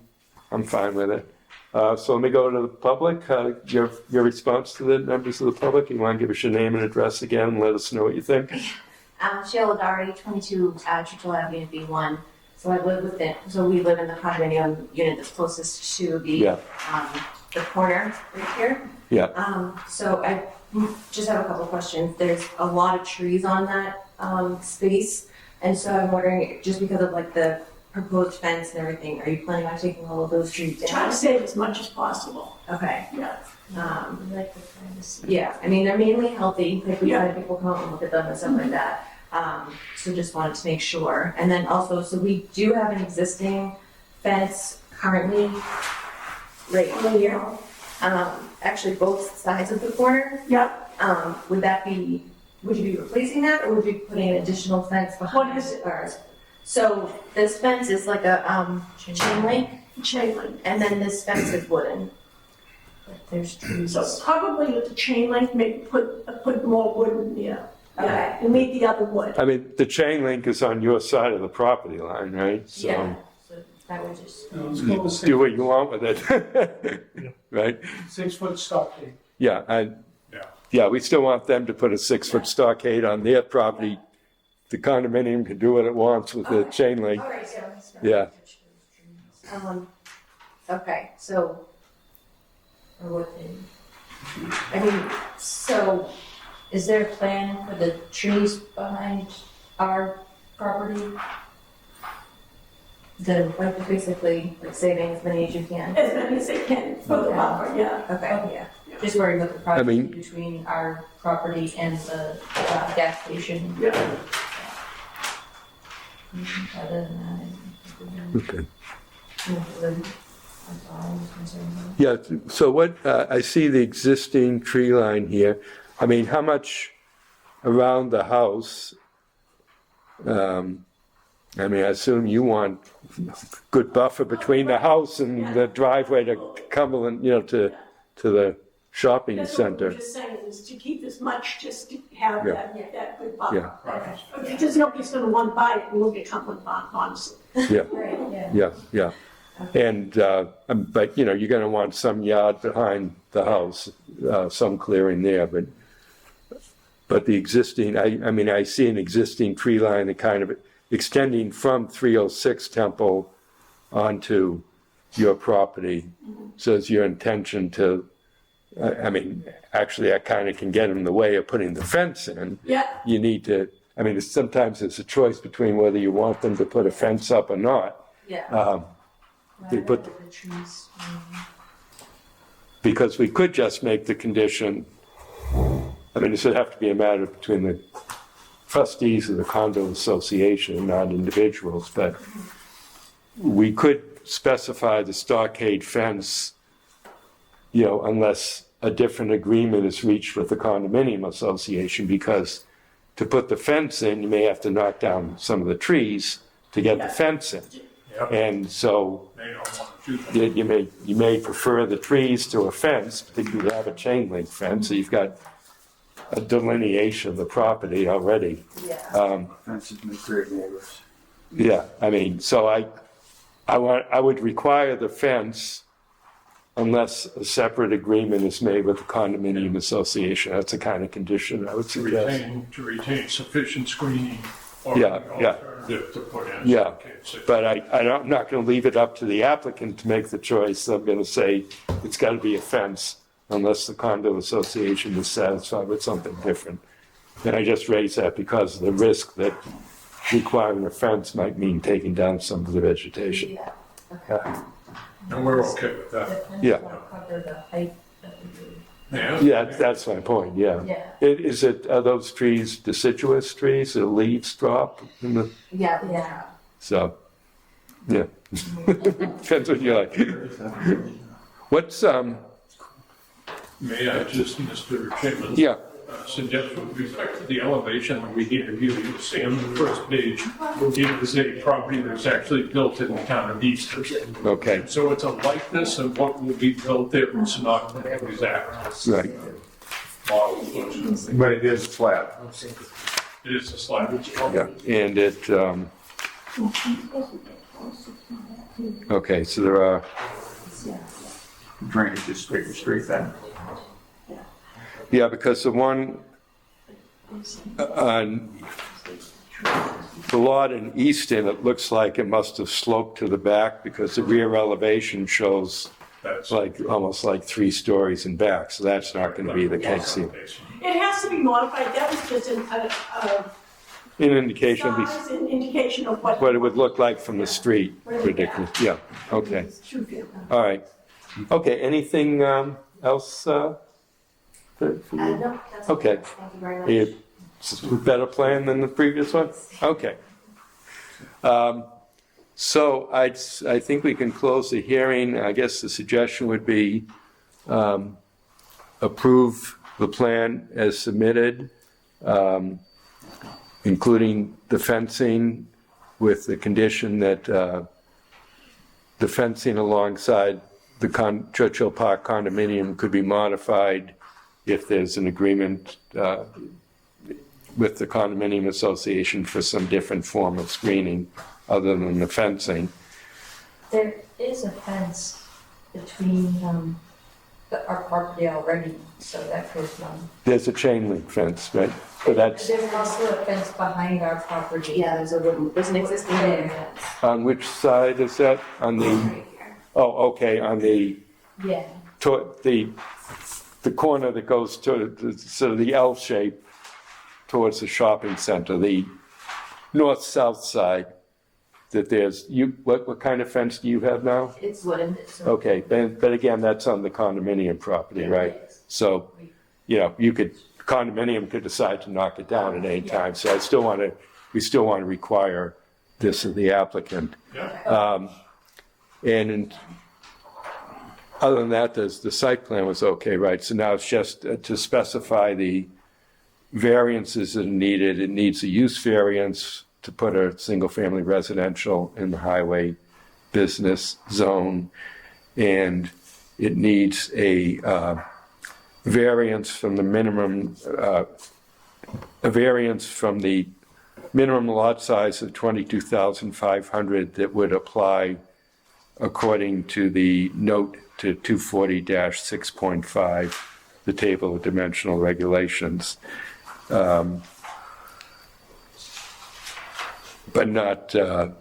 fine with it. So let me go to the public. Your response to the members of the public. You want to give us your name and address again and let us know what you think? Sheila Dari, 22 Churchill Avenue, B1. So we live in the condominium unit that's closest to the corner right here. Yeah. So I just have a couple questions. There's a lot of trees on that space, and so I'm wondering, just because of like the proposed fence and everything, are you planning on taking all of those trees down? Try to save as much as possible. Okay. Yeah. Yeah, I mean, they're mainly healthy, like we've had people come out and look at them and stuff like that. So just wanted to make sure. And then also, so we do have an existing fence currently right here. Actually both sides of the corner. Yep. Would you be replacing that, or would you be putting an additional fence behind? What is it? So this fence is like a chain link. Chain link. And then this fence is wooden. But there's trees. So probably with the chain link, maybe put more wood in there. Okay. Yeah, and leave the other wood. I mean, the chain link is on your side of the property line, right? So Yeah. So that would just. you do what you want with it, right? 6 foot stockade. Yeah, yeah, we still want them to put a 6-foot stockade on their property. The condominium can do what it wants with the chain link. All right, Yeah. Okay, so, so is there a plan for the trees behind our property? Like basically, like saving as many as you can? As many as they can for the buffer, yeah. Okay, yeah. Just worried about the proximity I mean- between our property and the gas station. Yeah. Other than that, I think Okay. we're good. That's all I was concerned about. Yeah, so what, I see the existing tree line here. I mean, how much around the house? I mean, I assume you want good buffer between the house and the driveway to Cumberland, to the shopping That's what we center. were just saying, is to keep as much, just to have Yeah. that good buffer. Yeah. Because nobody's gonna want to buy it and look at Cumberland Farm, honestly. Yeah, Right, yeah. And, but, you're gonna want some yard behind the house, some clearing there, but the existing, I mean, I see an existing tree line that kind of extending from 306 Temple onto your property. So it's your intention to, I mean, actually, I kind of can get in the way of putting the fence in. Yeah. You need to, I mean, sometimes it's a choice between whether you want them to put a fence up or not. Yeah. They put, The trees. because we could just make the condition, I mean, this would have to be a matter between the trustees of the condo association, not individuals, but we could specify the stockade fence, unless a different agreement is reached with the condominium association, because to put the fence in, you may have to knock down some of the trees to get the fence in. And so They don't want to do that. you may prefer the trees to a fence, particularly if you have a chain link fence, so you've got a delineation of the property already. Yeah. Fences make great neighbors. Yeah, I mean, so I would require the fence unless a separate agreement is made with the condominium association. That's the kind of condition I would suggest. To retain sufficient screening or Yeah, an yeah. alternative to put in. Yeah, Okay, but I'm not going to leave it up to the applicant to make the choice. I'm going to say it's got to be a fence unless the condo association is satisfied with something different. And I just raised that because of the risk that requiring a fence might mean taking down some of the vegetation. Yeah. And we're okay with that. Yeah. Cover the height that we do. Yeah, that's my point, yeah. Yeah. Are those trees deciduous trees, the leaves drop in the, Yeah. so, yeah. Depends what you like. What's, May I just, Mr. Chairman? yeah, Suggest with respect to the elevation that we hear you see on the first page, it is a property that's actually built in the town of Easton. okay, So it's a likeness of what will be built there, it's not an exact right. model. But it is flat. It is a slab. Yeah, and it, okay, so there are, Drainage is straight to straight then. yeah, because the one on the lot in Easton, it looks like it must have sloped to the back because the rear elevation shows like, almost like 3 stories in back, so that's not gonna be the case here. It has to be modified, that was just An indication of size, an indication of what. what it would look like from the street, ridiculous, yeah, okay, all right. Okay, anything else? No, that's Okay. Thank you very much. It's a better plan than the previous one? Okay. So I think we can close the hearing. I guess the suggestion would be approve the plan as submitted, including the fencing with the condition that the fencing alongside the Churchill Park condominium could be modified if there's an agreement with the condominium association for some different form of screening other than the fencing. There is a fence between our property already, so that could. There's a chain link fence, right? So that's There's also a fence behind our property. Yeah, there's an existing fence. on which side is that? On the, oh, okay, on the, Yeah. the corner that goes to the, sort of the L shape towards the shopping center, the north-south side. That there's, what kind of fence do you have now? It's wooden. Okay, but again, that's on the condominium property, right? So, you know, condominium could decide to knock it down at any time, so we still want to require this of the applicant. And other than that, the site plan was okay, right? So now it's just to specify the variances that are needed. It needs a use variance to put a single-family residential in the highway business zone, and it needs a variance from the minimum lot size of 22,500 that would apply according to the note to 240-6.5, the table of dimensional regulations. But not, it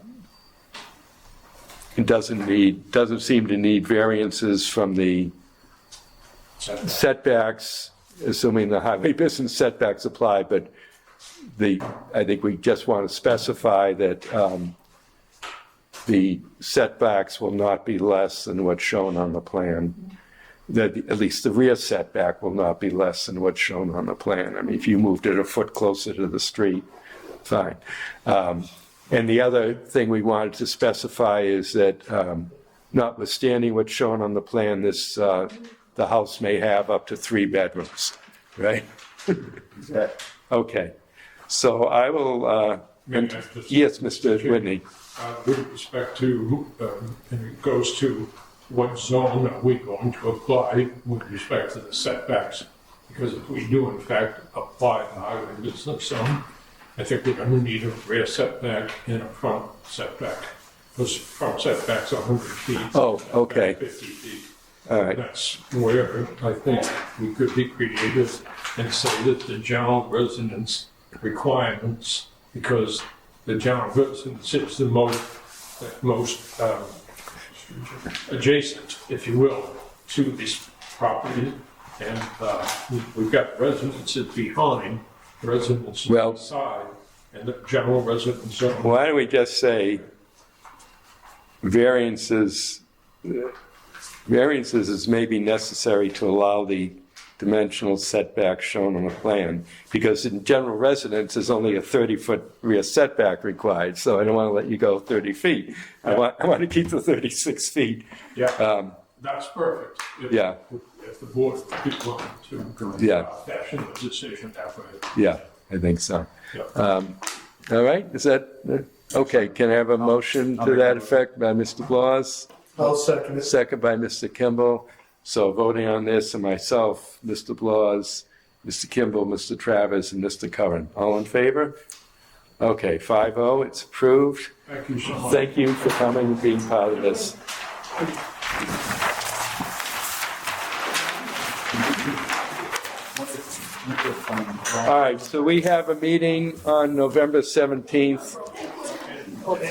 doesn't seem to need variances from the setbacks, assuming the highway business setbacks apply, but I think we just want to specify that the setbacks will not be less than what's shown on the plan. That at least the rear setback will not be less than what's shown on the plan. I mean, if you moved it a foot closer to the street, fine. And the other thing we wanted to specify is that notwithstanding what's shown on the plan, the house may have up to 3 bedrooms, right? Okay. So I will, yes, Mr. Whitney. With respect to, and it goes to what zone are we going to apply with respect to the setbacks? Because if we do in fact apply the highway business zone, I think we're going to need a rear setback and a front setback. Those front setbacks are 100 feet. Oh, okay. 50 feet. All right. That's where I think we could be creative and say that the general residence requirements, because the general residence is the most adjacent, if you will, to this property, And we've got residences behind, residences Well- beside, and the general residence zone. Why don't we just say variances is maybe necessary to allow the dimensional setback shown on the plan, because in general residence, there's only a 30-foot rear setback required, so I don't want to let you go 30 feet. I want to keep the 36 feet. Yeah, that's perfect. Yeah. If the board did want to Yeah. fashion the decision that way. Yeah, I think so. Yeah. All right, is that, okay, can I have a motion to that effect by Mr. Blas? I'll second it. Second by Mr. Kimball. So voting on this, and myself, Mr. Blas, Mr. Kimball, Mr. Travers, and Mr. Curran. All in favor? Okay, 5-0, it's approved. Thank you so much. Thank you for coming and being part of this. All right, so we have a meeting on November 17th,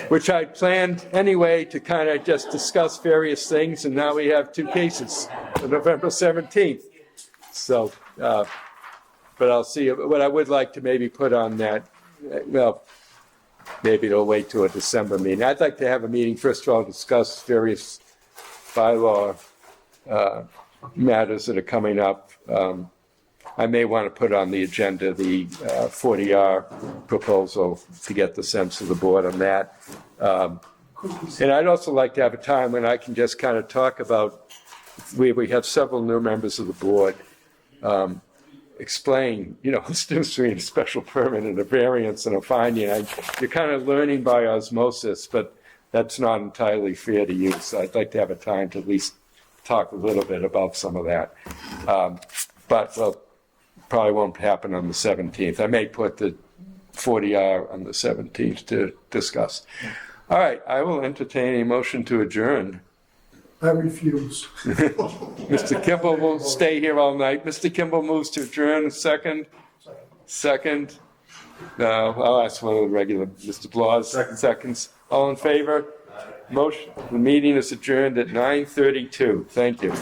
which I planned anyway to kind of just discuss various things, and now we have two cases on November 17th. So, but I'll see, what I would like to maybe put on that, well, maybe it'll wait till a December meeting. I'd like to have a meeting, first of all, discuss various bylaw matters that are coming up. I may want to put on the agenda the 40R proposal to get the sense of the board on that. And I'd also like to have a time when I can just kind of talk about, we have several new members of the board, explain, what's the difference between a special permit and a variance and a finding. You're kind of learning by osmosis, but that's not entirely fair to you. So I'd like to have a time to at least talk a little bit about some of that. But, well, probably won't happen on the 17th. I may put the 40R on the 17th to discuss. All right, I will entertain a motion to adjourn. I refuse. Mr. Kimball will stay here all night. Mr. Kimball moves to adjourn. Second? Second? No, I'll ask one of the regular, Mr. Blas, seconds. All in favor? Motion, the meeting is adjourned at 9:32. Thank you.